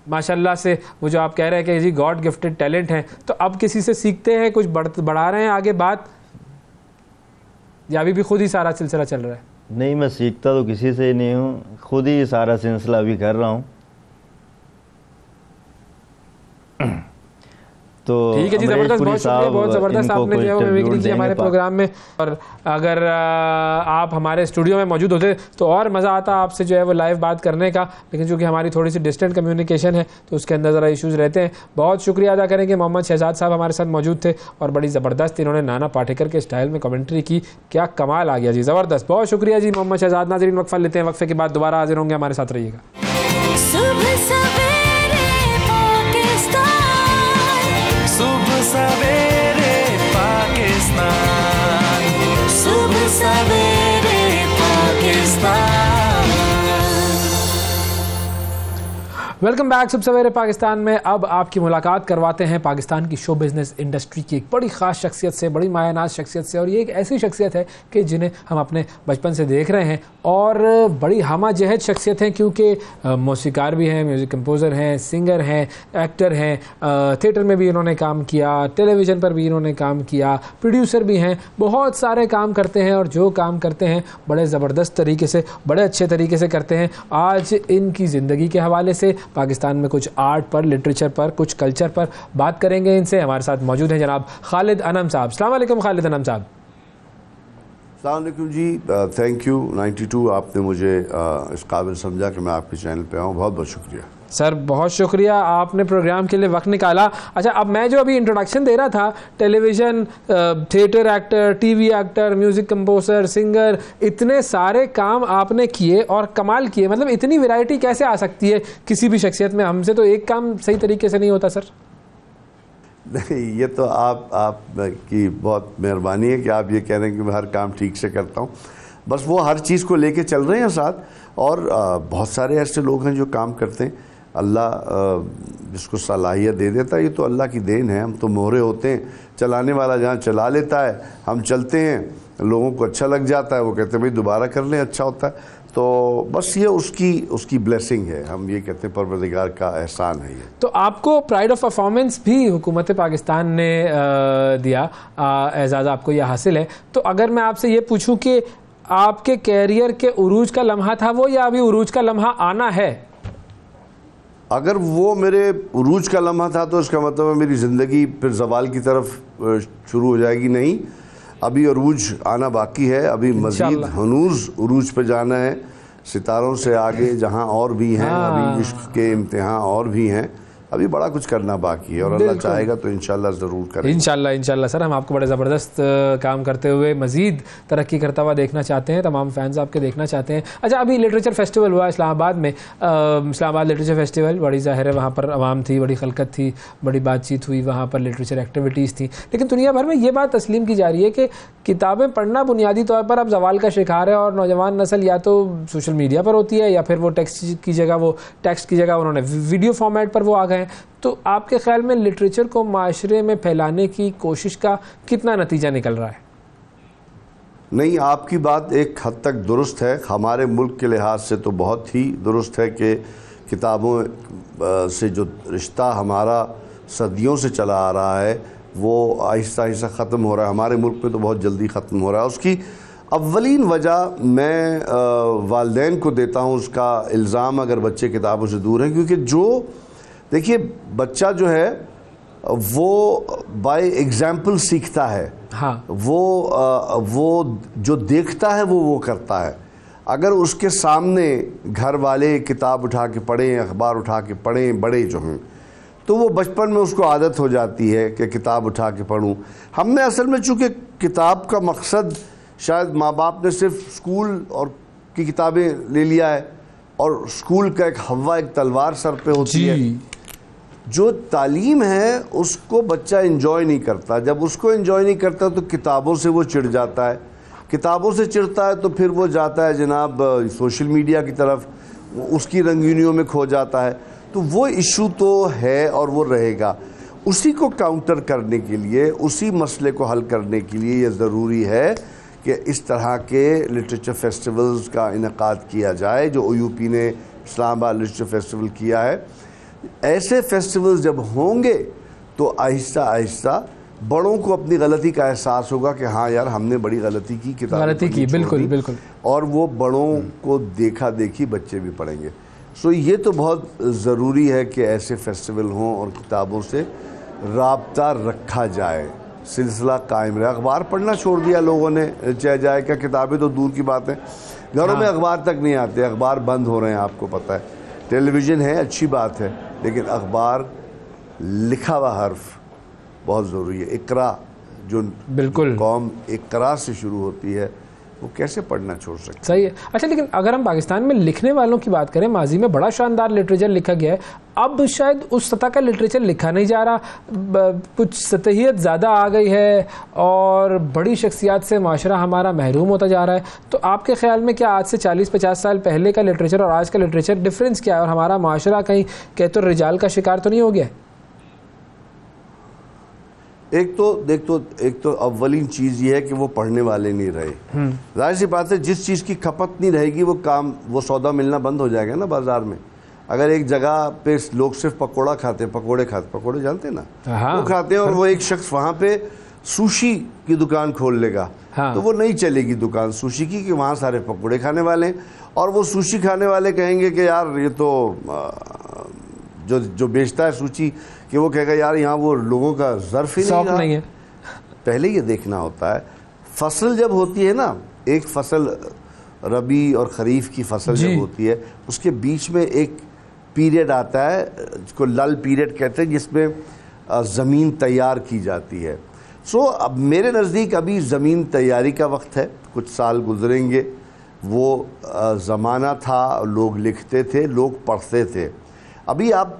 माशाल्लाह से वो जो आप कह रहे हैं कि जी गॉड गिफ्टेड टैलेंट है, तो अब किसी से सीखते हैं, कुछ बढ़ा रहे हैं आगे बात, या अभी भी खुद ही सारा सिलसिला चल रहा है? नहीं, मैं सीखता तो किसी से ही नहीं हूँ, खुद ही सारा सिलसिला अभी कर रहा हूँ। तो ठीक है जी, जबरदस्त, बहुत शुक्रिया, बहुत ज़बरदस्त आपने जो है वो मिमिक्री की हमारे प्रोग्राम में। और अगर आप हमारे स्टूडियो में मौजूद होते तो और मज़ा आता आपसे जो है वो लाइव बात करने का, लेकिन चूंकि हमारी थोड़ी सी डिस्टेंट कम्युनिकेशन है तो उसके अंदर ज़रा इश्यूज़ रहते हैं। बहुत शुक्रिया अदा करेंगे, मोहम्मद शहजाद साहब हमारे साथ मौजूद थे और बड़ी ज़बरदस्त इन्होंने नाना पाटेकर के स्टाइल में कमेंट्री की, क्या कमाल आ गया जी, ज़बरदस्त। बहुत शुक्रिया जी मोहम्मद शहजाद। नाज़रीन, वक्फा लेते हैं, वक्फे के बाद दोबारा हाजिर होंगे, हमारे साथ रहिएगा। सुबह सवेरे पाकिस्तान, सुबह सवेरे पाकिस्तान। वेलकम बैक सुबह सवेरे पाकिस्तान में। अब आपकी मुलाकात करवाते हैं पाकिस्तान की शो बिज़नेस इंडस्ट्री की एक बड़ी ख़ास शख्सियत से, बड़ी मायानाज शख्सियत से। और ये एक ऐसी शख्सियत है कि जिन्हें हम अपने बचपन से देख रहे हैं और बड़ी हमा जहद शख्सियत हैं, क्योंकि मौसीकार भी हैं, म्यूज़िक कंपोज़र हैं, सिंगर हैं, एक्टर हैं, थिएटर में भी इन्होंने काम किया, टेलीविज़न पर भी इन्होंने काम किया, प्रोड्यूसर भी हैं, बहुत सारे काम करते हैं और जो काम करते हैं बड़े ज़बरदस्त तरीके से, बड़े अच्छे तरीके से करते हैं। आज इनकी ज़िंदगी के हवाले से, पाकिस्तान में कुछ आर्ट पर, लिटरेचर पर, कुछ कल्चर पर बात करेंगे इनसे। हमारे साथ मौजूद हैं जनाब खालिद अनम साहब। अस्सलाम वालेकुम खालिद अनम साहब। अस्सलाम वालेकुम जी, थैंक यू 92 आपने मुझे इस काबिल समझा कि मैं आपके चैनल पे आऊँ, बहुत बहुत शुक्रिया सर। बहुत शुक्रिया, आपने प्रोग्राम के लिए वक्त निकाला। अच्छा, अब मैं जो अभी इंट्रोडक्शन दे रहा था, television, theatre actor, TV actor, music composer, singer, इतने सारे काम आपने किए और कमाल किए। मतलब इतनी वैरायटी कैसे आ सकती है किसी भी शख्सियत में? हमसे तो एक काम सही तरीके से नहीं होता सर। नहीं, ये तो आप की बहुत मेहरबानी है कि आप ये कह रहे हैं कि मैं हर काम ठीक से करता हूँ। बस वो हर चीज़ को लेके चल रहे हैं साथ, और बहुत सारे ऐसे लोग हैं जो काम करते हैं। अल्लाह जिसको सलाहियत दे देता है, ये तो अल्लाह की देन है। हम तो मोहरे होते हैं, चलाने वाला जहाँ चला लेता है, हम चलते हैं, लोगों को अच्छा लग जाता है, वो कहते हैं भाई दोबारा कर लें, अच्छा होता है। तो बस ये उसकी ब्लेसिंग है, हम ये कहते हैं परवरदिगार का एहसान है ये। तो आपको प्राइड ऑफ परफॉर्मेंस भी हुकूमत पाकिस्तान ने दिया, एजाज़ आपको यह हासिल है। तो अगर मैं आपसे ये पूछूं कि आपके कैरियर के उरूज का लम्हा था वो, या अभी उरूज का लम्हा आना है? अगर वो मेरे उरूज का लम्हा था तो इसका मतलब है मेरी ज़िंदगी फिर ज़वाल की तरफ शुरू हो जाएगी। नहीं, अभी उरूज आना बाकी है, अभी मज़ीद हनूज उरूज पे जाना है, सितारों से आगे जहां और भी हैं, अभी इश्क के इम्तिहान और भी हैं, अभी बड़ा कुछ करना बाकी है और अल्लाह चाहेगा तो इंशाल्लाह ज़रूर करेंगे। इंशाल्लाह सर, हम आपको बड़े ज़बरदस्त काम करते हुए मज़ीद तरक्की करता हुआ देखना चाहते हैं, तमाम फैंस आपके देखना चाहते हैं। अच्छा, अभी लिटरेचर फेस्टिवल हुआ इस्लामाबाद में, इस्लामाबाद लिटरेचर फेस्टिवल, बड़ी ज़ाहिर है वहाँ पर आवाम थी, बड़ी खलकत थी, बड़ी बातचीत हुई, वहाँ पर लिटरेचर एक्टिविटीज़ थी। लेकिन दुनिया भर में ये बात तस्लीम की जा रही है कि किताबें पढ़ना बुनियादी तौर पर अब ज़वाल का शिकार है और नौजवान नस्ल या तो सोशल मीडिया पर होती है या फिर वो टेक्स्ट की जगह उन्होंने वीडियो फॉर्मेट पर वो आ गए। तो आपके ख्याल में लिटरेचर को माशरे में फैलाने की कोशिश का कितना नतीजा निकल रहा है? नहीं, आपकी बात एक हद तक दुरुस्त है, हमारे मुल्क के लिहाज से तो बहुत ही दुरुस्त है कि किताबों से जो रिश्ता हमारा सदियों से चला आ रहा है वो आहिस्ता आहिस्ता ख़त्म हो रहा है। हमारे मुल्क में तो बहुत जल्दी ख़त्म हो रहा है। उसकी अव्वलीन वजह मैं वालिदैन को देता हूँ, उसका इल्ज़ाम अगर बच्चे किताबों से दूर हैं, क्योंकि जो देखिए बच्चा जो है वो बाय एग्जाम्पल सीखता है। हाँ, वो जो देखता है वो करता है। अगर उसके सामने घर वाले किताब उठा के पढ़ें, अखबार उठा के पढ़ें, बड़े जो हैं, तो वो बचपन में उसको आदत हो जाती है कि किताब उठा के पढूं। हमने असल में चूँकि किताब का मकसद शायद माँ बाप ने सिर्फ स्कूल और की किताबें ले लिया है, और स्कूल का एक हवा, एक तलवार सर पे होती है। जो तालीम है उसको बच्चा एंजॉय नहीं करता। जब उसको एंजॉय नहीं करता तो किताबों से वो चिढ़ जाता है, किताबों से चिढ़ता है तो फिर वो जाता है जनाब सोशल मीडिया की तरफ, उसकी रंगीनियों में खो जाता है। तो वो इशू तो है और वो रहेगा। उसी को काउंटर करने के लिए, उसी मसले को हल करने के लिए ये ज़रूरी है कि इस तरह के लिटरेचर फेस्टिवल्स का इनेकाद किया जाए, जो OUP ने इस्लामाबाद लिटरेचर फेस्टिवल किया है। ऐसे फेस्टिवल्स जब होंगे तो आहिस्ता आहिस्ता बड़ों को अपनी गलती का एहसास होगा कि हाँ यार हमने बड़ी गलती की, गलती की, बिल्कुल बिल्कुल, और वो बड़ों को देखा देखी बच्चे भी पढ़ेंगे। सो ये तो बहुत ज़रूरी है कि ऐसे फेस्टिवल हों और किताबों से राब्ता रखा जाए, सिलसिला कायम रहे। अखबार पढ़ना छोड़ दिया लोगों ने, चाहे जाए क्या, किताबें तो दूर की बात है, घरों में अखबार तक नहीं आते, अखबार बंद हो रहे हैं, आपको पता है। टेलीविज़न है, अच्छी बात है, लेकिन अखबार लिखा हुआ हर्फ बहुत ज़रूरी है। इकरा, जो बिल्कुल कौम इकरा से शुरू होती है, वो कैसे पढ़ना छोड़ सकते? सही है। अच्छा, लेकिन अगर हम पाकिस्तान में लिखने वालों की बात करें, माजी में बड़ा शानदार लिटरेचर लिखा गया है, अब शायद उस सतह का लिटरेचर लिखा नहीं जा रहा, कुछ सतहियत ज़्यादा आ गई है और बड़ी शख्सियात से माशरा हमारा महरूम होता जा रहा है। तो आपके ख्याल में क्या आज से 40-50 साल पहले का लिटरेचर और आज का लिटरेचर डिफरेंस क्या है, और हमारा माशरा कहीं कहते तो रिजाल का शिकार तो नहीं हो गया? एक तो अव्वलीन चीज़ ये है कि वो पढ़ने वाले नहीं रहे। जाहिर सी बात है, जिस चीज़ की खपत नहीं रहेगी वो सौदा मिलना बंद हो जाएगा ना बाजार में। अगर एक जगह पे लोग सिर्फ पकोड़ा खाते हैं, पकोड़े जानते हैं ना, वो खाते हैं, और वो एक शख्स वहाँ पे सुशी की दुकान खोल लेगा, तो वो नहीं चलेगी दुकान सुशी की, कि वहाँ सारे पकोड़े खाने वाले हैं। और वो सुशी खाने वाले कहेंगे कि यार ये तो जो बेचता है सूची, कि वो कहेगा यार यहाँ वो लोगों का ज़र्फ ही नहीं है। पहले ये देखना होता है, फसल जब होती है ना, एक फसल रबी और ख़रीफ की फसल जब होती है, उसके बीच में एक पीरियड आता है जिसको लल पीरियड कहते हैं, जिसमें ज़मीन तैयार की जाती है। सो अब मेरे नज़दीक अभी ज़मीन तैयारी का वक्त है, कुछ साल गुजरेंगे, वो ज़माना था, लोग लिखते थे, लोग पढ़ते थे। अभी आप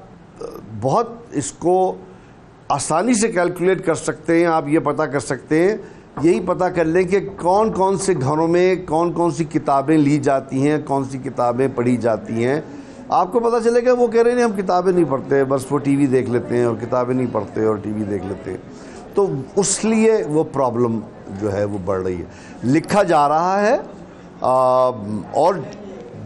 बहुत इसको आसानी से कैलकुलेट कर सकते हैं, आप ये पता कर सकते हैं, यही पता कर लें कि कौन कौन से घरों में कौन कौन सी किताबें ली जाती हैं, कौन सी किताबें पढ़ी जाती हैं। आपको पता चलेगा वो कह रहे हैं हम किताबें नहीं पढ़ते, बस वो टीवी देख लेते हैं, और किताबें नहीं पढ़ते और टीवी देख लेते हैं। तो उसलिए वो प्रॉब्लम जो है वो बढ़ रही है। लिखा जा रहा है, और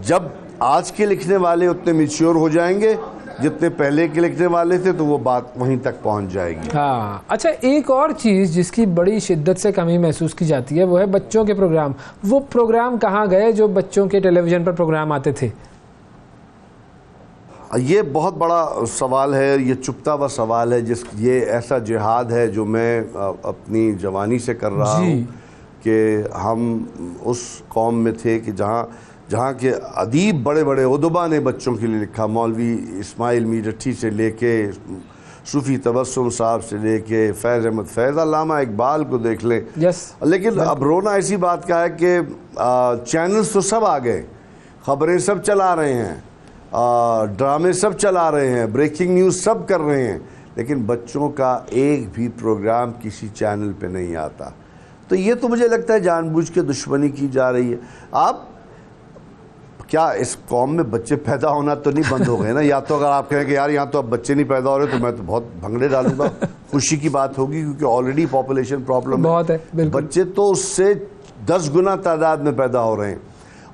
जब आज के लिखने वाले उतने मैच्योर हो जाएंगे जितने पहले के लिखने वाले थे, तो वो बात वहीं तक पहुंच जाएगी। हाँ, अच्छा, एक और चीज़ जिसकी बड़ी शिद्दत से कमी महसूस की जाती है वो है बच्चों के प्रोग्राम। वो प्रोग्राम कहाँ गए जो बच्चों के टेलीविज़न पर प्रोग्राम आते थे? ये बहुत बड़ा सवाल है, ये चुपता हुआ सवाल है, ये ऐसा जिहाद है जो मैं अपनी जवानी से कर रहा हूँ कि हम उस कौम में थे कि जहाँ के अदीब बड़े बड़े उदबा ने बच्चों के लिए लिखा, मौलवी इस्माइल मीरठी से लेके सूफ़ी तबस्सुम साहब से लेके फैज़ अहमद फैज़, अल्लामा इकबाल को देख लें। लेकिन अब रोना ऐसी बात का है कि चैनल्स तो सब आ गए, ख़बरें सब चला रहे हैं, ड्रामे सब चला रहे हैं, ब्रेकिंग न्यूज़ सब कर रहे हैं, लेकिन बच्चों का एक भी प्रोग्राम किसी चैनल पे नहीं आता। तो ये तो मुझे लगता है जानबूझ के दुश्मनी की जा रही है। आप क्या इस कौम में बच्चे पैदा होना तो नहीं बंद हो गए ना? या तो अगर आप कहें कि यार यहाँ तो अब बच्चे नहीं पैदा हो रहे, तो मैं तो बहुत भंगड़े डालूंगा, खुशी की बात होगी, क्योंकि ऑलरेडी पॉपुलेशन प्रॉब्लम बहुत है। बच्चे तो उससे 10 गुना तादाद में पैदा हो रहे हैं,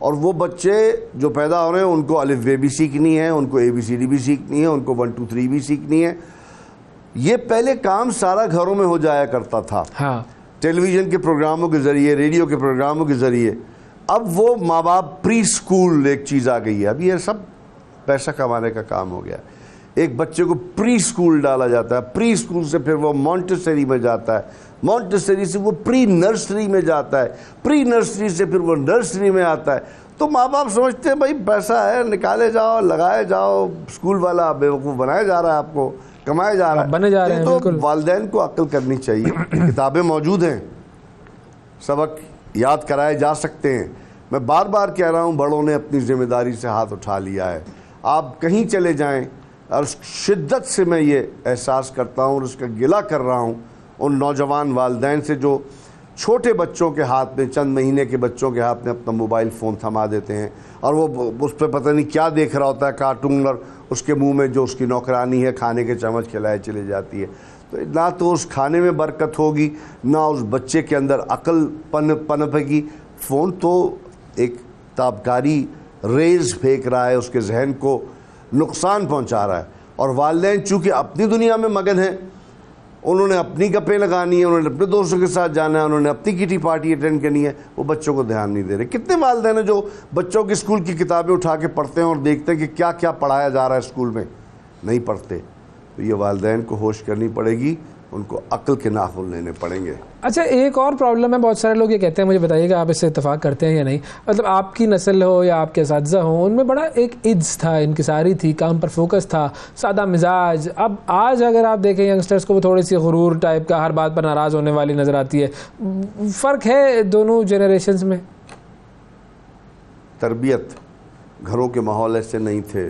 और वो बच्चे जो पैदा हो रहे हैं उनको अलिफ बे भी सीखनी है, उनको ABCD भी सीखनी है, उनको 1 2 3 भी सीखनी है। ये पहले काम सारा घरों में हो जाया करता था, टेलीविज़न के प्रोग्रामों के ज़रिए, रेडियो के प्रोग्रामों के ज़रिए। अब वो माँ बाप प्री स्कूल एक चीज़ आ गई है, अब ये सब पैसा कमाने का काम हो गया। एक बच्चे को प्री स्कूल डाला जाता है, प्री स्कूल से फिर वो मॉन्टेसरी में जाता है, मॉन्टेसरी से वो प्री नर्सरी में जाता है, प्री नर्सरी से फिर वो नर्सरी में आता है। तो माँ बाप समझते हैं भाई पैसा है, निकाले जाओ, लगाए जाओ, स्कूल वाला बेवकूफ़ बनाया जा रहा है, आपको कमाया जा रहा है, बने जा रहे हैं। तो वालिदैन को अक्ल करनी चाहिए। किताबें मौजूद हैं, सबक याद कराए जा सकते हैं। मैं बार बार कह रहा हूँ, बड़ों ने अपनी जिम्मेदारी से हाथ उठा लिया है। आप कहीं चले जाएं, और शिद्दत से मैं ये एहसास करता हूँ और उसका गिला कर रहा हूँ उन नौजवान वालिदैन से जो छोटे बच्चों के हाथ में, चंद महीने के बच्चों के हाथ में अपना मोबाइल फ़ोन थमा देते हैं, और वो उस पर पता नहीं क्या देख रहा होता है, कार्टून, और उसके मुंह में जो उसकी नौकरानी है खाने के चम्मच खिलाए चली जाती है। तो ना तो उस खाने में बरकत होगी, ना उस बच्चे के अंदर अक्ल पनपेगी। फ़ोन तो एक ताबकारी रेज़ फेंक रहा है, उसके जहन को नुकसान पहुंचा रहा है। और वालिदैन चूँकि अपनी दुनिया में मगन हैं, उन्होंने अपनी गप्पे लगानी है, उन्होंने अपने दोस्तों के साथ जाना है, उन्होंने अपनी किटी पार्टी अटेंड करनी है, वो बच्चों को ध्यान नहीं दे रहे। कितने वालिदैन हैं जो बच्चों की स्कूल की किताबें उठा के पढ़ते हैं और देखते हैं कि क्या क्या पढ़ाया जा रहा है स्कूल में, नहीं पढ़ते। तो ये वालिदैन को होश करनी पड़ेगी, उनको अक्ल के नाखून लेने पड़ेंगे। अच्छा, एक और प्रॉब्लम है, बहुत सारे लोग ये कहते हैं, मुझे बताइएगा आप इससे इत्तेफाक करते हैं या नहीं, मतलब आपकी नस्ल हो या आपके असातिज़ा हो, उनमें बड़ा एक इज्ज था, इनकिसारी थी, काम पर फोकस था, सादा मिजाज। अब आज अगर आप देखें यंगस्टर्स को, वो थोड़ी सी गुरूर टाइप का, हर बात पर नाराज़ होने वाली नज़र आती है। फ़र्क है दोनों जनरेशन्स में? तरबियत, घरों के माहौल ऐसे नहीं थे,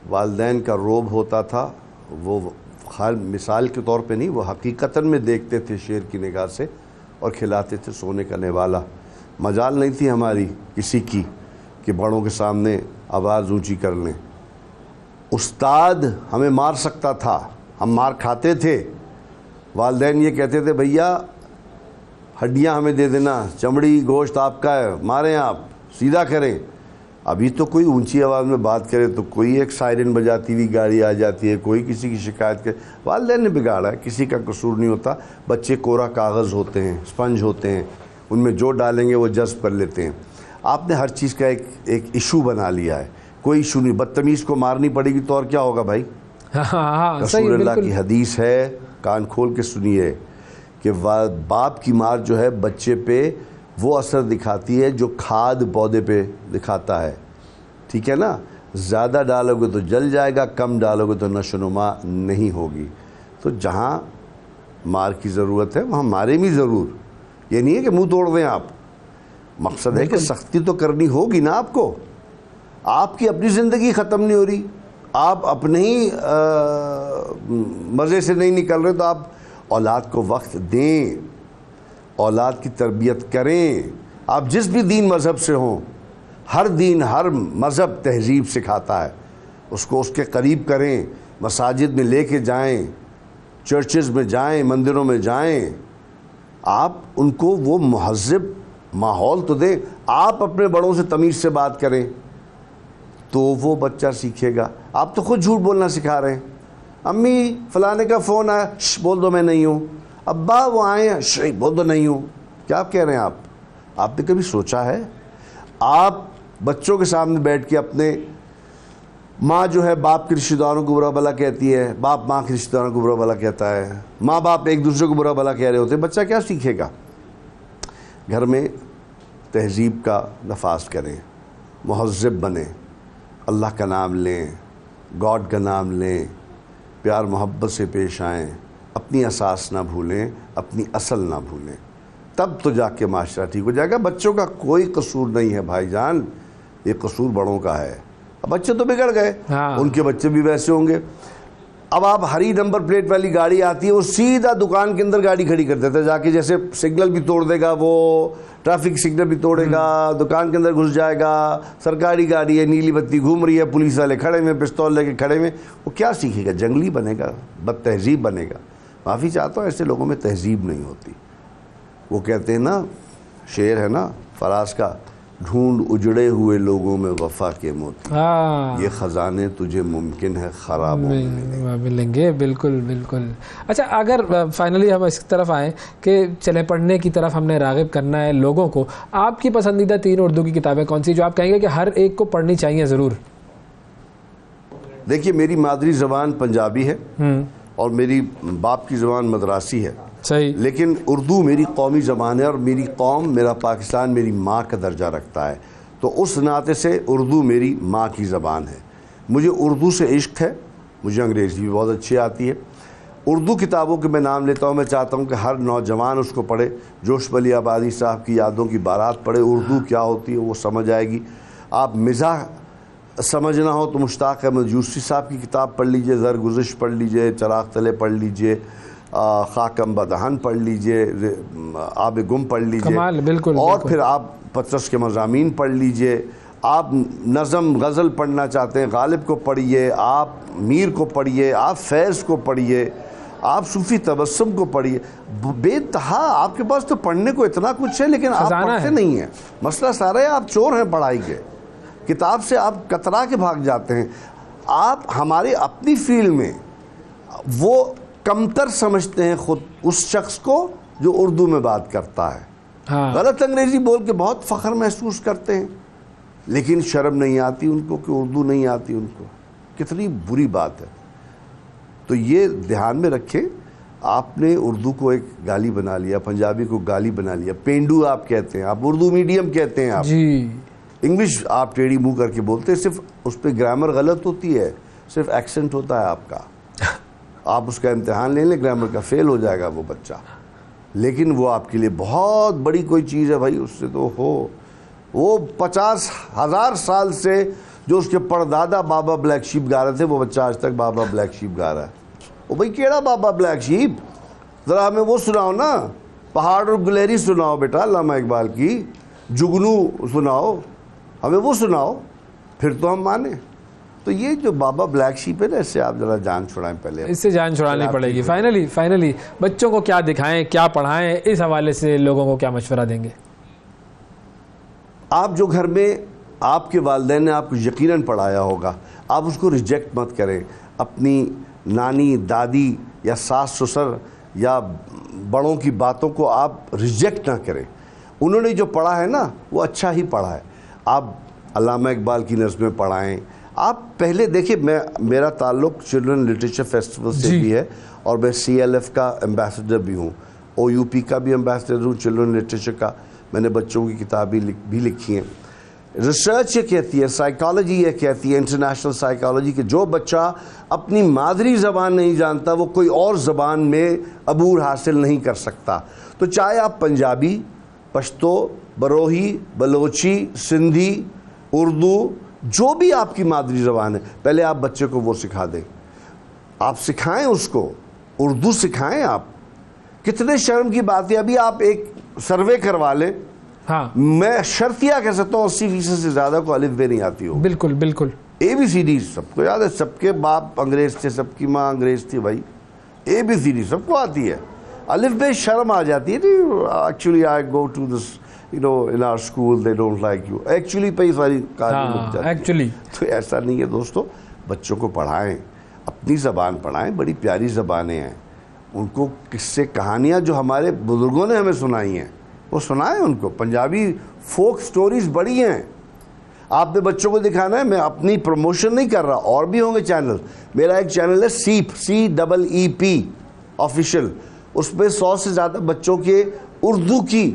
वालिदैन का रोब होता था, वो खाल मिसाल के तौर पे नहीं, वो हकीकतन में देखते थे शेर की निगाह से और खिलाते थे सोने का निवाला। मजाल नहीं थी हमारी किसी की कि बड़ों के सामने आवाज़ ऊंची कर लें। उस्ताद हमें मार सकता था, हम मार खाते थे। वालिदैन ये कहते थे भैया हड्डियां हमें दे देना, चमड़ी गोश्त आपका है, मारें आप, सीधा करें। अभी तो कोई ऊंची आवाज़ में बात करे तो कोई एक सायरन बजाती हुई गाड़ी आ जाती है, कोई किसी की शिकायत करे। वालिदैन ने बिगाड़ा है, किसी का कसूर नहीं होता। बच्चे कोरा कागज़ होते हैं, स्पंज होते हैं, उनमें जो डालेंगे वो जज्ब कर लेते हैं। आपने हर चीज़ का एक इशू बना लिया है, कोई इशू नहीं। बदतमीज़ को मारनी पड़ेगी तो और क्या होगा भाई? रसूलुल्लाह की हदीस है, कान खोल के सुनिए, कि बाप की मार जो है बच्चे पे वो असर दिखाती है जो खाद पौधे पे दिखाता है, ठीक है ना। ज़्यादा डालोगे तो जल जाएगा, कम डालोगे तो नशोनुमा नहीं होगी। तो जहाँ मार की ज़रूरत है वहाँ मारे भी ज़रूर, ये नहीं है कि मुंह तोड़ दें आप। मकसद है कि सख्ती तो करनी होगी ना आपको। आपकी अपनी ज़िंदगी ख़त्म नहीं हो रही, आप अपने ही मज़े से नहीं निकल रहे, तो आप औलाद को वक्त दें, औलाद की तरबियत करें। आप जिस भी दीन मज़हब से हों, हर दीन हर मज़हब तहज़ीब सिखाता है, उसको उसके करीब करें, मसाजिद में लेके जाएं, चर्चेज़ में जाएं, मंदिरों में जाएं। आप उनको वो महज़्ज़ब माहौल तो दें। आप अपने बड़ों से तमीज़ से बात करें तो वो बच्चा सीखेगा। आप तो खुद झूठ बोलना सिखा रहे हैं। अम्मी फ़लाने का फ़ोन आया, बोल दो मैं नहीं हूँ। अब्बा वो आए हैं, बोल दो नहीं हूँ। क्या आप कह रहे हैं आप? आपने कभी सोचा है? आप बच्चों के सामने बैठ के अपने माँ जो है बाप के रिश्तेदारों को बुरा भला कहती है, बाप माँ के रिश्तेदारों को बुरा भला कहता है, माँ बाप एक दूसरे को बुरा भला कह रहे होते हैं, बच्चा क्या सीखेगा? घर में तहज़ीब का नफाज करें, मुहज़्ज़ब बने, अल्लाह का नाम लें, गॉड का नाम लें, प्यार मोहब्बत से पेश आएँ, अपनी असास ना भूलें, अपनी असल ना भूलें, तब तो जाके माशरा ठीक हो जाएगा। बच्चों का कोई कसूर नहीं है भाईजान, ये कसूर बड़ों का है। अब बच्चे तो बिगड़ गए, उनके बच्चे भी वैसे होंगे। अब आप हरी नंबर प्लेट वाली गाड़ी आती है, वो सीधा दुकान के अंदर गाड़ी खड़ी कर देता है जाके, जैसे सिग्नल भी तोड़ देगा, वो ट्रैफिक सिग्नल भी तोड़ेगा, दुकान के अंदर घुस जाएगा। सरकारी गाड़ी है, नीली बत्ती घूम रही है, पुलिस वाले खड़े में, पिस्तौल लेके खड़े में, वो क्या सीखेगा? जंगली बनेगा, बदतहजीब बनेगा। माफ़ी चाहता हूँ, ऐसे लोगों में तहजीब नहीं होती। वो कहते हैं ना, शेर है ना फराज का, ढूंढ उजड़े हुए लोगों में वफा के मोती, ये ख़जाने तुझे मुमकिन है ख़राब मिलेंगे। बिल्कुल बिल्कुल। अच्छा, अगर फाइनली हम इस तरफ आएँ कि चले पढ़ने की तरफ हमने राग़िब करना है लोगों को, आपकी पसंदीदा 3 उर्दू की किताबें कौन सी जो आप कहेंगे कि हर एक को पढ़नी चाहिए ज़रूर? देखिए, मेरी मादरी ज़बान पंजाबी है और मेरी बाप की ज़बान मद्रासी है, सही, लेकिन उर्दू मेरी कौमी ज़बान है और मेरी कौम, मेरा पाकिस्तान मेरी माँ का दर्जा रखता है। तो उस नाते से उर्दू मेरी माँ की ज़बान है। मुझे उर्दू से इश्क है, मुझे अंग्रेज़ी भी बहुत अच्छी आती है। उर्दू किताबों के मैं नाम लेता हूँ, मैं चाहता हूँ कि हर नौजवान उसको पढ़े। जोश वली आबादी साहब की यादों की बारात पढ़े, उर्दू क्या होती है वो समझ आएगी। आप मिज़ाह समझना हो तो मुश्ताक अहमद यूसुफ़ी साहब की किताब पढ़ लीजिए, ज़रगुज़िश पढ़ लीजिए, चराग़ तले पढ़ लीजिए, खाकम बदहन पढ़ लीजिए, आब गुम पढ़ लीजिए, बिल्कुल, और बिल्कुल। फिर आप पतरस के मज़ामीन पढ़ लीजिए। आप नज़म गज़ल पढ़ना चाहते हैं, गालिब को पढ़िए, आप मीर को पढ़िए, आप फैज़ को पढ़िए, आप सूफ़ी तबस्सुम को पढ़िए। बेतहा आपके पास तो पढ़ने को इतना कुछ है, लेकिन आप पढ़ते नहीं हैं। मसला सारा है, आप चोर हैं पढ़ाई के, किताब से आप कतरा के भाग जाते हैं। आप हमारे अपनी फील्ड में वो कमतर समझते हैं खुद उस शख्स को जो उर्दू में बात करता है। हाँ। गलत अंग्रेजी बोल के बहुत फ़ख्र महसूस करते हैं, लेकिन शर्म नहीं आती उनको कि उर्दू नहीं आती उनको। कितनी बुरी बात है। तो ये ध्यान में रखें, आपने उर्दू को एक गाली बना लिया, पंजाबी को गाली बना लिया, पेंडू आप कहते हैं, आप उर्दू मीडियम कहते हैं, आप इंग्लिश आप टेढ़ी मुंह करके बोलते हैं, सिर्फ उस पर ग्रामर गलत होती है, सिर्फ एक्सेंट होता है आपका। आप उसका इम्तिहान ले लें, ग्रामर का फेल हो जाएगा वो बच्चा, लेकिन वो आपके लिए बहुत बड़ी कोई चीज़ है भाई। उससे तो वो 50,000 साल से जो उसके परदादा बाबा ब्लैक शीप गा रहे थे, वो बच्चा आज तक बाबा ब्लैक शीप गा रहा है। ओ भाई केड़ा बाबा ब्लैक शीप, ज़रा हमें वो सुनाओ ना, पहाड़ और गुलेरी सुनाओ बेटा, अल्लामा इकबाल की जुगनू सुनाओ, हमें वो सुनाओ, फिर तो हम माने। तो ये जो बाबा ब्लैक शीप है ना, इससे आप ज़रा जान छुड़ाएं पहले, इससे जान छुड़ानी पड़ेगी। फाइनली बच्चों को क्या दिखाएं, क्या पढ़ाएं, इस हवाले से लोगों को क्या मशवरा देंगे? आप जो घर में आपके वालिदैन ने आपको यकीनन पढ़ाया होगा, आप उसको रिजेक्ट मत करें। अपनी नानी दादी या सास ससुर या बड़ों की बातों को आप रिजेक्ट ना करें। उन्होंने जो पढ़ा है ना, वो अच्छा ही पढ़ा है। आप अल्लामा इकबाल की नज़्में पढ़ाएं। आप पहले देखिए, मेरा ताल्लुक़ चिल्ड्रन लिटरेचर फेस्टिवल से भी है, और मैं CLF का एम्बेसडर भी हूँ, OUP का भी एम्बेसडर हूँ चिल्ड्रन लिटरेचर का। मैंने बच्चों की किताबें भी लिखी हैं। रिसर्च ये कहती है, साइकोलॉजी ये कहती है, इंटरनेशनल साइकोलॉजी, कि जो बच्चा अपनी मादरी ज़बान नहीं जानता वो कोई और ज़बान में अबूर हासिल नहीं कर सकता। तो चाहे आप पंजाबी, पश्तो, बरोही, बलोची, सिंधी, उर्दू, जो भी आपकी मादरी ज़बान है, पहले आप बच्चे को वो सिखा दें। आप सिखाएं उसको, उर्दू सिखाएं। आप कितने शर्म की बात है, अभी आप एक सर्वे करवा लें। हाँ, मैं शर्तिया कह सकता हूँ 80% से ज़्यादा को अलिफ बे नहीं आती हो। बिल्कुल बिल्कुल। ABCD सबको याद है, सबके बाप अंग्रेज थे, सबकी माँ अंग्रेज थी भाई। ABCD सबको आती है, अलिफ बे शर्म आ जाती है। Actually I go to this, you know, in our school they don't like you, actually पे सारी कहानी लग जाती है। एक्चुअली तो ऐसा नहीं है दोस्तों, बच्चों को पढ़ाएं, अपनी ज़बान पढ़ाएं, बड़ी प्यारी ज़बानें हैं। उनको किस्से कहानियाँ जो हमारे बुज़ुर्गों ने हमें सुनाई हैं वो सुनाएं उनको। पंजाबी फोक स्टोरीज़ बड़ी हैं, आपने बच्चों को दिखाना है। मैं अपनी प्रमोशन नहीं कर रहा, और भी होंगे चैनल। मेरा एक चैनल है सीप, CEEP ऑफिशियल, उसमें 100 से ज़्यादा बच्चों के उर्दू की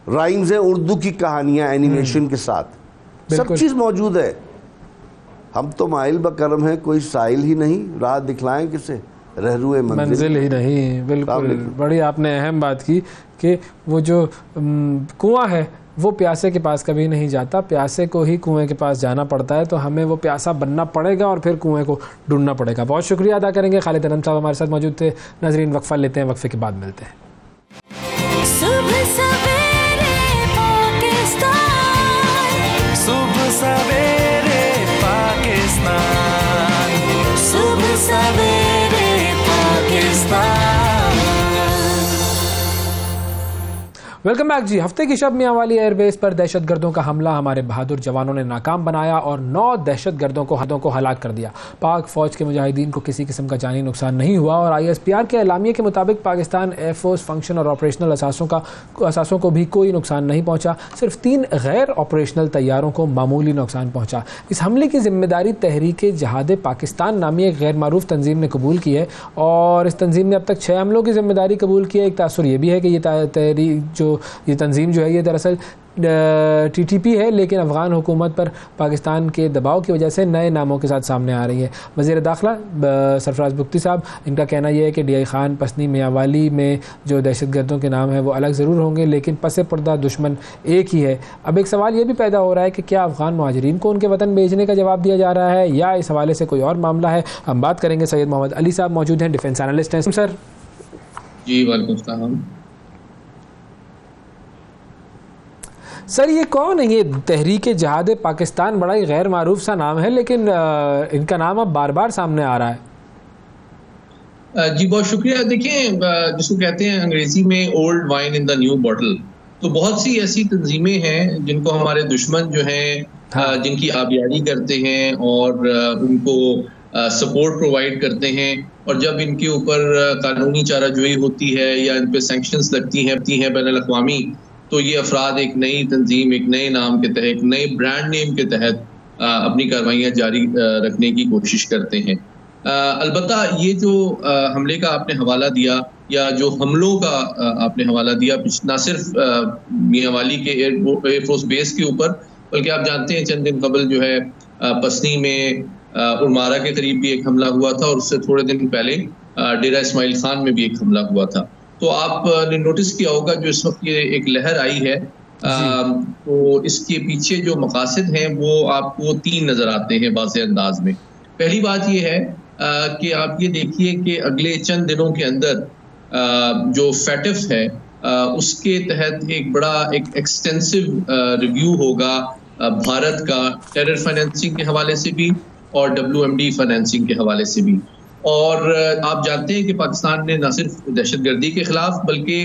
राइम्स हैं, उर्दू की कहानियाँ एनिमेशन के साथ, सब चीज़ मौजूद है। हम तो माइल बकरम हैं, कोई साइल ही नहीं, राह दिखलाएं किसे, रहरुए मंजिल ही नहीं। बिल्कुल, बड़ी आपने अहम बात की कि वो जो कुआं है वो प्यासे के पास कभी नहीं जाता, प्यासे को ही कुएं के पास जाना पड़ता है। तो हमें वो प्यासा बनना पड़ेगा और फिर कुएं को ढूंढना पड़ेगा। बहुत शुक्रिया अदा करेंगे, खालिद अनम साहब हमारे साथ मौजूद थे। नाजरीन, वक्फा लेते हैं, वक्फे के बाद मिलते हैं। सुबह सवेरे पाकिस्तान, सुबह सवेरे पाकिस्तान। वेलकम बैक जी। हफ्ते की शब मियांवाली एयरबेस पर दहशतगर्दों का हमला हमारे बहादुर जवानों ने नाकाम बनाया और 9 दहशतगर्दों को हलाक कर दिया। पाक फौज के मुजाहिदीन को किसी किस्म का जानी नुकसान नहीं हुआ और ISPR के एलामिये के मुताबिक पाकिस्तान एयरफोर्स फंक्शन और ऑपरेशनल असासों को भी कोई नुकसान नहीं पहुंचा। सिर्फ 3 गैर ऑपरेशनल तैयारों को मामूली नुकसान पहुंचा। इस हमले की जिम्मेदारी तहरीक जिहाद पाकिस्तान नामी एक गैर मारूफ तंजीम ने कबूल की है और इस तंजीम ने अब तक 6 हमलों की जिम्मेदारी कबूल की है। एक तासुर ये भी है कि ये तंजीम जो है ये दरअसल TTP है, लेकिन अफ़गान हुकूमत पर पाकिस्तान के दबाव की वजह से नए नामों के साथ सामने आ रही है। वज़ीर दाखिला सरफराज बुख्ती साहब, इनका कहना यह है कि DI खान, पसनी, मियांवाली में जो दहशतगर्दों के नाम हैं वो अलग ज़रूर होंगे, लेकिन पस पर्दा दुश्मन एक ही है। अब एक सवाल ये भी पैदा हो रहा है कि क्या अफ़गान मुहाजिरीन को उनके वतन भेजने का जवाब दिया जा रहा है या इस हवाले से कोई और मामला है। हम बात करेंगे। सैयद मोहम्मद अली साहब मौजूद हैं, डिफेंस एनालिस्ट हैं। सर जी, वालेकुम सलाम सर। ये कौन है? ये तहरीक जिहाद पाकिस्तान बड़ा ही गैर मारूफ सा नाम है, लेकिन इनका नाम अब बार बार सामने आ रहा है। जी बहुत शुक्रिया। देखें, जिसको कहते हैं अंग्रेजी में old wine in the new bottle, तो बहुत सी ऐसी तंजीमें हैं जिनको हमारे दुश्मन जो हैं जिनकी आबियारी करते हैं और उनको सपोर्ट प्रोवाइड करते हैं, और जब इनके ऊपर कानूनी चाराजोई होती है या इन पे सैंक्शंस लगती हैं बैनुल अक़वामी, तो ये अफराद एक नई तंजीम, एक नए नाम के तहत, एक नए ब्रांड नेम के तहत अपनी कार्रवाइयाँ जारी रखने की कोशिश करते हैं। अलबत्ता ये जो हमले का आपने हवाला दिया या जो हमलों का आपने हवाला दिया, ना सिर्फ मियांवाली के एयरफोर्स बेस के ऊपर, बल्कि आप जानते हैं चंद दिन कबल जो है पसनी में उर्मारा के करीब भी एक हमला हुआ था और उससे थोड़े दिन पहले डेरा इस्माइल खान में भी एक हमला हुआ था। तो आपने नोटिस किया होगा जो इस वक्त ये एक लहर आई है, तो इसके पीछे जो मकासद हैं वो आपको 3 नज़र आते हैं वाज़ेह अंदाज में। पहली बात ये है कि आप ये देखिए कि अगले चंद दिनों के अंदर जो फैटिफ है उसके तहत एक एक्सटेंसिव रिव्यू होगा भारत का टेरर फाइनेंसिंग के हवाले से भी और WMD फाइनेंसिंग के हवाले से भी। और आप जानते हैं कि पाकिस्तान ने न सिर्फ दहशतगर्दी के खिलाफ बल्कि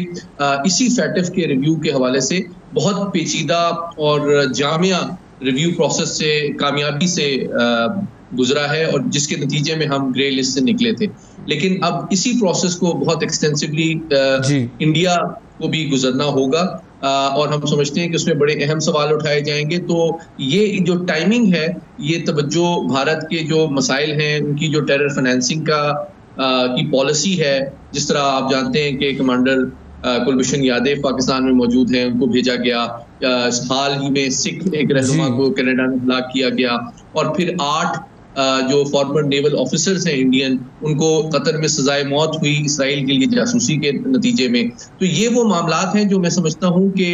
इसी फैटिफ के रिव्यू के हवाले से बहुत पेचीदा और जामिया रिव्यू प्रोसेस से कामयाबी से गुजरा है और जिसके नतीजे में हम ग्रे लिस्ट से निकले थे। लेकिन अब इसी प्रोसेस को बहुत एक्सटेंसिवली इंडिया को भी गुजरना होगा और हम समझते हैं कि उसमें बड़े अहम सवाल उठाए जाएंगे। तो ये जो टाइमिंग है, ये तवज्जो भारत के जो मसाइल हैं उनकी जो टेरर फाइनेंसिंग की पॉलिसी है, जिस तरह आप जानते हैं कि कमांडर कुलभूषण यादव पाकिस्तान में मौजूद हैं, उनको भेजा गया, हाल ही में सिख एक रहनुमा को कनाडा में हलाक किया गया और फिर 8 जो फॉर्मर नेवल ऑफिसर्स हैं इंडियन, उनको कतर में सजाए मौत हुई इसराइल के लिए जासूसी के नतीजे में। तो ये वो मामलात हैं जो मैं समझता हूँ कि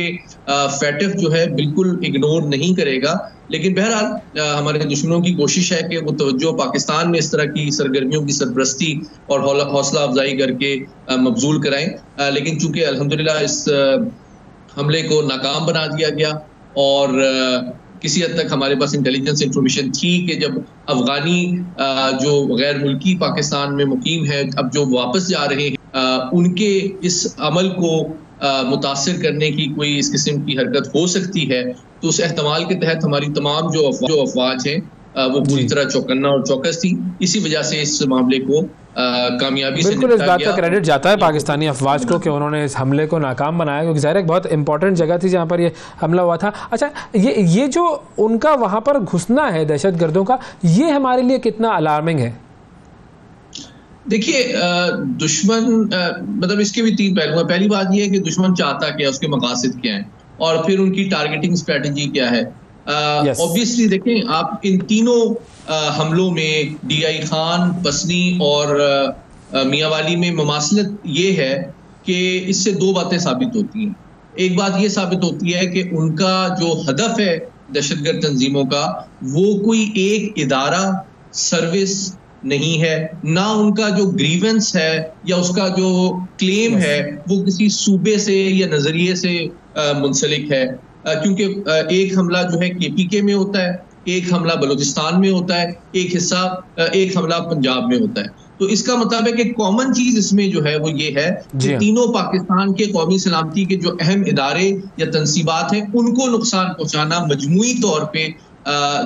फैटिफ जो है बिल्कुल इग्नोर नहीं करेगा। लेकिन बहरहाल हमारे दुश्मनों की कोशिश है कि वो तवज्जो पाकिस्तान में इस तरह की सरगर्मियों की सरपरस्ती और हौसला अफजाई करके मबजूल कराएं। लेकिन चूंकि अल्हम्दुलिल्लाह इस हमले को नाकाम बना दिया गया और किसी हद तक हमारे पास इंटेलिजेंस इंफॉर्मेशन थी कि जब अफगानी जो गैर मुल्की पाकिस्तान में मुकीम है, अब जो वापस जा रहे हैं, उनके इस अमल को मुतासिर करने की कोई इस किस्म की हरकत हो सकती है, तो उस एहतमाल के तहत हमारी तमाम जो अफवाज हैं वो पूरी तरह चौकन्ना और चौकस थी। इसी वजह से इस मामले को कामयाबी से बिल्कुल इस बात का क्रेडिट जाता है पाकिस्तानी अफवाज को कि उन्होंने इस हमले को नाकाम बनाया, क्योंकि ज़ाहिर एक बहुत इंपॉर्टेंट जगह थी जहाँ पर ये हमला हुआ था। अच्छा, ये जो उनका वहाँ पर घुसना है दहशतगर्दों का, ये हमारे लिए कितना अलार्मिंग है? देखिए, दुश्मन मतलब इसके भी 3 पहलू हैं। पहली बात ये है कि दुश्मन चाहता क्या है, उसके मकासद क्या हैं और फिर उनकी टारगेटिंग स्ट्रेटजी क्या है। ऑब्वियसली देखें आप, इन तीनों हमलों में DI खान, पसनी और मियांवाली में ममासलत ये है कि इससे 2 बातें साबित होती हैं। एक बात ये साबित होती है कि उनका जो हदफ है दहशतगर्द तंजीमों का, वो कोई एक इदारा, सर्विस नहीं है, ना उनका जो ग्रीवेंस है या उसका जो क्लेम है वो किसी सूबे से या नजरिए से मुंसलिक है। क्योंकि एक हमला जो है KPK में होता है, एक हमला बलूचिस्तान में होता है, एक हमला पंजाब में होता है। तो इसका मतलब है कि कॉमन चीज इसमें जो है वो ये है कि तीनों पाकिस्तान के कौमी सलामती के जो अहम इदारे या तंसीबात हैं उनको नुकसान पहुंचाना मजमूई तौर पे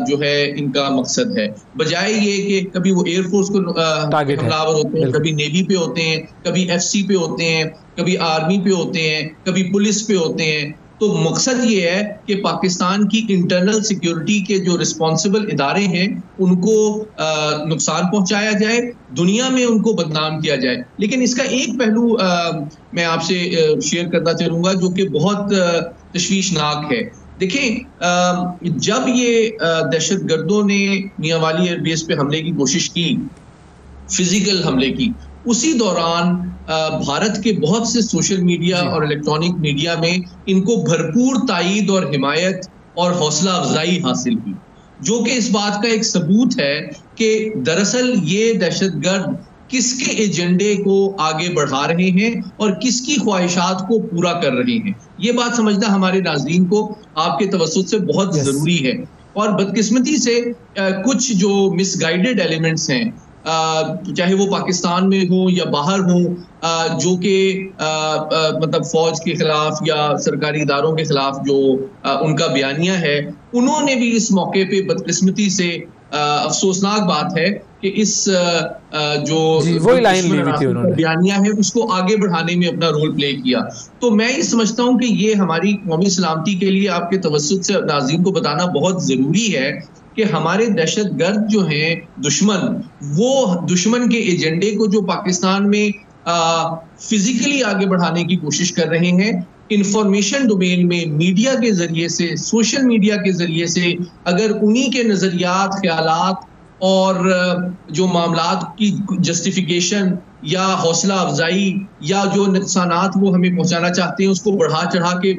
जो है इनका मकसद है, बजाय ये कि कभी वो एयरफोर्स को हमलावर होते हैं, कभी नेवी पे होते हैं, कभी FC पे होते हैं, कभी आर्मी पे होते हैं, कभी पुलिस पे होते हैं। तो मकसद ये है कि पाकिस्तान की इंटरनल सिक्योरिटी के जो रिस्पॉन्सिबल इदारे हैं उनको नुकसान पहुंचाया जाए, दुनिया में उनको बदनाम किया जाए। लेकिन इसका एक पहलू मैं आपसे शेयर करना चाहूँगा जो कि बहुत तशवीशनाक है। देखें, जब ये दहशतगर्दों ने मियांवाली एयरबेस पे हमले की कोशिश की, फिजिकल हमले की, उसी दौरान भारत के बहुत से सोशल मीडिया और इलेक्ट्रॉनिक मीडिया में इनको भरपूर तायीद और हिमायत और हौसला अफजाई हासिल हुई, जो कि इस बात का एक सबूत है कि दरअसल ये दहशतगर्द किसके एजेंडे को आगे बढ़ा रहे हैं और किसकी ख्वाहिशात को पूरा कर रहे हैं। ये बात समझना हमारे नाज़रीन को आपके तवज्जुह से बहुत ज़रूरी है। और बदकिस्मती से कुछ जो मिसगाइडेड एलिमेंट्स हैं, चाहे वो पाकिस्तान में हो या बाहर हो, जो कि मतलब फौज के खिलाफ या सरकारी इदारों के खिलाफ जो उनका बयानिया है, उन्होंने भी इस मौके पे बदकिस्मती से अफसोसनाक बात है कि इस जो वही लाइन ली हुई थी उन्होंने, बयानिया है उसको आगे बढ़ाने में अपना रोल प्ले किया। तो मैं ये समझता हूं कि ये हमारी कौमी सलामती के लिए आपके तवज्जुह से नाज़रीन को बताना बहुत जरूरी है कि हमारे दहशतगर्द जो हैं दुश्मन, वो दुश्मन के एजेंडे को जो पाकिस्तान में फिजिकली आगे बढ़ाने की कोशिश कर रहे हैं, इंफॉर्मेशन डोमेन में मीडिया के जरिए से, सोशल मीडिया के जरिए से, अगर उन्हीं के नजरियात, ख्यालात और जो मामलात की जस्टिफिकेशन या हौसला अफजाई या जो नुकसानात वो हमें पहुंचाना चाहते हैं उसको बढ़ा चढ़ा के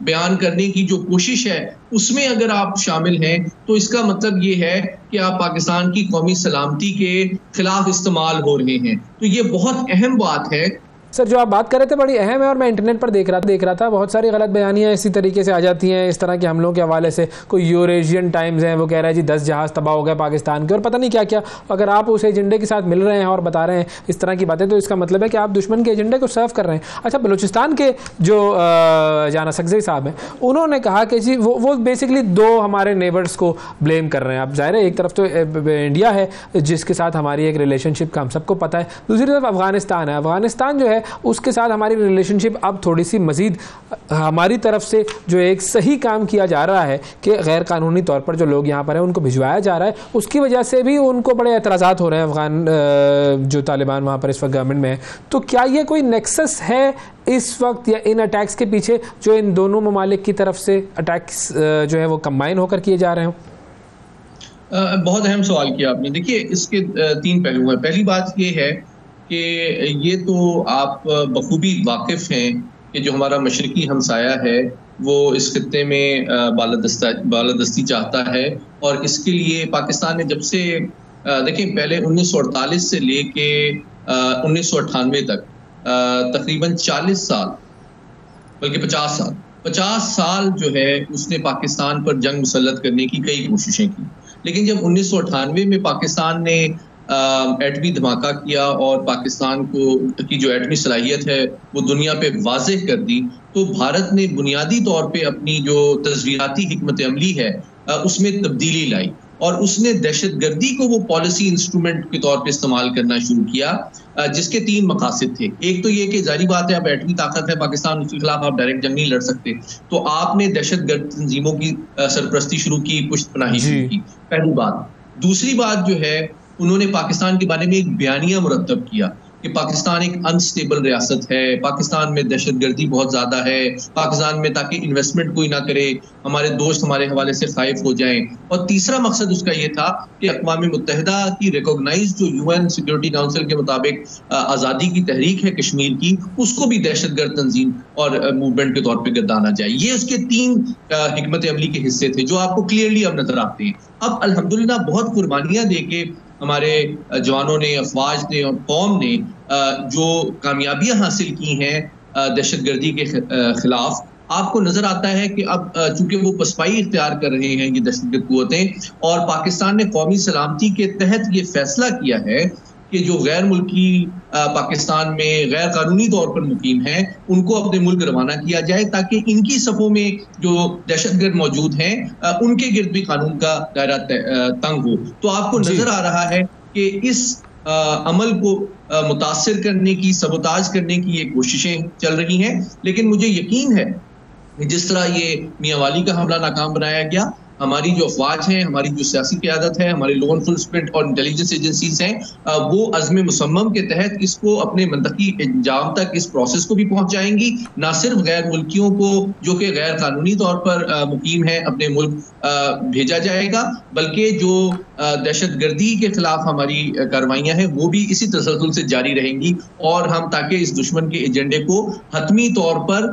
बयान करने की जो कोशिश है, उसमें अगर आप शामिल हैं तो इसका मतलब ये है कि आप पाकिस्तान की कौमी सलामती के खिलाफ इस्तेमाल हो रहे हैं। तो ये बहुत अहम बात है। सर, जो आप बात कर रहे थे बड़ी अहम है और मैं इंटरनेट पर देख रहा था बहुत सारी गलत बयानियाँ इसी तरीके से आ जाती हैं इस तरह के हमलों के हवाले से। कोई यूरेशियन टाइम्स है, वो कह रहा है जी 10 जहाज़ तबाह हो गए पाकिस्तान के, और पता नहीं क्या क्या। अगर आप उस एजेंडे के साथ मिल रहे हैं और बता रहे हैं इस तरह की बातें, तो इसका मतलब है कि आप दुश्मन के एजेंडे को सर्व कर रहे हैं। अच्छा, बलूचिस्तान के जो जाना सकज़ई साहब हैं, उन्होंने कहा कि जी वो बेसिकली 2 हमारे नेबर्स को ब्लेम कर रहे हैं। अब ज़ाहिर है एक तरफ तो इंडिया है जिसके साथ हमारी एक रिलेशनशिप का हम सबको पता है, दूसरी तरफ अफगानिस्तान है। अफगानिस्तान जो है उसके साथ हमारी रिलेशनशिप अब थोड़ी सी मज़ीद हमारी तरफ से जो एक सही काम किया जा रहा है कि गैर कानूनी तौर पर जो लोग यहाँ पर हैं उनको भिजवाया जा रहा है, उसकी वजह से भी उनको बड़े एतराज़ात हो रहे हैं अफगान जो तालिबान वहाँ पर इस वक्त गवर्नमेंट में है। तो क्या ये कोई नेक्सस है इस वक्त या इन अटैक्स के पीछे जो इन दोनों ममालिक की तरफ से अटैक्स जो है वो कंबाइन होकर किए जा रहे हैं? बहुत अहम सवाल किया आपने। देखिए, इसके 3 पहलू हैं। पहली बात ये है कि ये तो आप बखूबी वाकिफ़ हैं कि जो हमारा मशरकी हमसाया है वो इस खित्ते में बालादस्ती चाहता है, और इसके लिए पाकिस्तान ने जब से देखें पहले 1948 से लेके 1998 तक तकरीबन 40 साल बल्कि 50 साल जो है उसने पाकिस्तान पर जंग मुसल्लत करने की कई कोशिशें की। लेकिन जब 1998 में पाकिस्तान ने एटमी धमाका किया और पाकिस्तान को की जो एटमी सलाहियत है वो दुनिया पे वाज़ेह कर दी, तो भारत ने बुनियादी तौर पे अपनी जो तज़वीराती हिकमत अमली है उसमें तब्दीली लाई, और उसने दहशतगर्दी को वो पॉलिसी इंस्ट्रूमेंट के तौर पे इस्तेमाल करना शुरू किया, जिसके 3 मकासद थे। एक तो ये कि जारी बात है अब एटमी ताकत है पाकिस्तान, उसके खिलाफ आप डायरेक्ट जंग नहीं लड़ सकते, तो आपने दहशतगर्द तंजीमों की सरपरस्ती शुरू की, पुष्टपनाही शुरू की, पहली बात। दूसरी बात जो है, उन्होंने पाकिस्तान के बारे में एक बयानिया मुरतब किया कि पाकिस्तान एक अनस्टेबल रियासत है, पाकिस्तान में दहशतगर्दी बहुत ज़्यादा है, पाकिस्तान में ताकि इन्वेस्टमेंट कोई ना करे, हमारे दोस्त हमारे हवाले से खाइफ हो जाएं। और तीसरा मकसद उसका ये था कि अक़वाम मुत्तहिदा की रिकॉग्नाइज जो UN सिक्योरिटी काउंसिल के मुताबिक आज़ादी की तहरीक है कश्मीर की, उसको भी दहशतगर्द तंजीम और मूवमेंट के तौर पर गर्दाना जाए। ये उसके 3 हिकमत अमली के हिस्से थे जो आपको क्लियरली अब नजर आते हैं। अब अल्हम्दुलिल्लाह बहुत कुर्बानियाँ दे के हमारे जवानों ने, अफवाज ने और कौम ने जो कामयाबियां हासिल की हैं दहशतगर्दी के खिलाफ, आपको नजर आता है कि अब चूंकि वो पसपाई इख्तियार कर रहे हैं ये दहशतगर्द कुव्वतें, और पाकिस्तान ने कौमी सलामती के तहत ये फैसला किया है कि जो गैर मुल्की पाकिस्तान में गैर कानूनी तौर पर मुकीम हैं उनको अपने मुल्क रवाना किया जाए, ताकि इनकी सफ़ों में जो दहशतगर्द मौजूद हैं उनके गिर्द भी कानून का दायरा तंग हो। तो आपको नजर आ रहा है कि इस अमल को मुतासिर करने की, सबोताज करने की ये कोशिशें चल रही हैं। लेकिन मुझे यकीन है कि जिस तरह ये मियां वाली का हमला नाकाम बनाया गया, हमारी जो अफवाज हैं, हमारी जो सियासी क़यादत है, हमारी लॉ एनफोर्समेंट और इंटेलिजेंस एजेंसीज हैं, वो अज़्म मुसम्मम के तहत इसको अपने मंतकी इंजाम तक इस प्रोसेस को भी पहुंचाएंगी। ना सिर्फ गैर मुल्कियों को जो कि गैर कानूनी तौर पर मुकीम है अपने मुल्क भेजा जाएगा, बल्कि जो दहशतगर्दी के खिलाफ हमारी कार्रवाइयाँ हैं वो भी इसी तसलसल से जारी रहेंगी, और हम ताकि इस दुश्मन के एजेंडे को हतमी तौर पर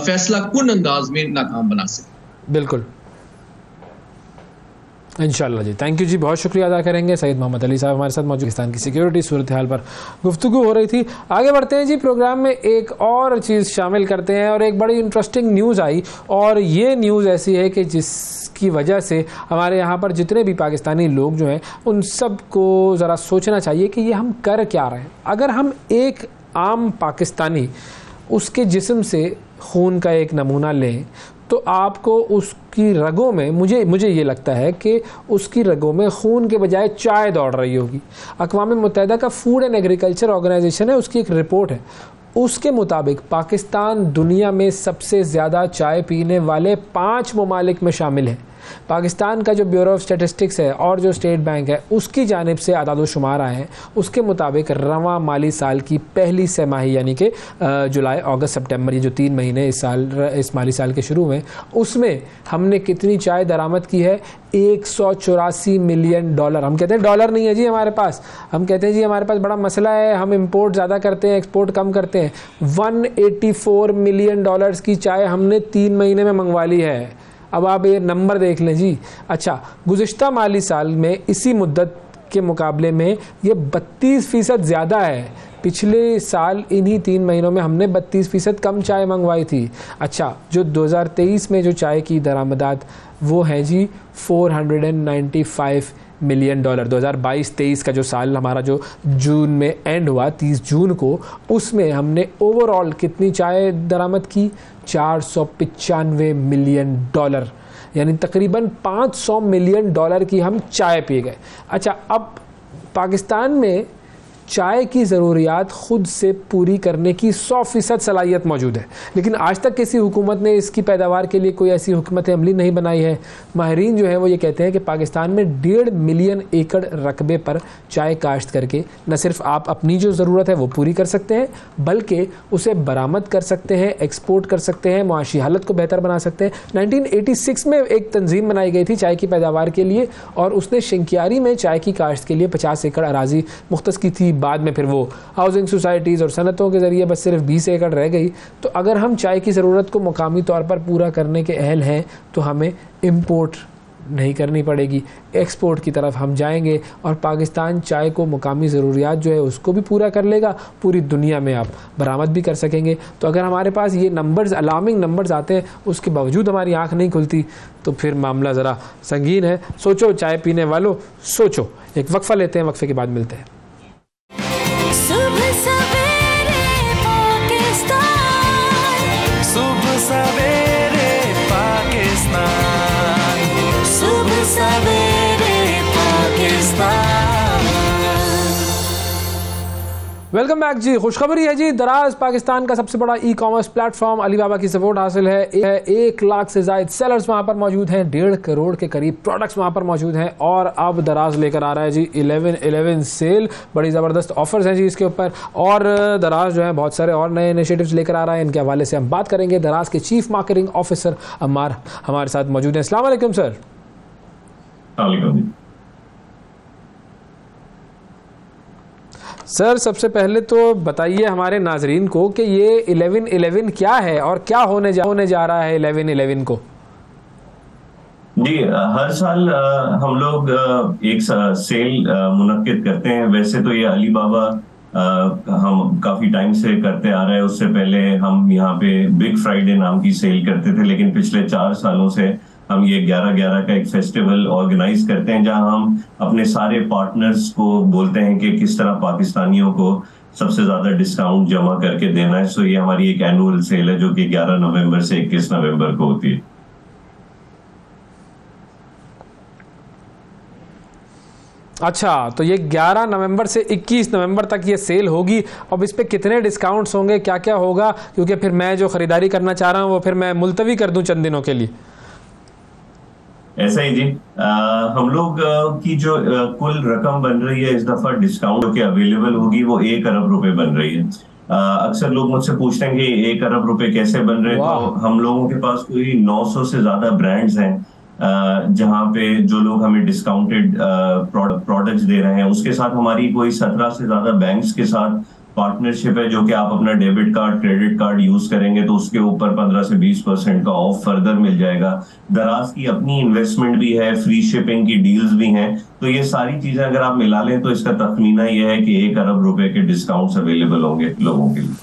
फैसला कुन अंदाज में नाकाम बना सकें। बिल्कुल, इंशाल्लाह जी। थैंक यू जी, बहुत शुक्रिया अदा करेंगे। सैयद मोहम्मद अली साहब हमारे साथ मौजूद, पाकिस्तान की सिक्योरिटी सूरत हाल पर गुफ्तगू हो रही थी। आगे बढ़ते हैं जी, प्रोग्राम में एक और चीज़ शामिल करते हैं, और एक बड़ी इंटरेस्टिंग न्यूज़ आई, और ये न्यूज़ ऐसी है कि जिसकी वजह से हमारे यहाँ पर जितने भी पाकिस्तानी लोग जो हैं उन सब को ज़रा सोचना चाहिए कि ये हम कर क्या रहे हैं। अगर हम एक आम पाकिस्तानी उसके जिस्म से खून का एक नमूना लें तो आपको उसकी रगों में, मुझे ये लगता है कि उसकी रगों में खून के बजाय चाय दौड़ रही होगी। अक़वाम मुत्तहिदा का फूड एंड एग्रीकल्चर ऑर्गेनाइजेशन है, उसकी एक रिपोर्ट है, उसके मुताबिक पाकिस्तान दुनिया में सबसे ज़्यादा चाय पीने वाले 5 ममालिक में शामिल है। पाकिस्तान का जो ब्यूरो ऑफ स्टैटिस्टिक्स है और जो स्टेट बैंक है उसकी जानिब से आदाद-ओ-शुमार आए हैं, उसके मुताबिक रवां माली साल की पहली छमाही यानी कि जुलाई, अगस्त, सितंबर, ये जो 3 महीने इस माली साल के शुरू में, उसमें हमने कितनी चाय दरामद की है? $184 मिलियन। हम कहते हैं डॉलर नहीं है जी हमारे पास, हम कहते हैं जी हमारे पास बड़ा मसला है, हम इंपोर्ट ज़्यादा करते हैं, एक्सपोर्ट कम करते हैं। $184 मिलियन की चाय हमने 3 महीने में मंगवा ली है। अब आप ये नंबर देख लें जी। अच्छा, गुज़िश्ता माली साल में इसी मुद्दत के मुकाबले में ये 32% ज़्यादा है। पिछले साल इन्हीं 3 महीनों में हमने 32% कम चाय मंगवाई थी। अच्छा, जो 2023 में जो चाय की दरामदात वो हैं जी $495 मिलियन। 2022-23 का जो साल हमारा जो जून में एंड हुआ 30 जून को, उसमें हमने ओवरऑल कितनी चाय दरामद की? $495 मिलियन, यानी तकरीबन $500 मिलियन की हम चाय पी गए। अच्छा, अब पाकिस्तान में चाय की ज़रूरियात ख़ुद से पूरी करने की 100% सलाहियत मौजूद है, लेकिन आज तक किसी हुकूमत ने इसकी पैदावार के लिए कोई ऐसी हुकूमत अमली नहीं बनाई है। माहिरीन जो है वो ये कहते हैं कि पाकिस्तान में 1.5 मिलियन एकड़ रकबे पर चाय काश्त करके न सिर्फ आप अपनी जो ज़रूरत है वो पूरी कर सकते हैं, बल्कि उसे बरामद कर सकते हैं, एक्सपोर्ट कर सकते हैं, मुआशी हालत को बेहतर बना सकते हैं। 1986 में एक तंजीम बनाई गई थी चाय की पैदावार के लिए, और उसने शिंक्यारी में चाय की काश्त के लिए 50 एकड़ अराजी मुख्तस की थी। बाद में फिर वो हाउसिंग सोसाइटीज़ और सनतों के ज़रिए बस सिर्फ 20 एकड़ रह गई। तो अगर हम चाय की ज़रूरत को मुकामी तौर पर पूरा करने के अहल हैं तो हमें इम्पोर्ट नहीं करनी पड़ेगी, एक्सपोर्ट की तरफ हम जाएंगे और पाकिस्तान चाय को मुकामी ज़रूरियात जो है उसको भी पूरा कर लेगा, पूरी दुनिया में आप बरामद भी कर सकेंगे। तो अगर हमारे पास ये नंबर्स, अलार्मिंग नंबर्स आते हैं, उसके बावजूद हमारी आँख नहीं खुलती, तो फिर मामला ज़रा संगीन है। सोचो चाय पीने वालों, सोचो। एक वक्फ़ा लेते हैं, वक्फ़े के बाद मिलते हैं। सुबह सवेरे पाकिस्तान, सुबह सवेरे पाकिस्तान, सुबह सवेरे पाकिस्तान। वेलकम बैक जी। खुशखबरी है जी, दराज पाकिस्तान का सबसे बड़ा ई कॉमर्स प्लेटफॉर्म अलीबाबा की सपोर्ट हासिल है। 1 लाख से ज़ायद सेलर्स वहाँ पर मौजूद हैं, 1.5 करोड़ के करीब प्रोडक्ट्स वहाँ पर मौजूद हैं, और अब दराज लेकर आ रहा है जी 11/11 सेल। बड़ी ज़बरदस्त ऑफर्स हैं जी इसके ऊपर, और दराज जो है बहुत सारे और नए इनिशिएटिव्स लेकर आ रहा है। इनके हवाले से हम बात करेंगे। दराज के चीफ मार्केटिंग ऑफिसर अम्मार हमारे साथ मौजूद हैं। अस्सलाम वालेकुम सर। सर, सबसे पहले तो बताइए हमारे नाजरीन को कि ये 11/11 क्या है और क्या होने जा रहा है 11/11 को। जी, हर साल हम लोग एक सेल मुनक्किद करते हैं। वैसे तो ये अलीबाबा हम काफी टाइम से करते आ रहे हैं। उससे पहले हम यहाँ पे बिग फ्राइडे नाम की सेल करते थे, लेकिन पिछले 4 सालों से हम ये 11/11 का एक फेस्टिवल ऑर्गेनाइज करते हैं, जहां हम अपने सारे पार्टनर्स को बोलते हैं कि किस तरह पाकिस्तानियों को सबसे ज्यादा डिस्काउंट जमा करके देना है। सो ये हमारी एक एनुअल सेल है जो कि 11 नवंबर से 21 नवंबर को होती है। अच्छा, तो ये 11 नवंबर से 21 नवंबर तक ये सेल होगी। अब इस पे कितने डिस्काउंट्स होंगे, क्या क्या होगा? क्योंकि फिर मैं जो खरीदारी करना चाह रहा हूँ वो फिर मैं मुलतवी कर दूं चंद दिनों के लिए। ऐसा ही जी, हम लोग की जो कुल रकम बन रही है इस दफा डिस्काउंट के अवेलेबल होगी वो 1 अरब रुपए बन रही है। अक्सर लोग मुझसे पूछते हैं कि 1 अरब रुपए कैसे बन रहे हैं। तो हम लोगों के पास कोई 900 से ज्यादा ब्रांड्स हैं जहां पे जो लोग हमें डिस्काउंटेड प्रोडक्ट्स दे रहे हैं। उसके साथ हमारी कोई 17 से ज्यादा बैंक्स के साथ पार्टनरशिप है, जो कि आप अपना debit card, credit card use करेंगे तो उसके ऊपर 15 से 20% का ऑफ फर्दर मिल जाएगा। दराज की अपनी इन्वेस्टमेंट भी है, फ्री शिपिंग की डील्स भी हैं। तो ये सारी चीजें अगर आप मिला लें तो इसका तखमीना ये है कि 1 अरब रुपए के डिस्काउंट्स अवेलेबल होंगे लोगों के लिए।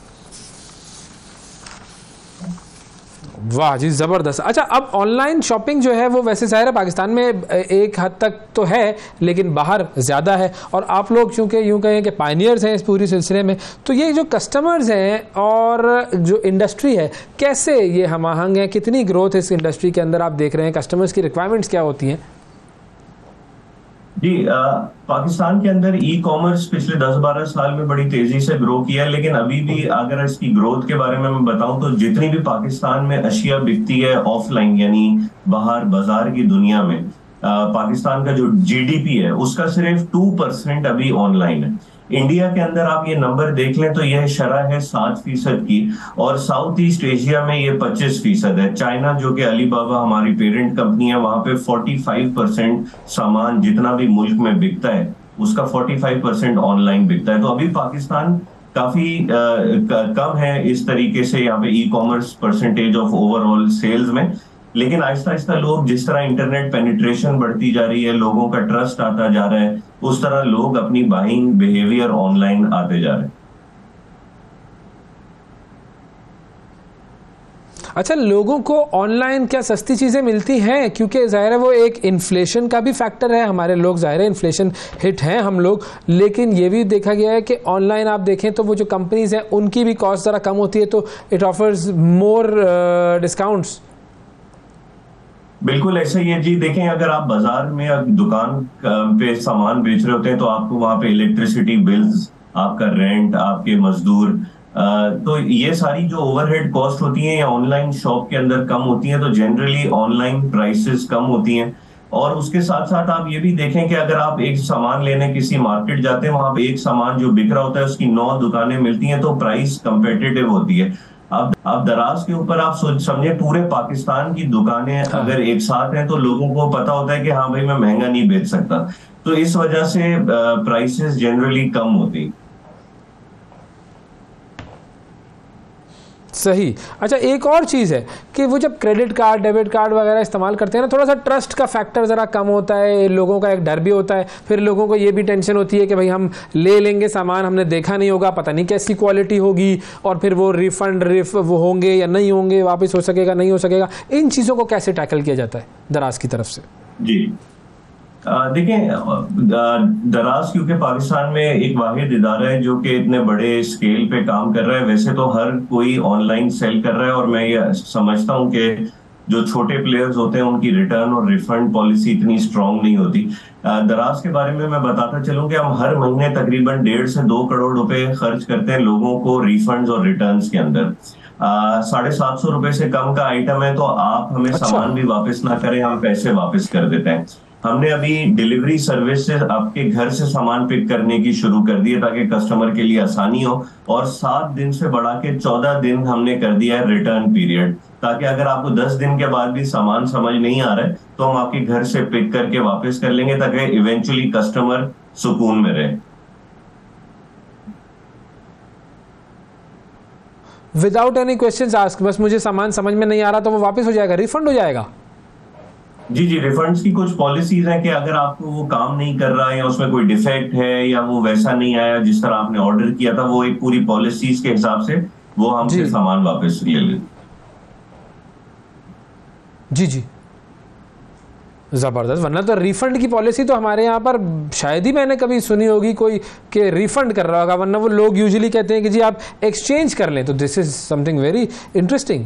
वाह जी, ज़बरदस्त। अच्छा, अब ऑनलाइन शॉपिंग जो है वो वैसे ज़ाहिर है पाकिस्तान में एक हद तक तो है, लेकिन बाहर ज़्यादा है, और आप लोग चूँकि यूँ कहें कि पायनियर्स हैं इस पूरी सिलसिले में, तो ये जो कस्टमर्स हैं और जो इंडस्ट्री है, कैसे ये हम आहंग है, कितनी ग्रोथ इस इंडस्ट्री के अंदर आप देख रहे हैं, कस्टमर्स की रिक्वायरमेंट्स क्या होती हैं? जी, पाकिस्तान के अंदर ई कॉमर्स पिछले 10-12 साल में बड़ी तेजी से ग्रो किया है, लेकिन अभी भी अगर इसकी ग्रोथ के बारे में मैं बताऊं तो जितनी भी पाकिस्तान में अशिया बिकती है ऑफलाइन यानी बाहर बाजार की दुनिया में, पाकिस्तान का जो जीडीपी है उसका सिर्फ 2% अभी ऑनलाइन है। इंडिया के अंदर आप ये नंबर देख लें तो यह शरह है 7% की, और साउथ ईस्ट एशिया में ये 25% है। चाइना जो कि अलीबाबा हमारी पेरेंट कंपनी है, वहां पे 45% सामान जितना भी मुल्क में बिकता है उसका 45% ऑनलाइन बिकता है। तो अभी पाकिस्तान काफी कम है इस तरीके से यहाँ पे e commerce percentage of overall sales में, लेकिन आहिस्ता आहिस्ता लोग जिस तरह इंटरनेट पेनिट्रेशन बढ़ती जा रही है, लोगों का ट्रस्ट आता जा रहा है, उस तरह लोग अपनी बाइंग बिहेवियर ऑनलाइन आते जा रहे हैं। अच्छा, लोगों को ऑनलाइन क्या सस्ती चीज़ें मिलती हैं? क्योंकि ज़ाहिर है वो एक इन्फ्लेशन का भी फैक्टर है, हमारे लोग ज़ाहिर है इन्फ्लेशन हिट हैं हम लोग, लेकिन ये भी देखा गया है कि ऑनलाइन आप देखें तो वो जो कंपनीज हैं उनकी भी कॉस्ट ज़रा कम होती है, तो इट ऑफर्स मोर डिस्काउंट्स। बिल्कुल ऐसा ही है जी। देखें, अगर आप बाजार में दुकान पे सामान बेच रहे होते हैं तो आपको वहां पे इलेक्ट्रिसिटी बिल्स, आपका रेंट, आपके मजदूर, तो ये सारी जो ओवरहेड कॉस्ट होती हैं या ऑनलाइन शॉप के अंदर कम होती हैं, तो जनरली ऑनलाइन प्राइसेस कम होती हैं। और उसके साथ साथ आप ये भी देखें कि अगर आप एक सामान लेने किसी मार्केट जाते हैं, वहां पे एक सामान जो बिक रहा होता है उसकी 9 दुकानें मिलती हैं, तो प्राइस कंपेटिटिव होती है। अब दराज के ऊपर आप समझे पूरे पाकिस्तान की दुकानें अगर एक साथ हैं तो लोगों को पता होता है कि हाँ भाई मैं महंगा नहीं बेच सकता, तो इस वजह से प्राइसेस जनरली कम होती। सही। अच्छा, एक और चीज़ है कि वो जब क्रेडिट कार्ड, डेबिट कार्ड वगैरह इस्तेमाल करते हैं ना, थोड़ा सा ट्रस्ट का फैक्टर ज़रा कम होता है, लोगों का एक डर भी होता है, फिर लोगों को ये भी टेंशन होती है कि भाई हम ले लेंगे सामान, हमने देखा नहीं होगा, पता नहीं कैसी क्वालिटी होगी, और फिर वो रिफंड वो होंगे या नहीं होंगे, वापस हो सकेगा नहीं हो सकेगा। इन चीज़ों को कैसे टैकल किया जाता है दराज की तरफ से? जी देखें, दराज क्योंकि पाकिस्तान में एक वाहिद इदारा है जो कि इतने बड़े स्केल पे काम कर रहा है। वैसे तो हर कोई ऑनलाइन सेल कर रहा है, और मैं ये समझता हूँ कि जो छोटे प्लेयर्स होते हैं उनकी रिटर्न और रिफंड पॉलिसी इतनी स्ट्रांग नहीं होती। दराज के बारे में मैं बताता चलूं कि हम हर महीने तकरीबन 1.5 से 2 करोड़ रुपए खर्च करते हैं लोगों को रिफंड्स और रिटर्न्स के अंदर। 750 रुपए से कम का आइटम है तो आप हमें सामान भी वापस ना करें, हम पैसे वापस कर देते हैं। हमने अभी डिलीवरी सर्विस से आपके घर से सामान पिक करने की शुरू कर दी है ताकि कस्टमर के लिए आसानी हो, और 7 दिन से बढ़ा के 14 दिन हमने कर दिया है रिटर्न पीरियड, ताकि अगर आपको 10 दिन के बाद भी सामान समझ नहीं आ रहा है तो हम आपके घर से पिक करके वापस कर लेंगे, ताकि इवेंचुअली कस्टमर सुकून में रहे। विदाउट एनी क्वेश्चंस आस्क, बस मुझे सामान समझ में नहीं आ रहा तो वो वापस हो जाएगा, रिफंड हो जाएगा? जी जी, रिफंड्स की कुछ पॉलिसीज हैं कि अगर आपको वो काम नहीं कर रहा है या उसमें कोई डिफेक्ट है या वो वैसा नहीं आया जिस तरह आपने ऑर्डर किया था, वो एक पूरी पॉलिसीज के हिसाब से वो हमसे सामान वापस ले लें। जी जी, जबरदस्त। वरना तो रिफंड की पॉलिसी तो हमारे यहाँ पर शायद ही मैंने कभी सुनी होगी कोई कि रिफंड कर रहा होगा, वरना वो लोग यूजुअली कहते हैं कि जी आप एक्सचेंज कर लें। तो this is something very interesting.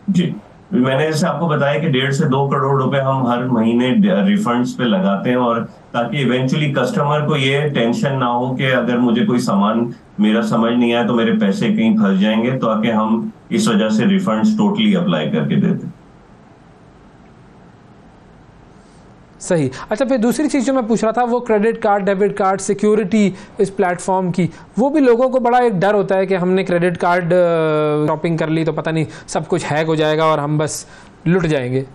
जी, मैंने जैसे आपको बताया कि 1.5 से 2 करोड़ रुपए हम हर महीने रिफंड्स पे लगाते हैं, और ताकि इवेंचुअली कस्टमर को ये टेंशन ना हो कि अगर मुझे कोई सामान मेरा समझ नहीं आया तो मेरे पैसे कहीं फंस जाएंगे, तो आके हम इस वजह से रिफंड्स टोटली अप्लाई करके देते हैं। सही। अच्छा, फिर दूसरी चीज़ जो मैं पूछ रहा था वो credit card, debit card, security इस प्लेटफॉर्म की, वो भी लोगों को बड़ा एक डर होता है कि हमने क्रेडिट कार्ड शॉपिंग कर ली तो पता नहीं सब कुछ हैक हो जाएगा और हम बस लुट जाएंगे।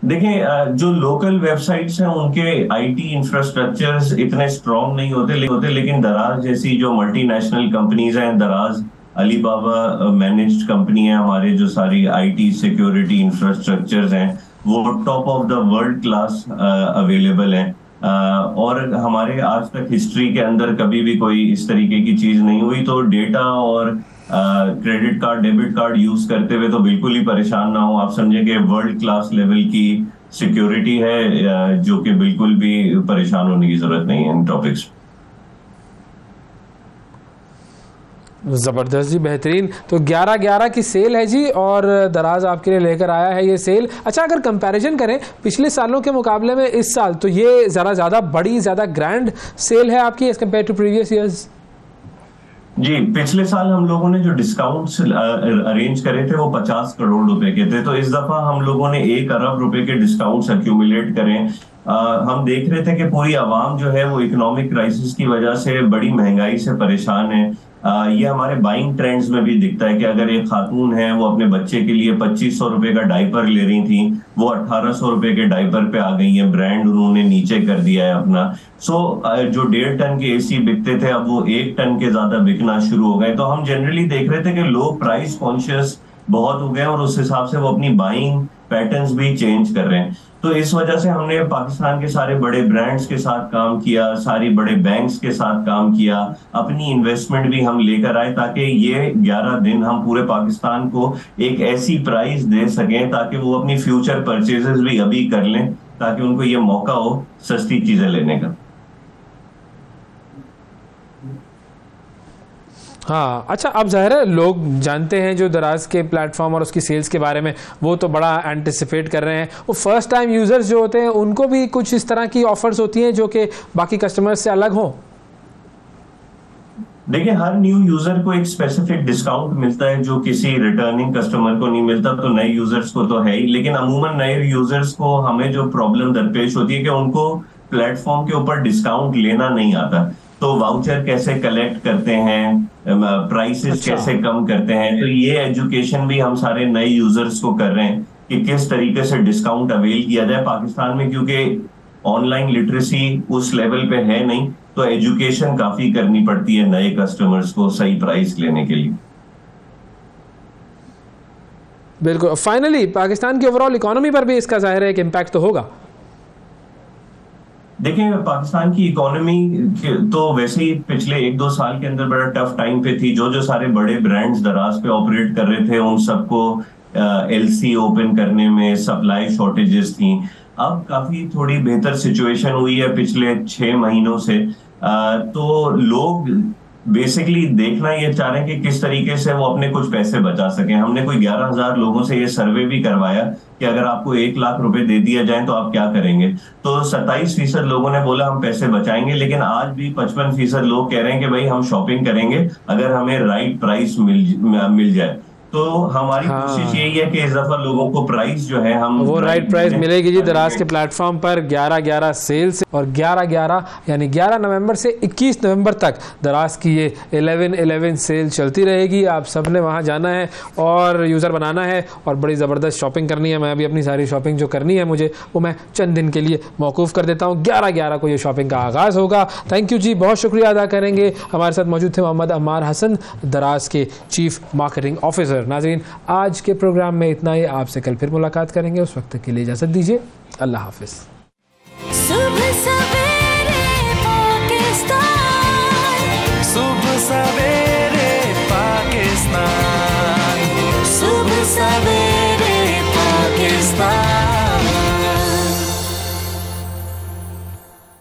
देखिए, जो लोकल वेबसाइट्स हैं उनके आईटी इंफ्रास्ट्रक्चर्स इतने स्ट्रांग नहीं होते, लेकिन दराज जैसी जो मल्टीनेशनल कंपनीज हैं, दराज अलीबाबा मैनेज्ड कंपनी है, हमारे जो सारी आईटी सिक्योरिटी इंफ्रास्ट्रक्चर्स हैं वो top of the world class available है, और हमारे आज तक हिस्ट्री के अंदर कभी भी कोई इस तरीके की चीज नहीं हुई। तो डेटा और credit card debit card use करते हुए तो बिल्कुल ही परेशान ना हो। आप समझे कि वर्ल्ड क्लास लेवल की सिक्योरिटी है, जो कि बिल्कुल भी परेशान होने की जरूरत नहीं है इन टॉपिक्स। ज़बरदस्त जी, बेहतरीन। तो 11/11 की सेल है जी, और दराज आपके लिए लेकर आया है ये सेल। अच्छा, अगर कंपैरिजन करें पिछले सालों के मुकाबले में इस साल, तो ये ज़्यादा बड़ी, ज़्यादा ग्रैंड सेल है आपकी age compare to previous years? जी, पिछले साल हम लोगों ने जो डिस्काउंट्स अरेंज करे थे वो 50 करोड़ रुपए के थे, तो इस दफा हम लोगों ने 1 अरब रुपए के डिस्काउंट्स एक्यूमुलेट करें। हम देख रहे थे कि पूरी आवाम जो है वो इकोनॉमिक क्राइसिस की वजह से बड़ी महंगाई से परेशान है। ये हमारे बाइंग ट्रेंड्स में भी दिखता है कि अगर एक खातून है वो अपने बच्चे के लिए 2500 रुपए का डायपर ले रही थी, वो 1800 रुपए के डायपर पे आ गई है, ब्रांड उन्होंने नीचे कर दिया है अपना। जो 1.5 टन के एसी बिकते थे अब वो 1 टन के ज्यादा बिकना शुरू हो गए। तो हम जनरली देख रहे थे कि लोग प्राइस कॉन्शियस बहुत हो गए और उस हिसाब से वो अपनी बाइंग पैटर्न्स भी चेंज कर रहे हैं। तो इस वजह से हमने पाकिस्तान के सारे बड़े ब्रांड्स के साथ काम किया, सारी बड़े बैंक्स के साथ काम किया, अपनी इन्वेस्टमेंट भी हम लेकर आए ताकि ये 11 दिन हम पूरे पाकिस्तान को एक ऐसी प्राइस दे सकें ताकि वो अपनी फ्यूचर परचेजेस भी अभी कर लें, ताकि उनको ये मौका हो सस्ती चीजें लेने का। हाँ, अच्छा, अब ज़ाहिर है लोग जानते हैं जो दराज के प्लेटफॉर्म और उसकी सेल्स के बारे में, वो तो बड़ा एंटिसिपेट कर रहे हैं। वो फर्स्ट टाइम यूज़र्स जो होते हैं उनको भी कुछ इस तरह की ऑफर्स होती हैं जो कि बाकी कस्टमर्स से अलग हों? देखिए, हर न्यू यूजर को एक स्पेसिफिक डिस्काउंट मिलता है जो किसी रिटर्निंग कस्टमर को नहीं मिलता, तो नए यूजर्स को तो है ही। लेकिन अमूमन नए यूजर्स को हमें जो प्रॉब्लम दरपेश होती है कि उनको प्लेटफॉर्म के ऊपर डिस्काउंट लेना नहीं आता। तो वाउचर कैसे कलेक्ट करते हैं, प्राइसेस कैसे कम करते हैं, तो ये एजुकेशन भी हम सारे नए यूजर्स को कर रहे हैं कि किस तरीके से डिस्काउंट अवेल किया जाए। पाकिस्तान में क्योंकि ऑनलाइन लिटरेसी उस लेवल पे है नहीं, तो एजुकेशन काफी करनी पड़ती है नए कस्टमर्स को सही प्राइस लेने के लिए। बिल्कुल। फाइनली पाकिस्तान की ओवरऑल इकोनॉमी पर भी इसका जाहिर है एक इम्पैक्ट तो होगा। देखिए, पाकिस्तान की इकोनॉमी तो वैसे ही पिछले 1-2 साल के अंदर बड़ा टफ टाइम पे थी। जो सारे बड़े ब्रांड्स दराज पे ऑपरेट कर रहे थे उन सबको एलसी ओपन करने में सप्लाई शॉर्टेजेस थी। अब काफी थोड़ी बेहतर सिचुएशन हुई है पिछले 6 महीनों से। तो लोग बेसिकली देखना ये चाह रहे हैं कि किस तरीके से वो अपने कुछ पैसे बचा सकें। हमने कोई 11,000 लोगों से ये सर्वे भी करवाया कि अगर आपको 1 लाख रुपए दे दिया जाए तो आप क्या करेंगे। तो 27% लोगों ने बोला हम पैसे बचाएंगे, लेकिन आज भी 55% लोग कह रहे हैं कि भाई हम शॉपिंग करेंगे अगर हमें राइट प्राइस मिल जाए। तो हमारी कोशिश यही है कि इस दफा लोगों को प्राइस जो है हम वो राइट प्राइस मिलेगी जी दराज के प्लेटफॉर्म पर 11/11 सेल से। और 11/11 यानी 11 नवंबर से 21 नवंबर तक दराज की ये 11/11 सेल चलती रहेगी। आप सब ने वहाँ जाना है और यूज़र बनाना है और बड़ी ज़बरदस्त शॉपिंग करनी है। मैं अभी अपनी सारी शॉपिंग जो करनी है मुझे, वो मैं चंद दिन के लिए मौकूफ़ कर देता हूँ। 11/11 को ये शॉपिंग का आगाज़ होगा। थैंक यू जी, बहुत शुक्रिया अदा करेंगे। हमारे साथ मौजूद थे मोहम्मद अम्मार हसन, दराज के चीफ मार्केटिंग ऑफिसर। नाज़रीन, आज के प्रोग्राम में इतना ही। आपसे कल फिर मुलाकात करेंगे, उस वक्त के लिए इजाज़त दीजिए। अल्लाह हाफिज़।